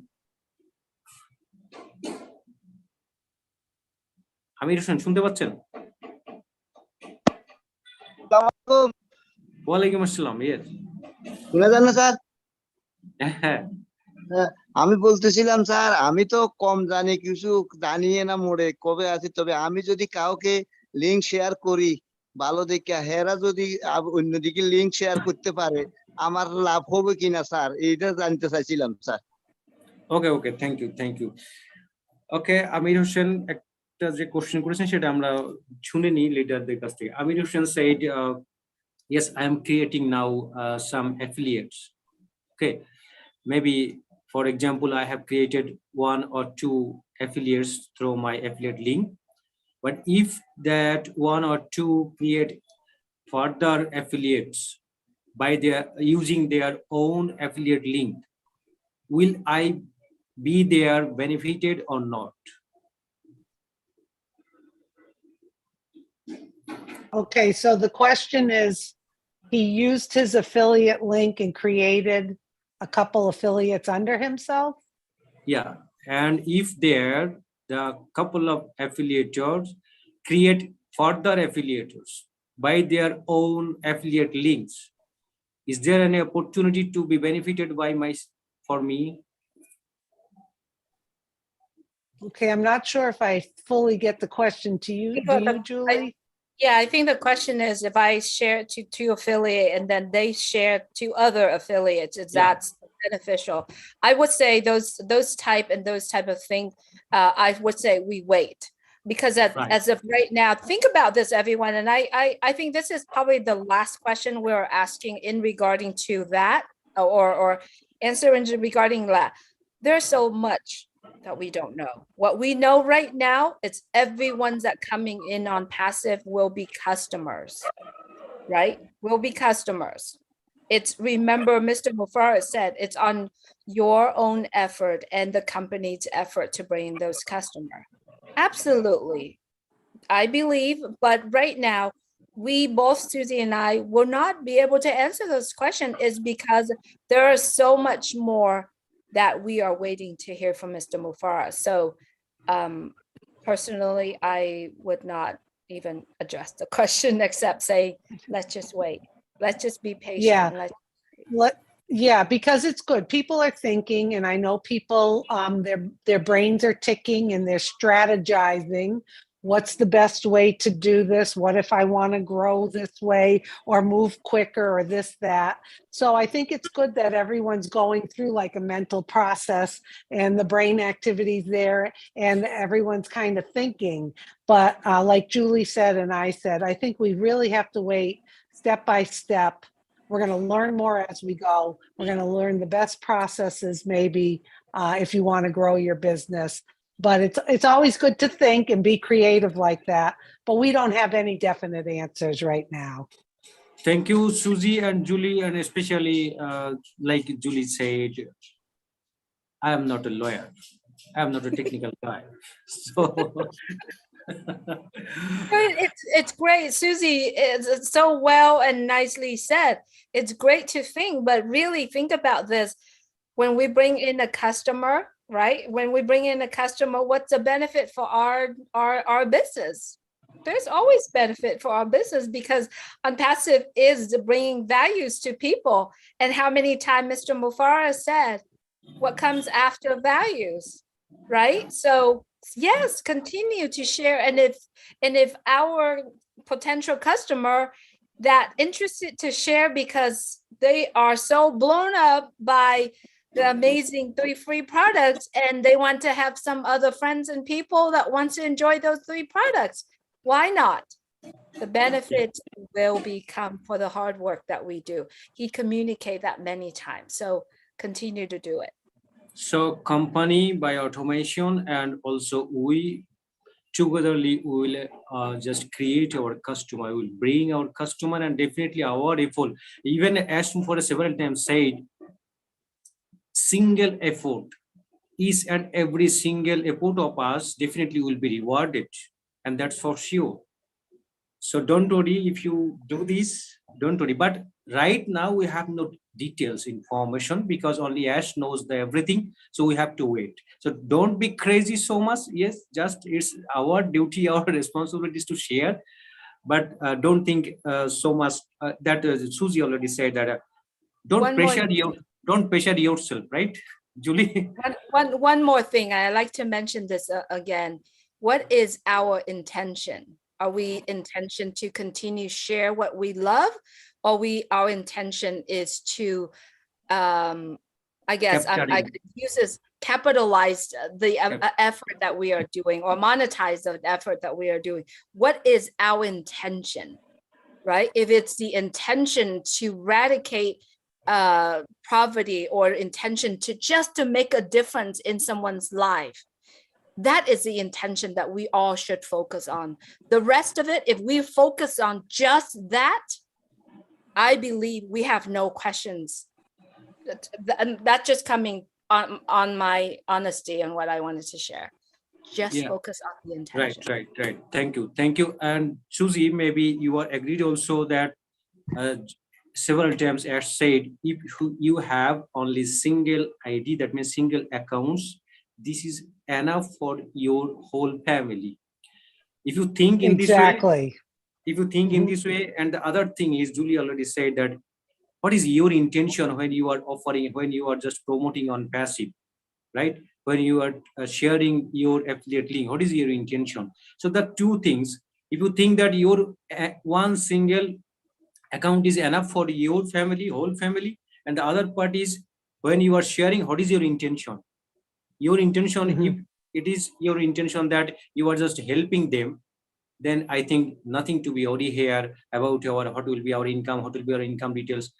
Amir Hossain শুনতে পাচ্ছেন? ওয়ালাইকুম আসসালাম। ইয়েস, শুনে যান না স্যার? হ্যাঁ, আমি বলতেছিলাম স্যার, আমি তো কম জানি, কিছু জানিয়ে না মোড়ে কবে আছি, তবে আমি যদি কাউকে লিঙ্ক শেয়ার করি ভালো দেখে, হেরা যদি অন্যদিকে লিঙ্ক শেয়ার করতে পারে আমার লাভ হবে কিনা স্যার, এইটা জানতে চাইছিলাম sir. Okay okay, thank you. Okay, Amir Hossain একটা যে কোশ্চেন করেছেন সেটা আমরা শুনে নিই লিডারদের কাছ থেকে। Amir Hossain said, yes, I am creating now some affiliates. Okay, maybe for example I have created 1 or 2 affiliates through my affiliate link. But if that one or two create further affiliates by their using their own affiliate link, will I be there benefited or not? Okay, so the question is, he used his affiliate link and created a couple affiliates under himself? Yeah, and if there the couple of affiliators create further affiliators by their own affiliate links, is there an opportunity to be benefited by for me? Okay, I'm not sure if I fully get the question to you. Do you, Julie? Yeah, I think the question is if I share to two affiliate and then they share to other affiliates, is that's beneficial? I would say those type of thing, I would say we wait, because as of right now, think about this, everyone, and I think this is probably the last question we're asking in regarding to that, or answering regarding that. There's so much that we don't know. What we know right now, it's everyone's that coming in on passive will be customers, right? Will be customers. It's, remember, Mr. Mufareh said, it's on your own effort and the company's effort to bring those customers. Absolutely. I believe, but right now, we both, Susie and I, will not be able to answer those questions, is because there is so much more that we are waiting to hear from Mr. Mufareh. So personally, I would not even address the question except say, let's just wait. Let's just be patient. Yeah, because it's good. People are thinking, and I know people, their brains are ticking and they're strategizing. What's the best way to do this? What if I want to grow this way or move quicker or this, that? So I think it's good that everyone's going through like a mental process and the brain activities there and everyone's kind of thinking. But like Julie said and I said, I think we really have to wait step by step. We're going to learn more as we go. We're going to learn the best processes, maybe, if you want to grow your business. But it's always good to think and be creative like that. But we don't have any definite answers right now. Thank you, Susie and Julie, and especially like Julie said, I am not a lawyer. I am not a technical guy. So it's great, Susie. It's so well and nicely said. It's great to think, but really think about this. When we bring in a customer, right? When we bring in a customer, what's the benefit for our business? There's always benefit for our business, because ONPASSIVE is bringing values to people. And how many times Mr. Mufareh said, what comes after values, right? So yes, continue to share. And if our potential customer that interested to share because they are so blown up by the amazing 3 free products and they want to have some other friends and people that want to enjoy those 3 products, why not? The benefits will become for the hard work that we do. He communicated that many times, so continue to do it. So company by automation, and also we togetherly will just create our customer, we will bring our customer, and definitely our effort, even as for several times said, single effort, each and every single effort of us definitely will be rewarded, and that's for sure. So don't worry if you do this, don't worry. But right now we have no details information, because only Ash knows everything, so we have to wait. So don't be crazy so much. Yes, just it's our duty, our responsibilities to share, but don't think so much that Susie already said that don't pressure yourself, right, Julie? One more thing, I like to mention this again. What is our intention? Are we intention to continue share what we love, or our intention is to I guess I could use this, capitalize the effort that we are doing, or monetize the effort that we are doing? What is our intention, right? If it's the intention to eradicate poverty, or intention to just to make a difference in someone's life, That is the intention that we all should focus on. The rest of it, if we focus on just that, I believe we have no questions. And that's just coming on my honesty and what I wanted to share. Just focus on the intention. Right. Thank you. And Susie, maybe you are agreed also that several times as said, if you have only single ID, that means single accounts, this is enough for your whole family. If you think in this way, and the other thing is, Julie already said that what is your intention when you are offering, when you are just promoting on passive, right? When you are sharing your affiliate link, what is your intention? So the two things, if you think that your one single account is enough for your family, whole family, and the other part is when you are sharing, what is your intention? Your intention, if it is your intention that you are just helping them, then I think nothing to be worried here about what will be our income, what will be our income details.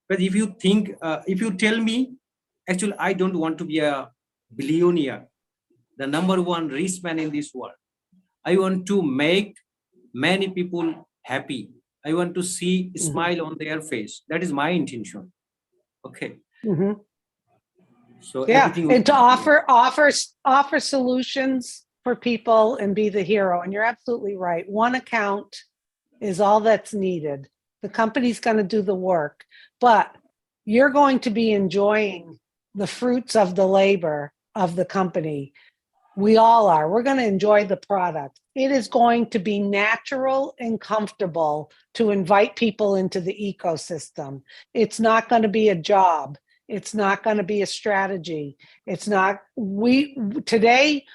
But if you think, if you tell me, actually, I don't want to be a billionaire, the number one rich man in this world. I want to make many people happy. I want to see a smile on their face. That is my intention. Okay. So and to offer solutions for people and be the hero. And you're absolutely right. One account is all that's needed. The company's going to do the work, but you're going to be enjoying the fruits of the labor of the company. We all are. We're going to enjoy the product. It is going to be natural and comfortable to invite people into the ecosystem. It's not going to be a job. It's not going to be a strategy. It's not, today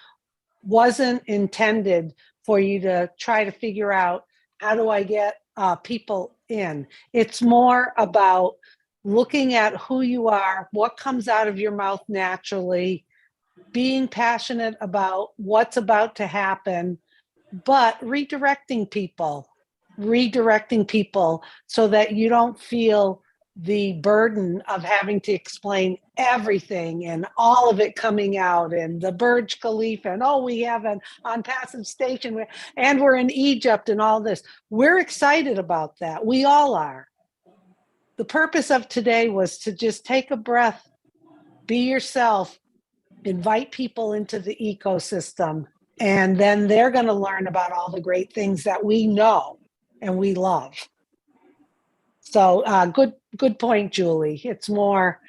wasn't intended for you to try to figure out, how do I get people in? It's more about looking at who you are, what comes out of your mouth naturally, being passionate about what's about to happen, but redirecting people so that you don't feel the burden of having to explain everything and all of it coming out, and the Burj Khalifa, and we have an ONPASSIVE station, and we're in Egypt and all this. We're excited about that. We all are. The purpose of today was to just take a breath, be yourself, invite people into the ecosystem, and then they're going to learn about all the great things that we know and we love. So good point, Julie. It's more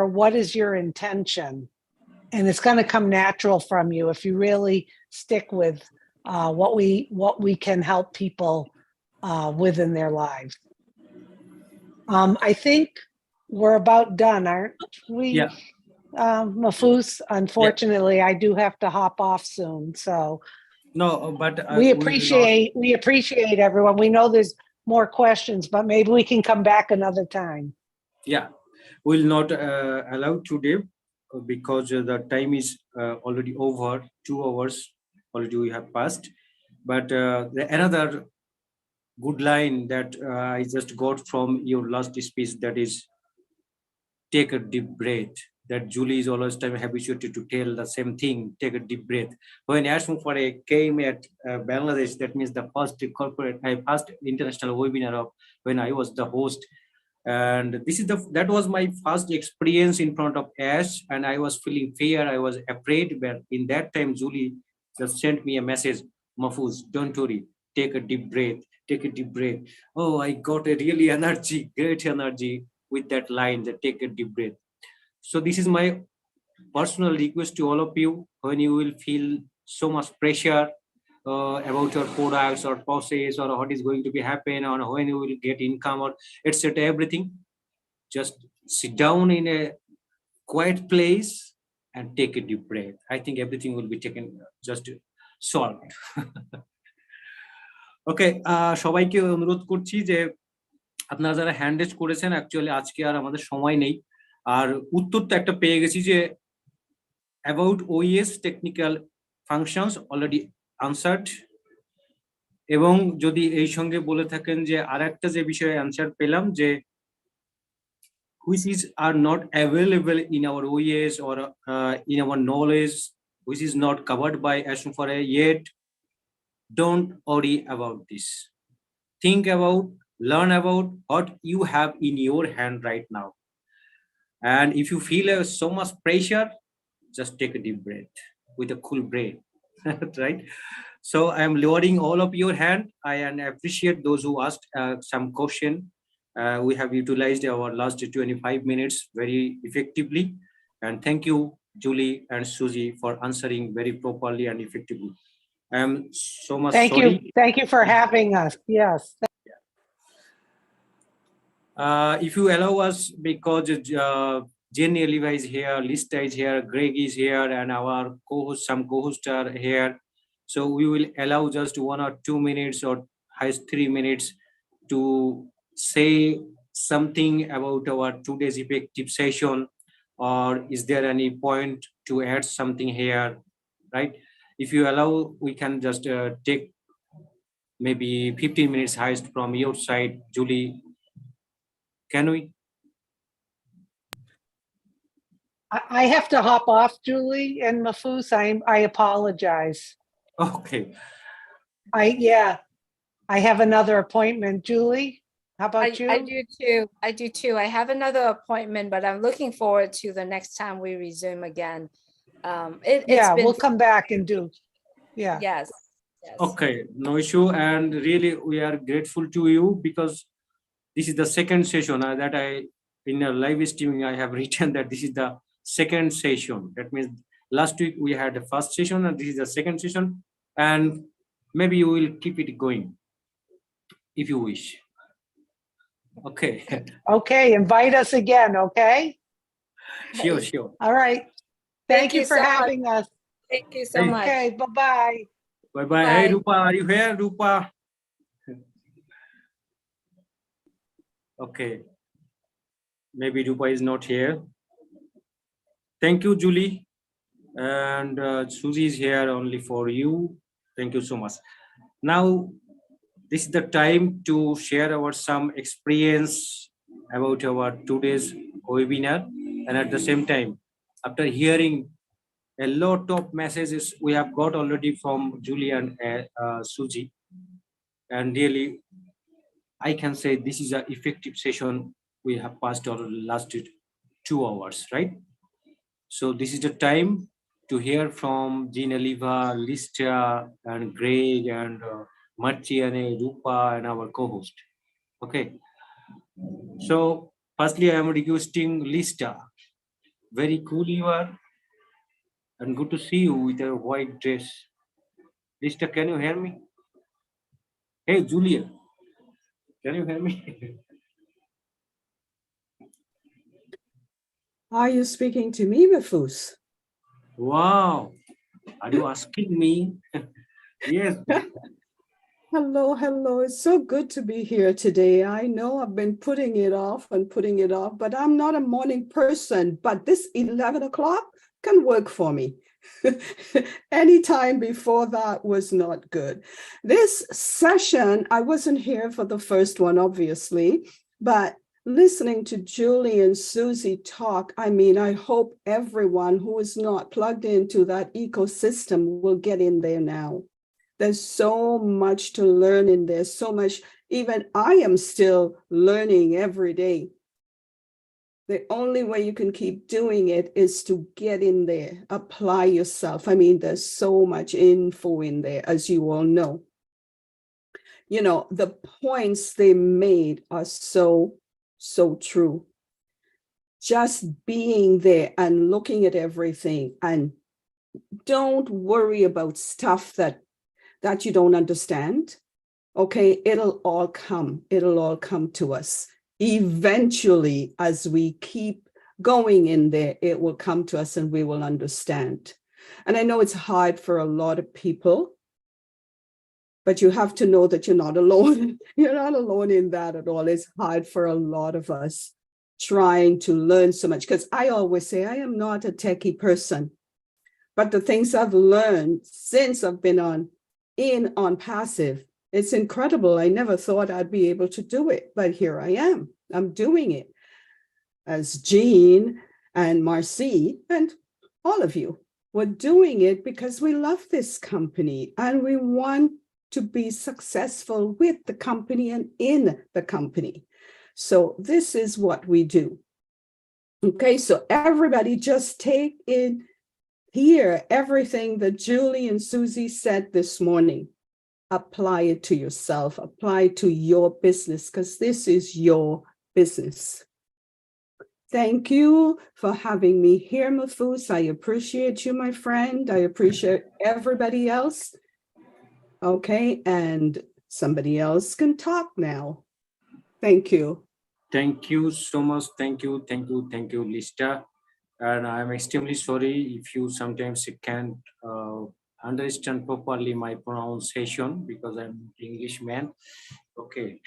what is your intention? And it's going to come natural from you if you really stick with what we can help people with in their lives. I think we're about done, aren't we? Yeah. Mahfuz, unfortunately, I do have to hop off soon. So no, but we appreciate everyone. We know there's more questions, but maybe we can come back another time. Yeah, we'll not allow today because the time is already over. 2 hours already we have passed. But another good line that I just got from your last speech, that is, take a deep breath. That Julie is always time habituated to tell the same thing, take a deep breath. When Ash Mufare came at Bangladesh, that means the first first international webinar of when I was the host. And that was my first experience in front of Ash, and I was feeling fear, I was afraid, but in that time, Julie just sent me a message, Mahfuz, don't worry, take a deep breath, take a deep breath. Oh, I got a really great energy with that line, that take a deep breath. So this is my personal request to all of you. When you will feel so much pressure about your products or process or what is going to be happen, or when you will get income or etc., everything, just sit down in a quiet place and take a deep breath. I think everything will be taken just solved. ওকে, সবাইকে অনুরোধ করছি যে আপনারা যারা hand raise করেছেন, actually আজকে আর আমাদের সময় নেই, আর উত্তর তো একটা পেয়ে গেছি যে about OS technical functions already answered, এবং যদি এই সঙ্গে বলে থাকেন যে আরেকটা যে বিষয়ে অ্যানসার পেলাম যে which is are not available in our OES or in our knowledge, which is not covered by Ashufare yet, don't worry about this. Think about, learn about what you have in your hand right now. And if you feel so much pressure, just take a deep breath with a cool brain, right? So I am lowering all of your hand. I appreciate those who asked some question. We have utilized our last 25 minutes very effectively. And thank you, Julie and Susie, for answering very properly and effectively. I am so much Thank sorry. you. Thank you for having us. Yes. If you allow us, because Jenny Oliva is here, Lista is here, Greg is here, and our co-host, some co-hosts are here. So we will allow just 1 or 2 minutes or highest 3 minutes to say something about our today's effective session, or is there any point to add something here, right? If you allow, we can just take maybe 15 minutes highest from your side, Julie. Can we? I have to hop off, Julie and Mahfuz. I apologize. Okay. I have another appointment. Julie, how about you? I do too. I do too. I have another appointment, but I'm looking forward to the next time we resume again. We'll come back and do. Yeah. Yes. Okay, no issue. And really, we are grateful to you because this is the second session that in a live streaming, I have written that this is the second session. That means last week we had the first session and this is the second session. And maybe you will keep it going if you wish. Okay. Okay, invite us again, okay? Sure, sure. All right. Thank you for so much. having us. Thank you so much. Okay, bye-bye. Bye-bye. Hey, Rupa, are you here, Rupa? Okay. Maybe Rupa is not here. Thank you, Julie. And Susie is here only for you. Thank you so much. Now, this is the time to share our some experience about our today's webinar. And at the same time, after hearing a lot of messages we have got already from Julie and Susie, and really, I can say this is an effective session we have passed or lasted 2 hours, right? So this is the time to hear from Jean Oliva, Lista, and Greg, and Marciane, Rupa, and our co-host. Okay. So firstly, I am requesting Lista. Very cool you are, and good to see you with a white dress. Lista, can you hear me? Hey, Julia, can you hear me? Are you speaking to me, Mahfuz? Wow, are you asking me? Yes. Hello, hello. It's so good to be here today. I know I've been putting it off, but I'm not a morning person, but this 11 o'clock can work for me. Any time before that was not good. This session, I wasn't here for the first one, obviously, but listening to Julie and Susie talk, I mean, I hope everyone who is not plugged into that ecosystem will get in there now. There's so much to learn in there, so much, even I am still learning every day. The only way you can keep doing it is to get in there, apply yourself. I mean, there's so much info in there, as you all know. You know, the points they made are so true. Just being there and looking at everything, and don't worry about stuff that you don't understand. Okay, it'll all come to us. Eventually, as we keep going in there, it will come to us and we will understand. And I know it's hard for a lot of people, but you have to know that you're not alone. You're not alone in that at all. It's hard for a lot of us trying to learn so much, because I always say I am not a techie person, but the things I've learned since I've been on ONPASSIVE, it's incredible. I never thought I'd be able to do it, but here I am. I'm doing it. As Jean and Marcy and all of you, We're doing it because we love this company and we want to be successful with the company and in the company. So this is what we do. Okay, so everybody just take in here everything that Julie and Susie said this morning. Apply it to yourself, apply it to your business, because this is your business. Thank you for having me here, Mahfuz. I appreciate you, my friend. I appreciate everybody else. Okay, and somebody else can talk now. Thank you. Thank you so much. Thank you, Lista. And I'm extremely sorry if you sometimes can't understand properly my pronunciation because I'm an Englishman. Okay.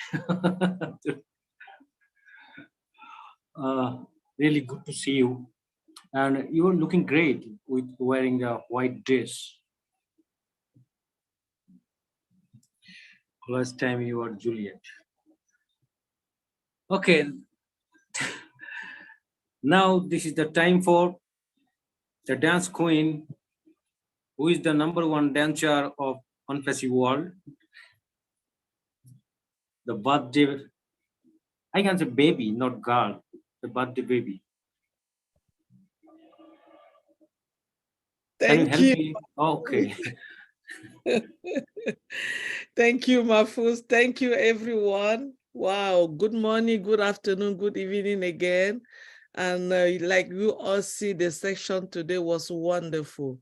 Really good to see you. And you are looking great with wearing a white dress. Last time you were Juliet. Okay. Now this is the time for the dance queen, who is the #1 dancer of ONPASSIVE world. The birthday, I can say baby, not girl, the birthday baby. Can you Thank help you. me? Okay. Thank you, Mahfuz. Thank you, everyone. Wow. Good morning, good afternoon, good evening again. And like you all see, the section today was wonderful.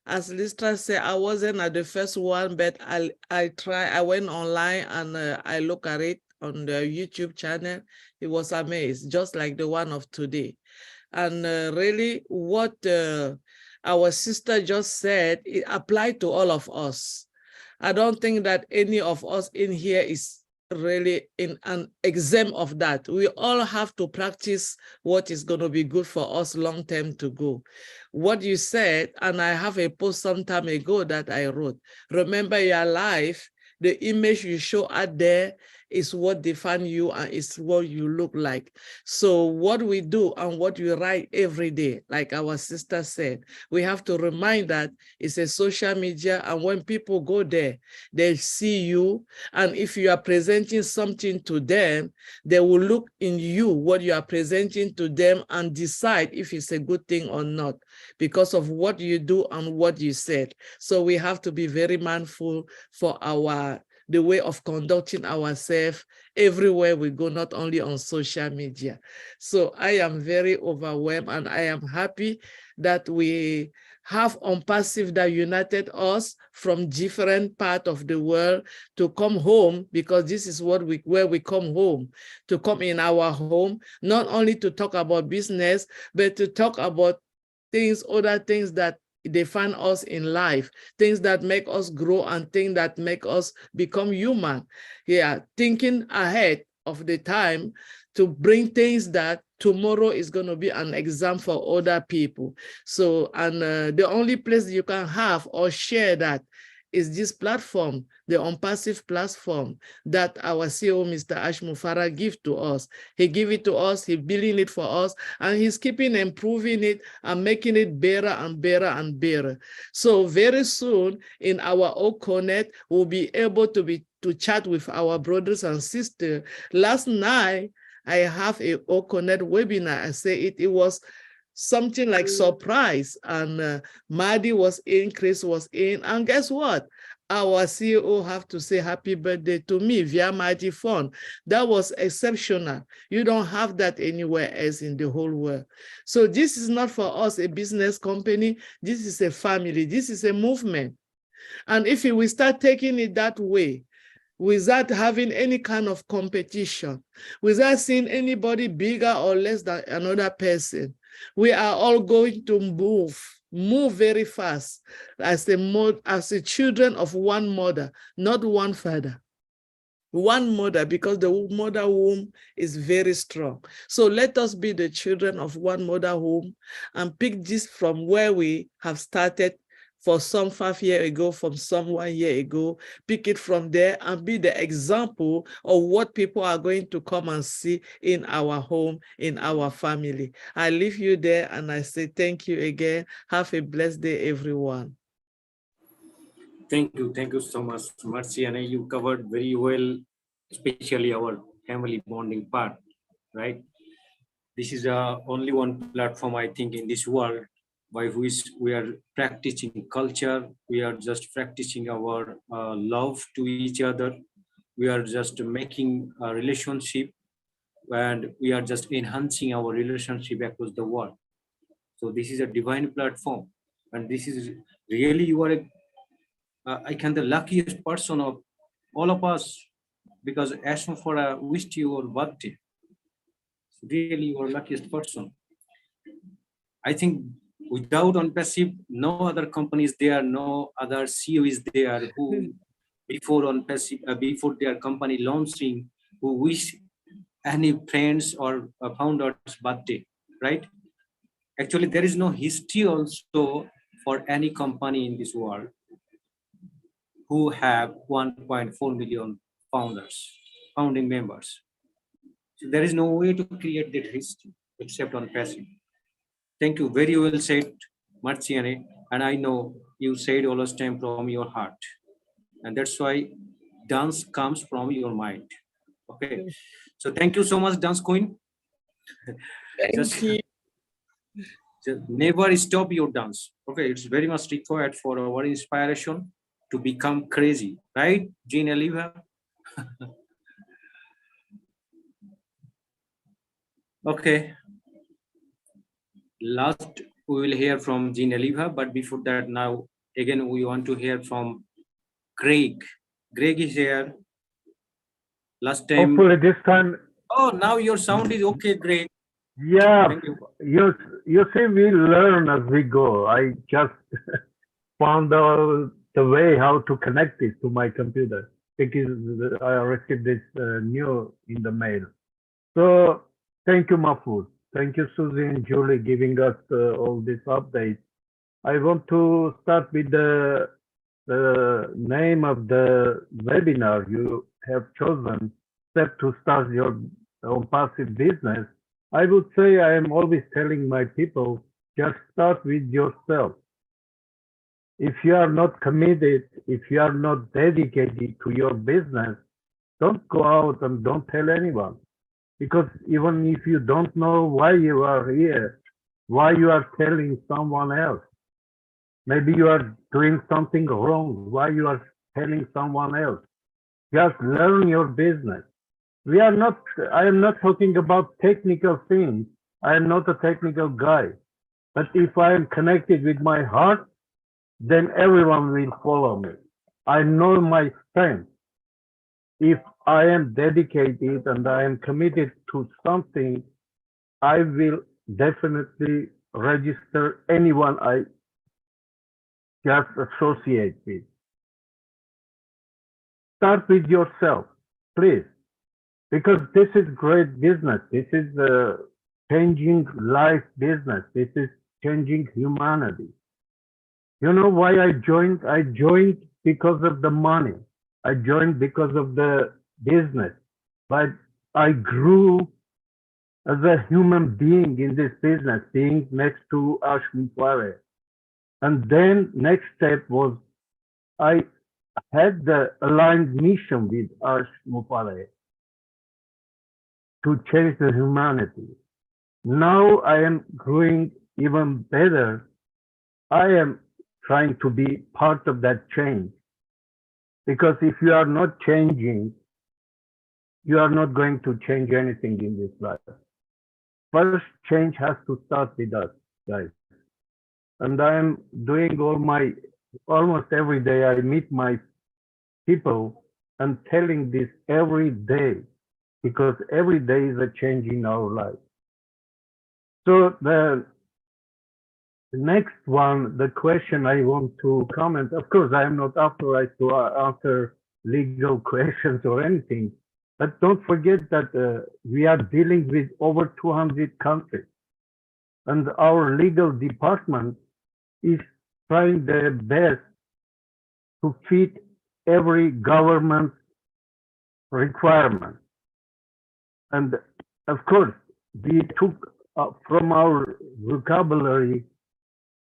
As Listra said, I wasn't at the first one, but I went online and I look at it on the YouTube channel. It was amazing, just like the one of today. And really what our sister just said, it applied to all of us. I don't think that any of us in here is really in an exempt of that. We all have to practice what is going to be good for us long term to go. What you said, and I have a post some time ago that I wrote, remember your life, the image you show out there is what defines you and is what you look like. So what we do and what we write every day, like our sister said, we have to remind that it's a social media, and when people go there, they see you, and if you are presenting something to them, they will look in you what you are presenting to them and decide if it's a good thing or not because of what you do and what you said. So we have to be very mindful for the way of conducting ourselves everywhere we go, not only on social media. So I am very overwhelmed, and I am happy that we have ONPASSIVE that united us from different parts of the world to come home, because this is where we come home, to come in our home, not only to talk about business, but to talk about other things that define us in life, things that make us grow and things that make us become human. Yeah, thinking ahead of the time to bring things that tomorrow is going to be an example for other people. So, and the only place you can have or share that is this platform, the ONPASSIVE platform that our CEO, Mr. Ash Mufara, gives to us. He gave it to us, he's building it for us, and he's keeping improving it and making it better and better and better. So very soon in our OConnect, we'll be able to chat with our brothers and sisters. Last night, I have a OConnect webinar. I say it was something like surprise, and Madi was in, Chris was in, and guess what? Our CEO have to say happy birthday to me via Mighty Phone. That was exceptional. You don't have that anywhere else in the whole world. So this is not for us a business company. This is a family. This is a movement. And if we start taking it that way, without having any kind of competition, without seeing anybody bigger or less than another person, we are all going to move very fast as the children of one mother, not one father. One mother, because the mother womb is very strong. So let us be the children of one mother womb and pick this from where we have started for some 5 years ago, from some 1 year ago, pick it from there and be the example of what people are going to come and see in our home, in our family. I leave you there and I say thank you again. Have a blessed day, everyone. Thank you so much, Marciana. You covered very well, especially our family bonding part, right? This is only one platform, I think, in this world by which we are practicing culture. We are just practicing our love to each other. We are just making a relationship, and we are just enhancing our relationship across the world. So this is a divine platform, and this is really, you are I can the luckiest person of all of us, because as for wished your birthday. Really, you are luckiest person. I think without ONPASSIVE, no other companies there, no other CEO is there who before ONPASSIVE, before their company launching, who wish any friends or founders birthday, right? Actually, there is no history also for any company in this world who have 1.4 million founding members. So there is no way to create that history except ONPASSIVE. Thank you, very well said, Marciane, and I know you said all the time from your heart, and that's why dance comes from your mind. Okay, so thank you so much, Dance Queen. Thank you. Just never stop your dance. Okay, it's very much required for our inspiration to become crazy, right, Jean Oliva? Okay. Last, we will hear from Jean Oliva, but before that, now again we want to hear from Greg. Greg is here. Last time. Hopefully this time. Oh, now your sound is okay, Greg. Yeah, you see, we learn as we go. I just found out the way how to connect it to my computer because I received this new in the mail. So thank you, Mahfuz. Thank you, Susie and Julie, giving us all these updates. I want to start with the name of the webinar you have chosen, Step to Start Your Own Passive Business. I would say I am always telling my people, just start with yourself. If you are not committed, if you are not dedicated to your business, don't go out and don't tell anyone. Because even if you don't know why you are here, why you are telling someone else, maybe you are doing something wrong, why you are telling someone else, just learn your business. I am not talking about technical things. I am not a technical guy. But if I am connected with my heart, then everyone will follow me. I know my strength. If I am dedicated and I am committed to something, I will definitely register anyone I just associate with. Start with yourself, please. Because this is great business. This is changing life business. This is changing humanity. You know why I joined? I joined because of the money. I joined because of the business. But I grew as a human being in this business, being next to Ash Mufare. And then next step was I had the aligned mission with Ash Mufare to change the humanity. Now I am growing even better. I am trying to be part of that change. Because if you are not changing, you are not going to change anything in this life. First, change has to start with us, guys. And I am doing almost every day, I meet my people and telling this every day, because every day is a change in our life. So the next one, the question I want to comment, of course, I am not authorized to answer legal questions or anything, but don't forget that we are dealing with over 200 countries. And our legal department is trying their best to fit every government requirement. And of course, we took from our vocabulary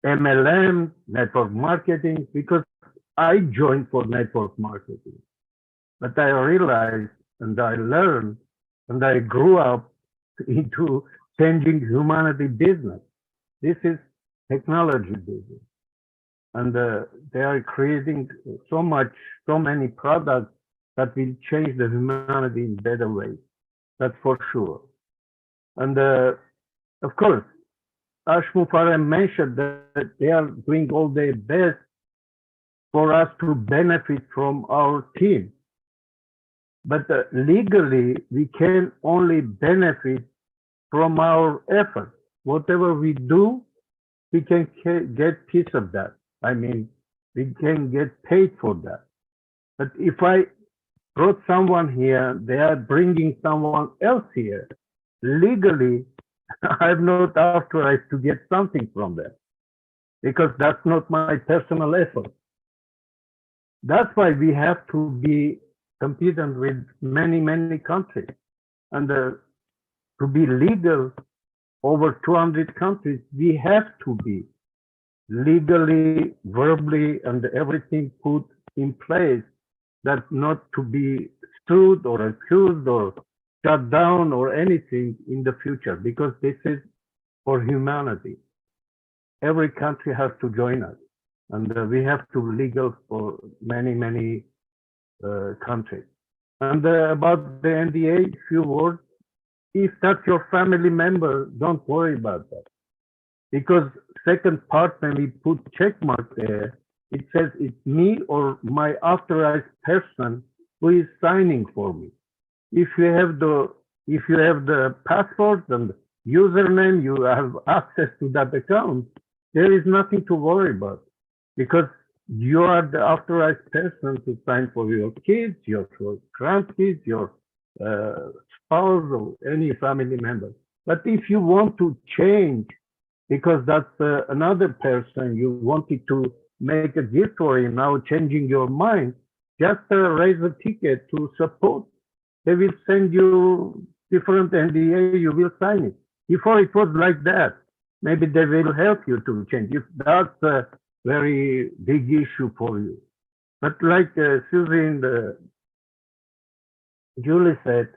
MLM, network marketing, because I joined for network marketing. But I realized and I learned and I grew up into changing humanity business. This is technology business. And they are creating so many products that will change the humanity in better ways. That's for sure. And of course, Ashmufara mentioned that they are doing all their best for us to benefit from our team. But legally, we can only benefit from our effort. Whatever we do, we can get piece of that. I mean, we can get paid for that. But if I brought someone here, they are bringing someone else here. Legally, I'm not authorized to get something from them because that's not my personal effort. That's why we have to be competent with many countries. And to be legal over 200 countries, we have to be legally, verbally, and everything put in place that not to be sued or accused or shut down or anything in the future, because this is for humanity. Every country has to join us, and we have to legal for many countries. And about the NDA, few words. If that's your family member, don't worry about that. Because second part, when we put check mark there, it says it's me or my authorized person who is signing for me. If you have the passport and username, you have access to that account, there is nothing to worry about, because you are the authorized person to sign for your kids, your grandkids, your spouse, or any family member. But if you want to change, because that's another person you wanted to make a gift for him, now changing your mind, just raise a ticket to support. They will send you different NDA, you will sign it. Before it was like that. Maybe they will help you to change if that's a very big issue for you. But like Susie and Julie said,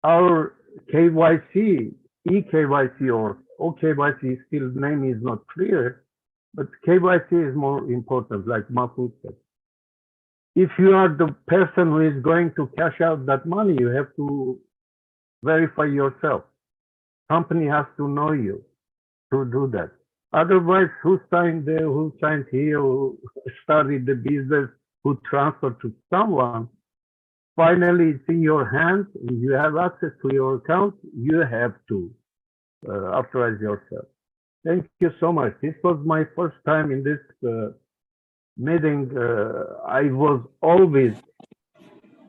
our KYC, eKYC or OKYC, still name is not clear, but KYC is more important, like Mahfuz said. If you are the person who is going to cash out that money, you have to verify yourself. Company has to know you to do that. Otherwise, who signed there, who signed here, who started the business, who transferred to someone, finally it's in your hands, and you have access to your account, you have to authorize yourself. Thank you so much. This was my first time in this meeting. I was always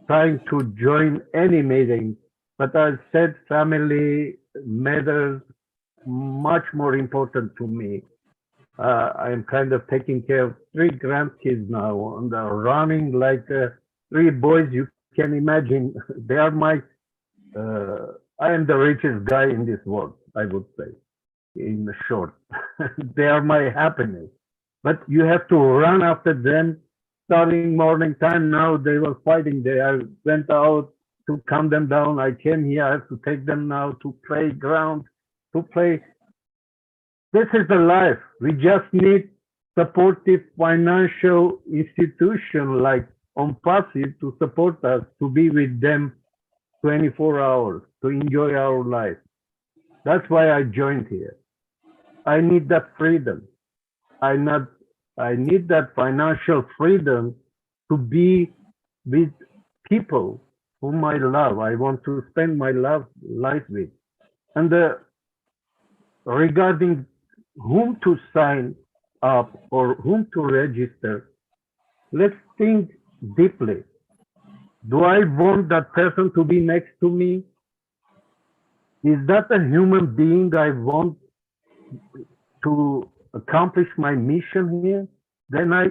trying to join any meeting, but I said family matters much more important to me. I am kind of taking care of 3 grandkids now, and they're running like 3 boys. You can imagine. They are my, I am the richest guy in this world, I would say, in short. They are my happiness. But you have to run after them starting morning time. Now they were fighting. I went out to calm them down. I came here. I have to take them now to playground, to play. This is the life. We just need supportive financial institution like ONPASSIVE to support us, to be with them 24 hours, to enjoy our life. That's why I joined here. I need that freedom. I need that financial freedom to be with people whom I love. I want to spend my life with. And regarding whom to sign up or whom to register, let's think deeply. Do I want that person to be next to me? Is that a human being I want to accomplish my mission here, then I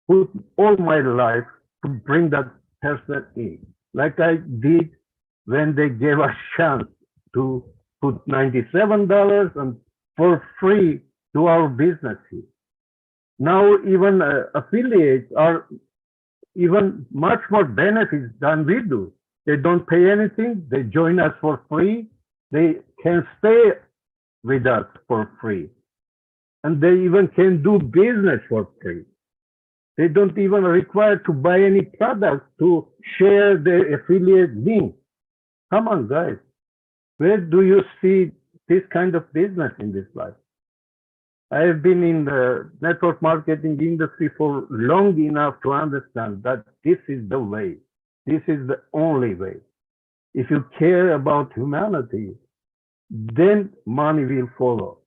put all my life to bring that person in, like I did when they gave us chance to put $97 and for free to our business here. Now even affiliates are even much more benefits than we do. They don't pay anything. They join us for free. They can stay with us for free. And they even can do business for free. They don't even require to buy any products to share their affiliate link. Come on, guys. Where do you see this kind of business in this life? I have been in the network marketing industry for long enough to understand that this is the way. This is the only way. If you care about humanity, then money will follow.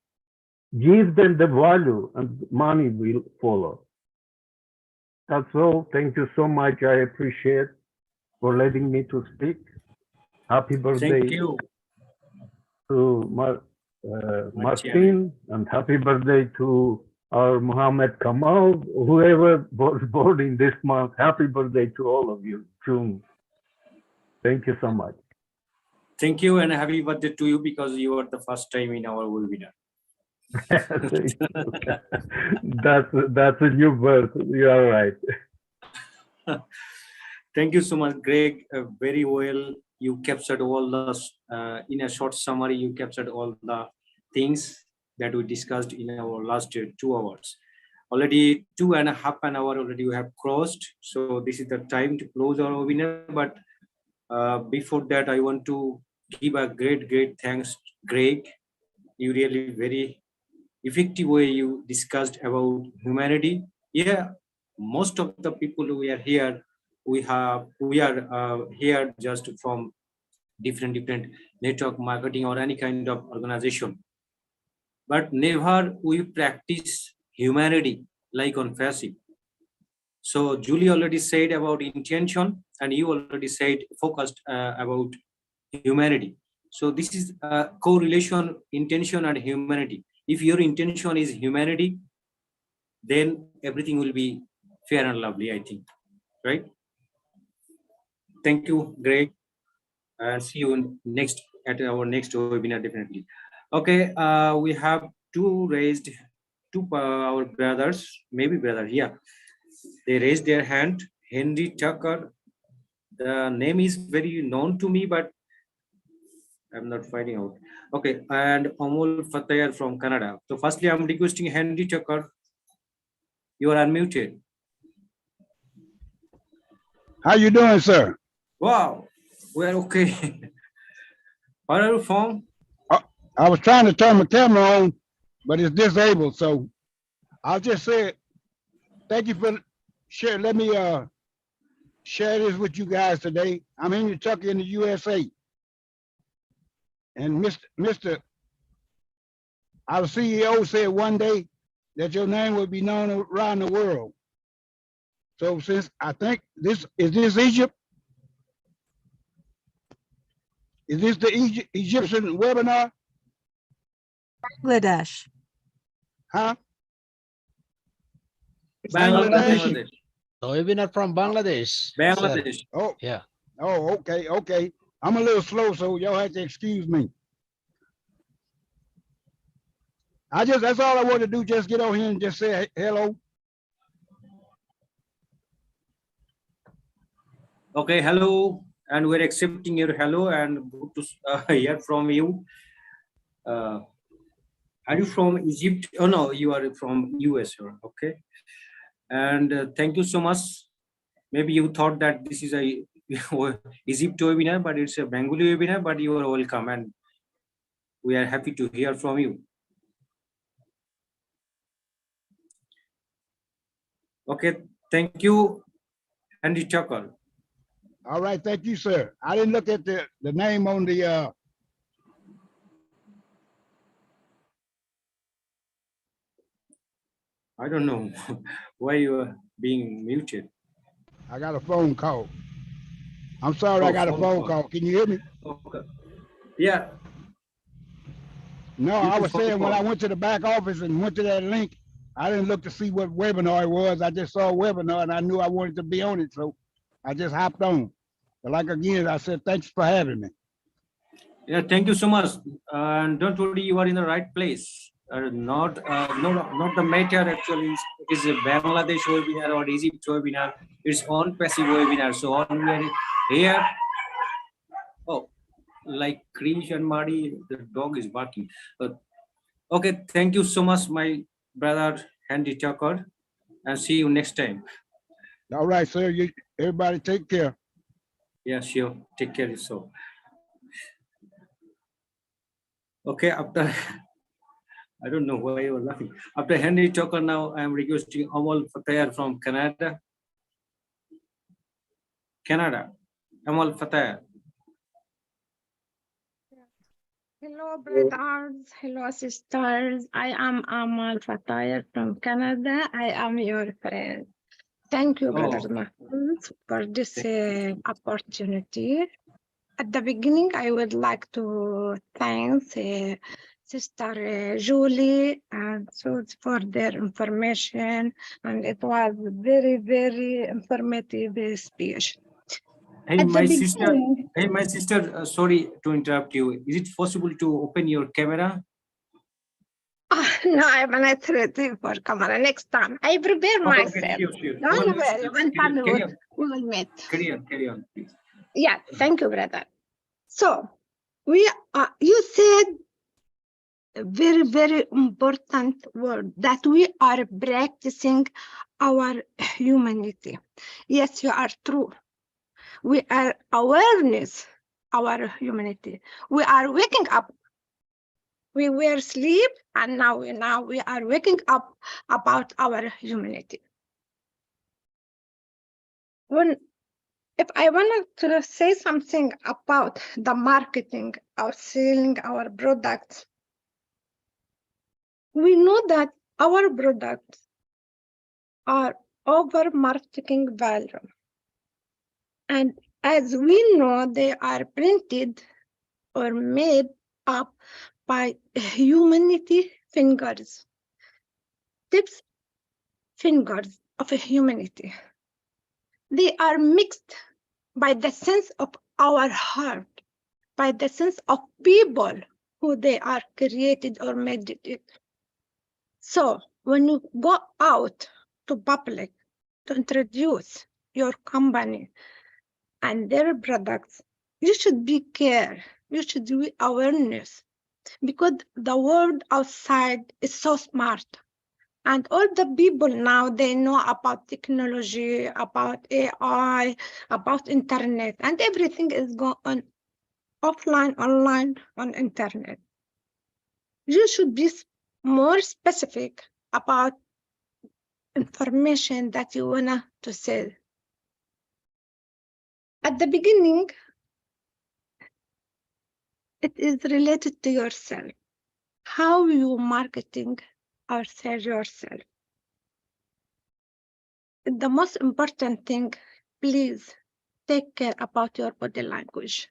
Give them the value and money will follow. That's all. Thank you so much. I appreciate for letting me to speak. Happy birthday Thank you. to Martin, and happy birthday to our Muhammad Kamal, whoever was born in this month. Happy birthday to all of you, June. Thank you so much. Thank you and happy birthday to you because you are the first time in our webinar. Thank you. That's a new birth. You are right. Thank you so much, Greg. Very well. You captured all the, in a short summary, you captured all the things that we discussed in our last 2 hours. Already 2.5 hours already we have crossed. So this is the time to close our webinar. But before that, I want to give a great thanks, Greg. You really very effective way you discussed about humanity. Yeah, most of the people who are here, we are here just from different network marketing or any kind of organization, but never we practice humanity like ONPASSIVE. So Julie already said about intention, and you already said focused about humanity. So this is a correlation, intention and humanity. If your intention is humanity, then everything will be fair and lovely, I think, right? Thank you, Greg, and see you at our next webinar, definitely. Okay, we have our brothers, maybe brother, yeah. They raised their hand. Henry Tucker, the name is very known to me, but I'm not finding out. Okay, and Amol Fatayar from Canada. So firstly, I'm requesting Henry Tucker. You are unmuted. How you doing, sir? Wow, we're okay. Where are you from? I was trying to turn my camera on, but it's disabled. So I'll just say thank you for sharing. Let me share this with you guys today. I'm in Kentucky in the USA. And our CEO said one day that your name would be known around the world. So since I think is this Egypt? Is this the Egyptian webinar? Bangladesh. Huh? Bangladesh. The webinar from Bangladesh. Bangladesh. Sir. Oh, yeah. Oh, okay. I'm a little slow, so y'all have to excuse me. That's all I want to do, just get on here and just say hello. Okay, hello, and we're accepting your hello and good to hear from you. Are you from Egypt? Oh no, you are from US, okay. And thank you so much. Maybe you thought that this is a Egypt webinar, but it's a Bengali webinar, but you are welcome and we are happy to hear from you. Okay, thank you, Andy Tucker. All right, thank you, sir. I didn't look at the name on the I don't know why you are being muted. I got a phone call. I'm sorry, I got a phone call. Can you hear me? Okay. Yeah. No, You I can was follow saying when I up. went to the back office and went to that link, I didn't look to see what webinar it was. I just saw a webinar and I knew I wanted to be on it. So I just hopped on. But like again, I said, thanks for having me. Yeah, thank you so much. And don't worry, you are in the right place. Not the matter actually. It is a Bangladesh webinar or Egypt webinar. It's on passive webinar. So all we are here. Oh, like Krish and Marty, the dog is barking. Okay, thank you so much, my brother Handy Tucker, and see you next time. All right, sir. Everybody take care. Yeah, sure. Take care of yourself. Okay, after I don't know why you were laughing. After Henry Tucker, now I am requesting Amal Fatayar from Canada. Amal Fatayar. Hello, brothers. Hello, sisters. I am Amal Fatayar from Canada. I am your friend. Thank you, Brother Mahfuz, for this opportunity. At the beginning, I would like to thank Sister Julie and Suze for their information, and it was very, very informative speech. Hey, At my the sister. beginning, Hey, my sister. Sorry to interrupt you. Is it possible to open your camera? no, I'm not ready for camera. Next time, I prepare myself. Sure. Don't worry. One time we will meet. Carry on, please. Yeah, thank you, brother. So, you said a very, very important word that we are practicing our humanity. Yes, you are true. We are awareness our humanity. We are waking up. We were asleep, and now we are waking up about our humanity. If I wanted to say something about the marketing of selling our products, we know that our products are over marketing value. And as we know, they are printed or made up by humanity fingers, tips fingers of humanity. They are mixed by the sense of our heart, by the sense of people who they are created or made it. So when you go out to public to introduce your company and their products, you should be care, you should be awareness, because the world outside is so smart. And all the people now, they know about technology, about AI, about internet, and everything is going offline, online, on internet. You should be more specific about information that you want to sell. At the beginning, it is related to yourself. How you marketing or sell yourself. The most important thing, please take care about your body language.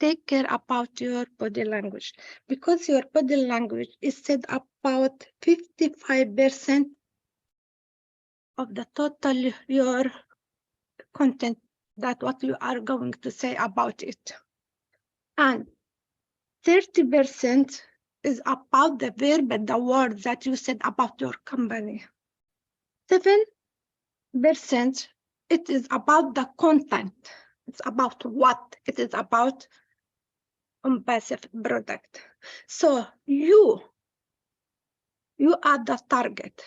Take care about your body language, because your body language is said about 55% of the total your content, that what you are going to say about it. And 30% is about the verb and the words that you said about your company. 7% it is about the content. It's about what it is about ONPASSIVE product. So you are the target.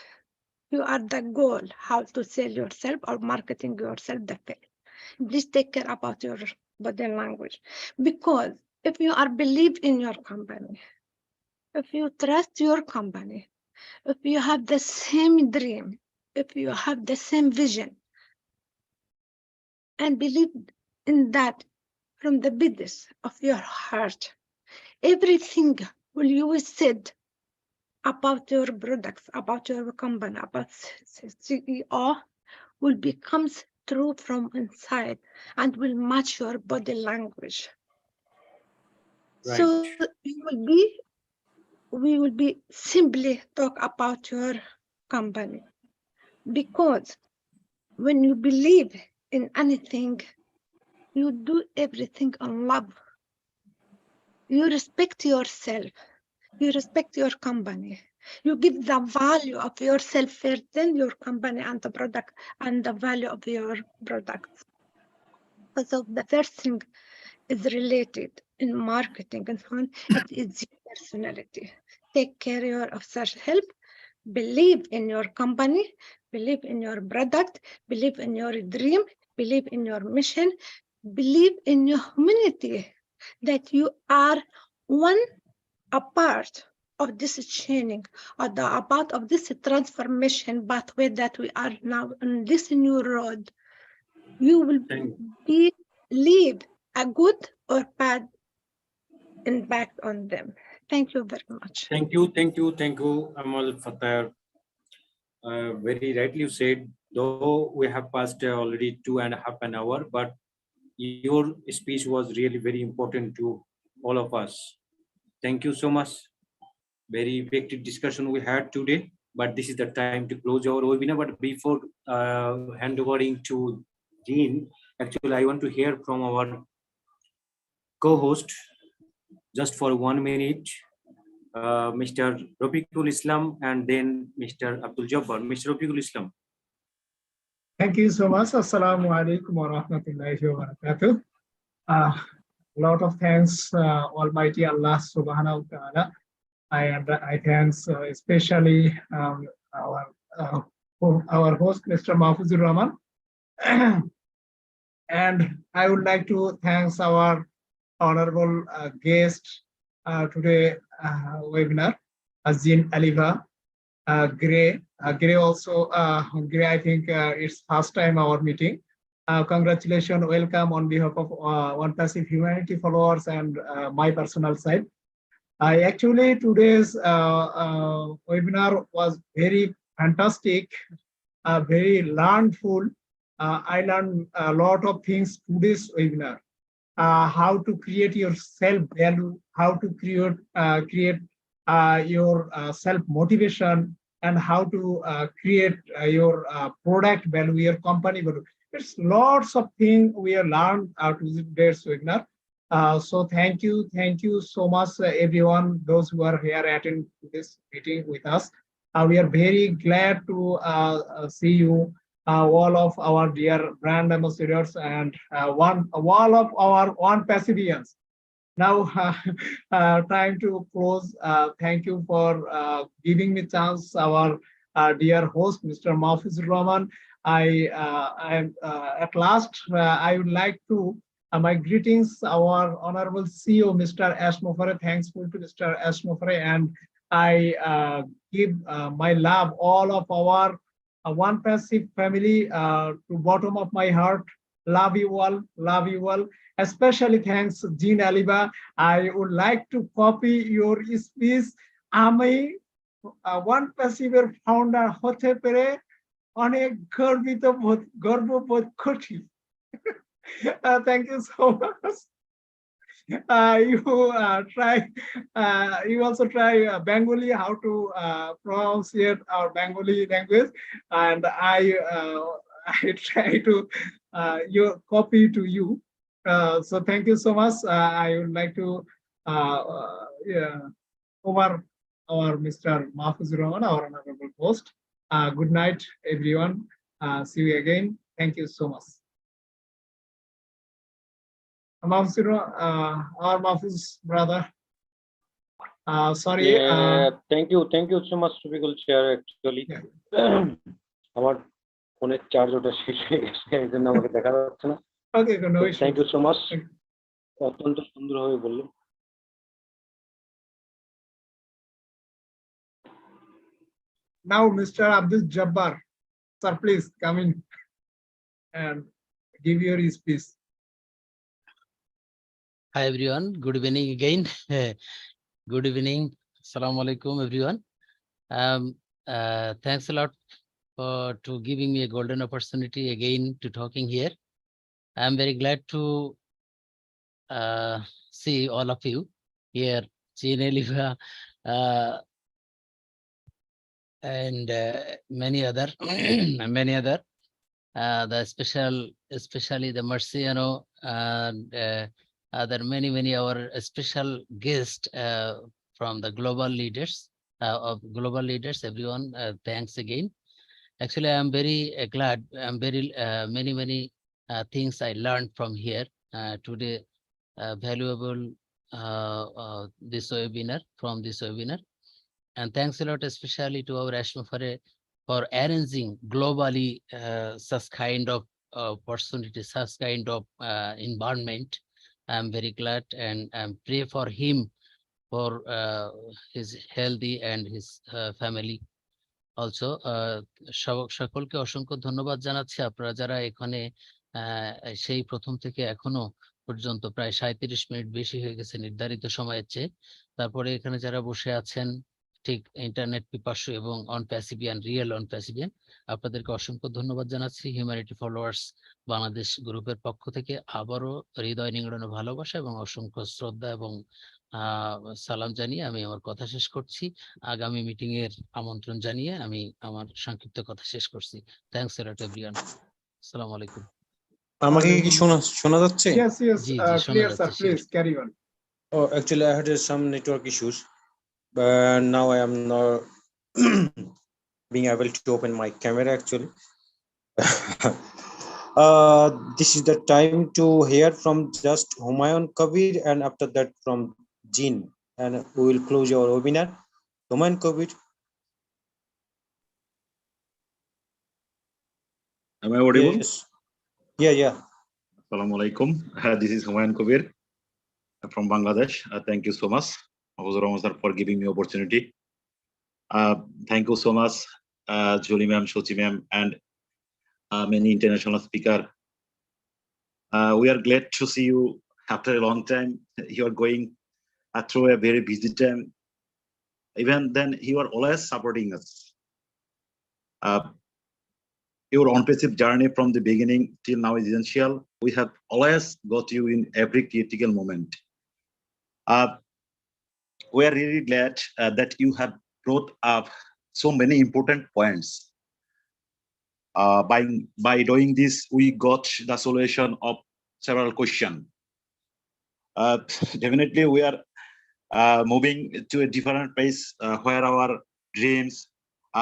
You are the goal, how to sell yourself or marketing yourself the best. Please take care about your body language, because if you are believe in your company, if you trust your company, if you have the same dream, if you have the same vision, and believe in that from the business of your heart, everything will you said about your products, about your company, about CEO will becomes true from inside and will match your body language. So we will be simply talk about your company, because when you believe in anything, you do everything in love. You respect yourself. You respect your company. You give the value of yourself first, then your company and the product and the value of your products. So the first thing is related in marketing and so on. It is your personality. Take care of self-help. Believe in your company. Believe in your product. Believe in your dream. Believe in your mission. Believe in your humanity, that you are a part of this chaining, or a part of this transformation pathway that we are now on this new road. You will leave a good or bad impact on them. Thank you very much. Thank you, Amal Fatah. Very rightly you said, though we have passed already 2.5 an hour, but your speech was really very important to all of us. Thank you so much. Very effective discussion we had today, but this is the time to close our webinar. But before handovering to Jean, actually I want to hear from our co-host just for 1 minute, Mr. Rafiqul Islam, and then Mr. Abdul Jabbar. Mr. Rafiqul Islam. Thank you so much. Assalamu alaikum wa rahmatullahi wa barakatuh. A lot of thanks, Almighty Allah subhanahu wa ta'ala. I thanks especially our host, Mr. Mahfuz-Rahman. And I would like to thank our honorable guest today webinar, Jean Aliva. Gray also, Gray, I think it's first time our meeting. Congratulations, welcome on behalf of ONPASSIVE Humanity followers and my personal side. Actually, today's webinar was very fantastic, very learnful. I learned a lot of things today's webinar. How to create your self-value, how to create your self-motivation, and how to create your product value, your company value. There's lots of things we have learned out of today's webinar. So thank you so much, everyone, those who are here attending this meeting with us. We are very glad to see you, all of our dear brand ambassadors and all of our ONPASSIVians. Now, time to close. Thank you for giving me chance, our dear host, Mr. Mahfuz-Rahman. At last, I would like to my greetings, our honorable CEO, Mr. Ash Mofare. Thankful to Mr. Ash Mofare, and I give my love all of our ONPASSIVE family to bottom of my heart. Love you all, love you all. Especially thanks, Jean Aliva. I would like to copy your speech. আমি ONPASSIVE founder হতে পেরে অনেক গর্ববোধ করছি। Thank you so much. You also try Bengali, how to pronounce our Bengali language, and I try to your copy to you. So thank you so much. I would like to over our Mr. Mahfuz-Rahman, our honorable host. Good night, everyone. See you again. Thank you so much. Our Mahfuz brother. Sorry. Yeah, thank you so much, Rafiqul Chair. Actually, আমার ফোনের charge ওটা শেষ হয়ে গেছে, এই জন্য আমাকে দেখা যাচ্ছে না। Okay, no issue. Thank you so much. অত্যন্ত সুন্দরভাবে বললেন। Now, Mr. Abdul Jabbar, sir, please come in and give your speech. Hi everyone, good evening again. Good evening. Assalamu alaikum everyone. Thanks a lot to giving me a golden opportunity again to talking here. I'm very glad to see all of you. here, Jean Eliva, and many other, many other. Especially the Marciano and other many our special guests from the global leaders everyone, thanks again. Actually, I'm very glad. I'm very many things I learned from here today, valuable this webinar, from this webinar. And thanks a lot, especially to our Ashma for arranging globally such kind of opportunity, such kind of environment. I'm very glad, and pray for him for his healthy and his family also. সকলকে অসংখ্য ধন্যবাদ জানাচ্ছি আপনারা যারা এখানে সেই প্রথম থেকে এখনো পর্যন্ত প্রায় 37 মিনিট বেশি হয়ে গেছে নির্ধারিত সময়ের চেয়ে। তারপরে এখানে যারা বসে আছেন ঠিক ইন্টারনেট পিপাসু এবং অনপ্যাসিভিয়ান, রিয়েল অনপ্যাসিভিয়ান, আপনাদেরকে অসংখ্য ধন্যবাদ জানাচ্ছি হিউম্যানিটি ফলোয়ার্স বাংলাদেশ গ্রুপের পক্ষ থেকে। আবারও হৃদয় নিংড়ানো ভালোবাসা এবং অসংখ্য শ্রদ্ধা এবং সালাম জানিয়ে আমি আমার কথা শেষ করছি। আগামী মিটিং এর আমন্ত্রণ জানিয়ে আমি আমার সংক্ষিপ্ত কথা শেষ করছি। Thanks a lot everyone. আসসালামু আলাইকুম। আমাকে কি শোনা যাচ্ছে? Yes, yes, জি জি শোনা clear, sir. যাচ্ছে। Please carry on. Oh, actually, I had some network issues, but now I am not being able to open my camera actually. This is the time to hear from just Humayun Kabir, and after that from Jean, and we will close our webinar. Humayun Kabir. Am I audible? Yes. Yeah. Assalamu alaikum. This is Humayun Kabir from Bangladesh. Thank you so much, Mahfuz Rahman sir, for giving me opportunity. Thank you so much, Julie ma'am, Shochi ma'am, and many international speaker. We are glad to see you after a long time. You are going through a very busy time. Even then, you are always supporting us. Your ONPASSIVE journey from the beginning till now is essential. We have always got you in every critical moment. We are really glad that you have brought up so many important points. By doing this, we got the solution of several questions. Definitely, we are moving to a different place where our dreams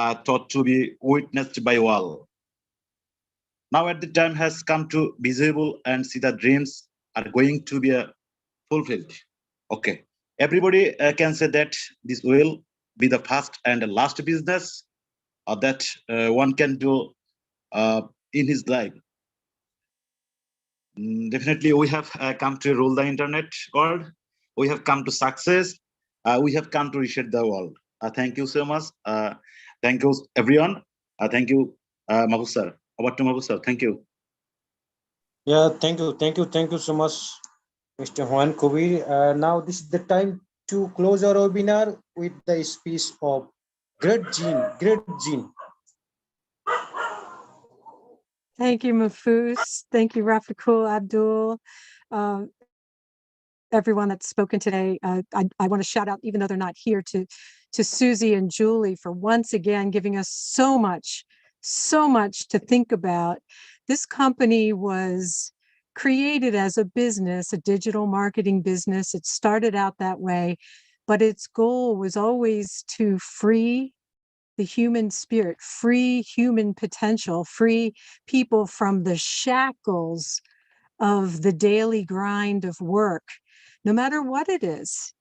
are thought to be witnessed by all. Now at the time has come to visible and see the dreams are going to be fulfilled. Okay, everybody can say that this will be the first and the last business that one can do in his life. Definitely, we have come to rule the internet world. We have come to success. We have come to reshape the world. Thank you so much. Thank you, everyone. Thank you, Mahfuz sir. Over to Mahfuz sir. Thank you. Yeah, thank you so much, Mr. Humayun Kabir. Now this is the time to close our webinar with the speech of Great Jean. Thank you, Mahfuz. Thank you, Rafiqul, Abdul, everyone that's spoken today. I want to shout out, even though they're not here, to Susie and Julie for once again giving us so much to think about. This company was created as a business, a digital marketing business. It started out that way, but its goal was always to free the human spirit, free human potential, free people from the shackles of the daily grind of work, no matter what it is,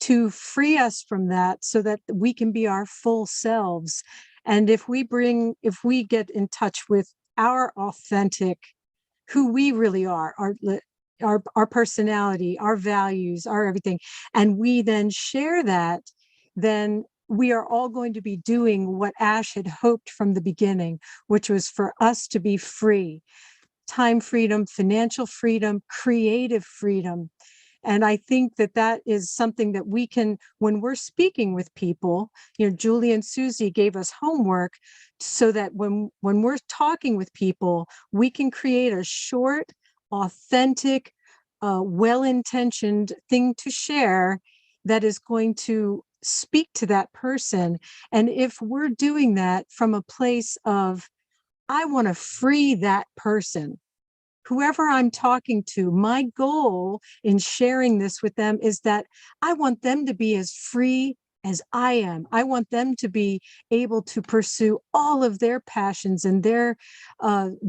to free us from that so that we can be our full selves. And if we get in touch with our authentic, who we really are, our personality, our values, our everything, and we then share that, then we are all going to be doing what Ash had hoped from the beginning, which was for us to be free. Time freedom, financial freedom, creative freedom. And I think that is something that we can, when we're speaking with people, Julie and Susie gave us homework so that when we're talking with people, we can create a short, authentic, well-intentioned thing to share that is going to speak to that person. And if we're doing that from a place of, I want to free that person, whoever I'm talking to, my goal in sharing this with them is that I want them to be as free as I am. I want them to be able to pursue all of their passions and their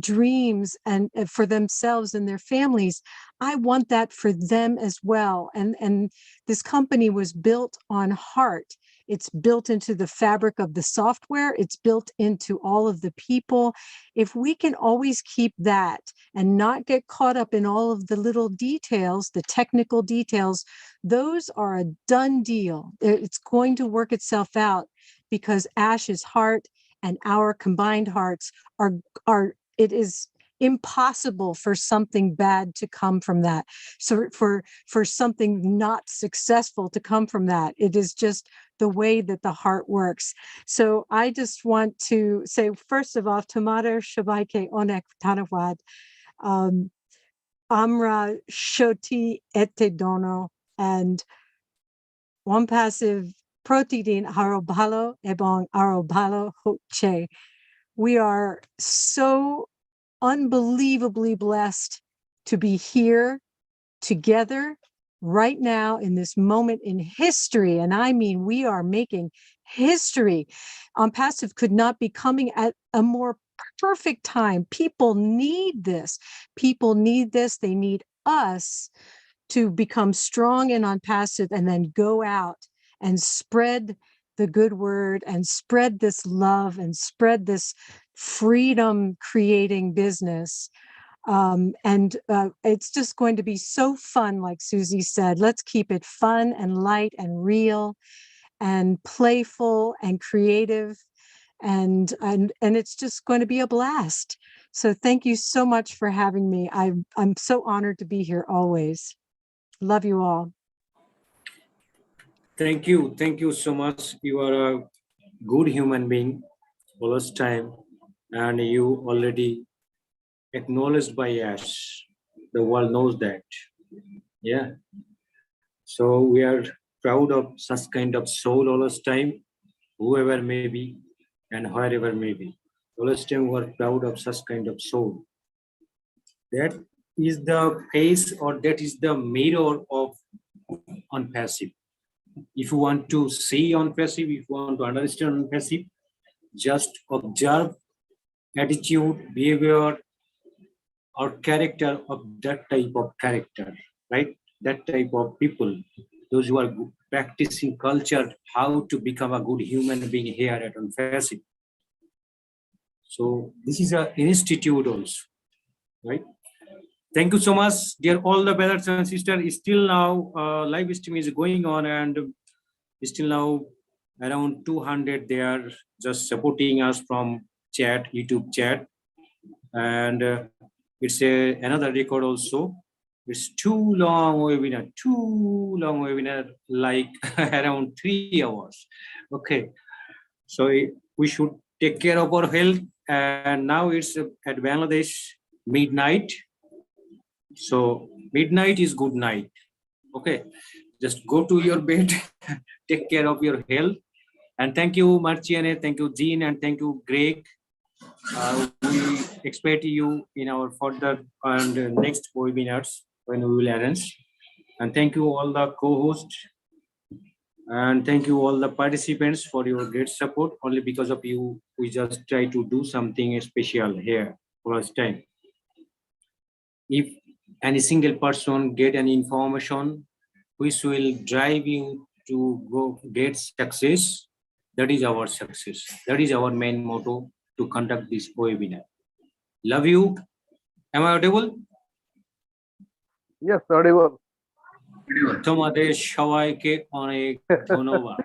dreams and for themselves and their families. I want that for them as well. And this company was built on heart. It's built into the fabric of the software. It's built into all of the people. If we can always keep that and not get caught up in all of the little details, the technical details, those are a done deal. It's going to work itself out because Ash's heart and our combined hearts it is impossible for something bad to come from that. So for something not successful to come from that, it is just the way that the heart works. So I just want to say, first of all, Tomato Shabaike Onek Tanawad, Amra Shoti Ete Dono, and ONPASSIVE Protidin Harobalo Ebong Arobalo Hoche. We are so unbelievably blessed to be here together right now in this moment in history. And I mean, we are making history. ONPASSIVE could not be coming at a more perfect time. People need this. People need this. They need us to become strong in ONPASSIVE and then go out and spread the good word and spread this love and spread this freedom creating business. It's just going to be so fun, like Susie said. Let's keep it fun and light and real and playful and creative, and it's just going to be a blast. So thank you so much for having me. I'm so honored to be here always. Love you all. Thank you so much. You are a good human being all this time, and you already acknowledged by Ash. The world knows that. Yeah. So we are proud of such kind of soul all this time, whoever may be and wherever may be. All this time we are proud of such kind of soul. That is the face, or that is the mirror of ONPASSIVE. If you want to see ONPASSIVE, if you want to understand ONPASSIVE, just observe attitude, behavior, or character of that type of character, right? That type of people, those who are practicing culture, how to become a good human being here at ONPASSIVE. So this is an institute also, right? Thank you so much, dear all the brothers and sisters. Still now, live stream is going on, and still now around 200 they are just supporting us from chat, YouTube chat, and it's another record also. It's too long webinar, like around 3 hours. Okay, so we should take care of our health, and now it's at Bangladesh midnight. So midnight is good night. Okay, just go to your bed, take care of your health. And thank you, Marciane, thank you, Jean, and thank you, Greg. We expect you in our further and next webinars when we will arrange. And thank you all the co-hosts, and thank you all the participants for your great support. Only because of you, we just try to do something special here for us time. If any single person get any information which will drive you to go get success, that is our success. That is our main motto to conduct this webinar. Love you. Am I audible? Yes, audible. তোমাদের সবাইকে অনেক ধন্যবাদ।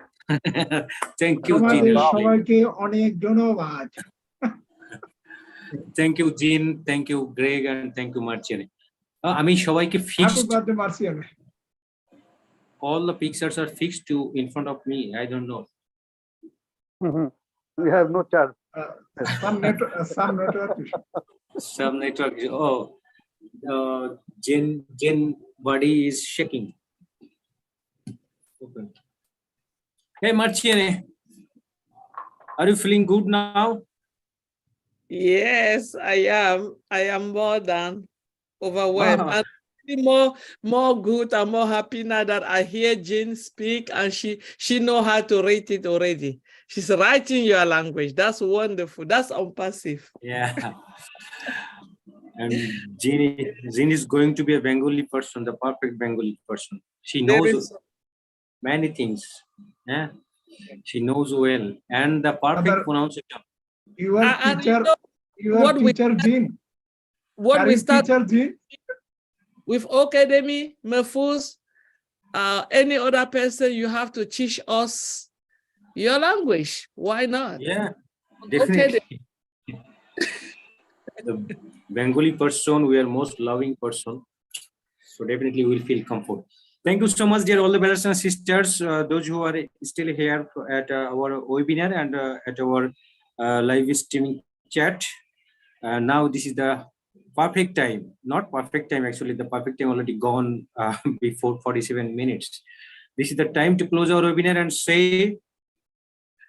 Thank you, তোমাদের Jean. সবাইকে অনেক ধন্যবাদ। Thank you, Jean. Thank you, Greg, and thank you, Marciane. আমি সবাইকে fixed. All the pictures are fixed to in front of me. I don't know. We have no charge. Some network. Some network. Oh, Jen body is shaking. Okay. Hey, Marciene, are you feeling good now? Yes, I am. I am more than overwhelmed. Ah. And more good and more happy now that I hear Jane speak, and she know how to rate it already. She's writing your language. That's wonderful. That's ONPASSIVE. Yeah. And Jean is going to be a Bengali person, the perfect Bengali person. She There knows is many things. Yeah. She knows well. And the perfect pronunciation. Your and teacher, what we Jean. what we start Teacher Jean? with Academy, Mahfuz, any other person, you have to teach us your language. Why not? Yeah, Okay. definitely. The Bengali person, we are most loving person. So definitely we'll feel comfort. Thank you so much, dear all the brothers and sisters, those who are still here at our webinar and at our live streaming chat. Now this is the perfect time, not perfect time actually, the perfect time already gone before 47 minutes. This is the time to close our webinar and say,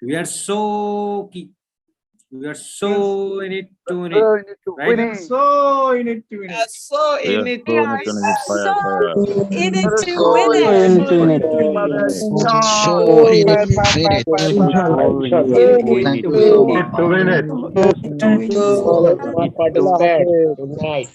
we are so in it to win it, right? So in it to win it. So in it. We are so in it to So win it. So in it, Thank you so much. to win it. Participate. Good night.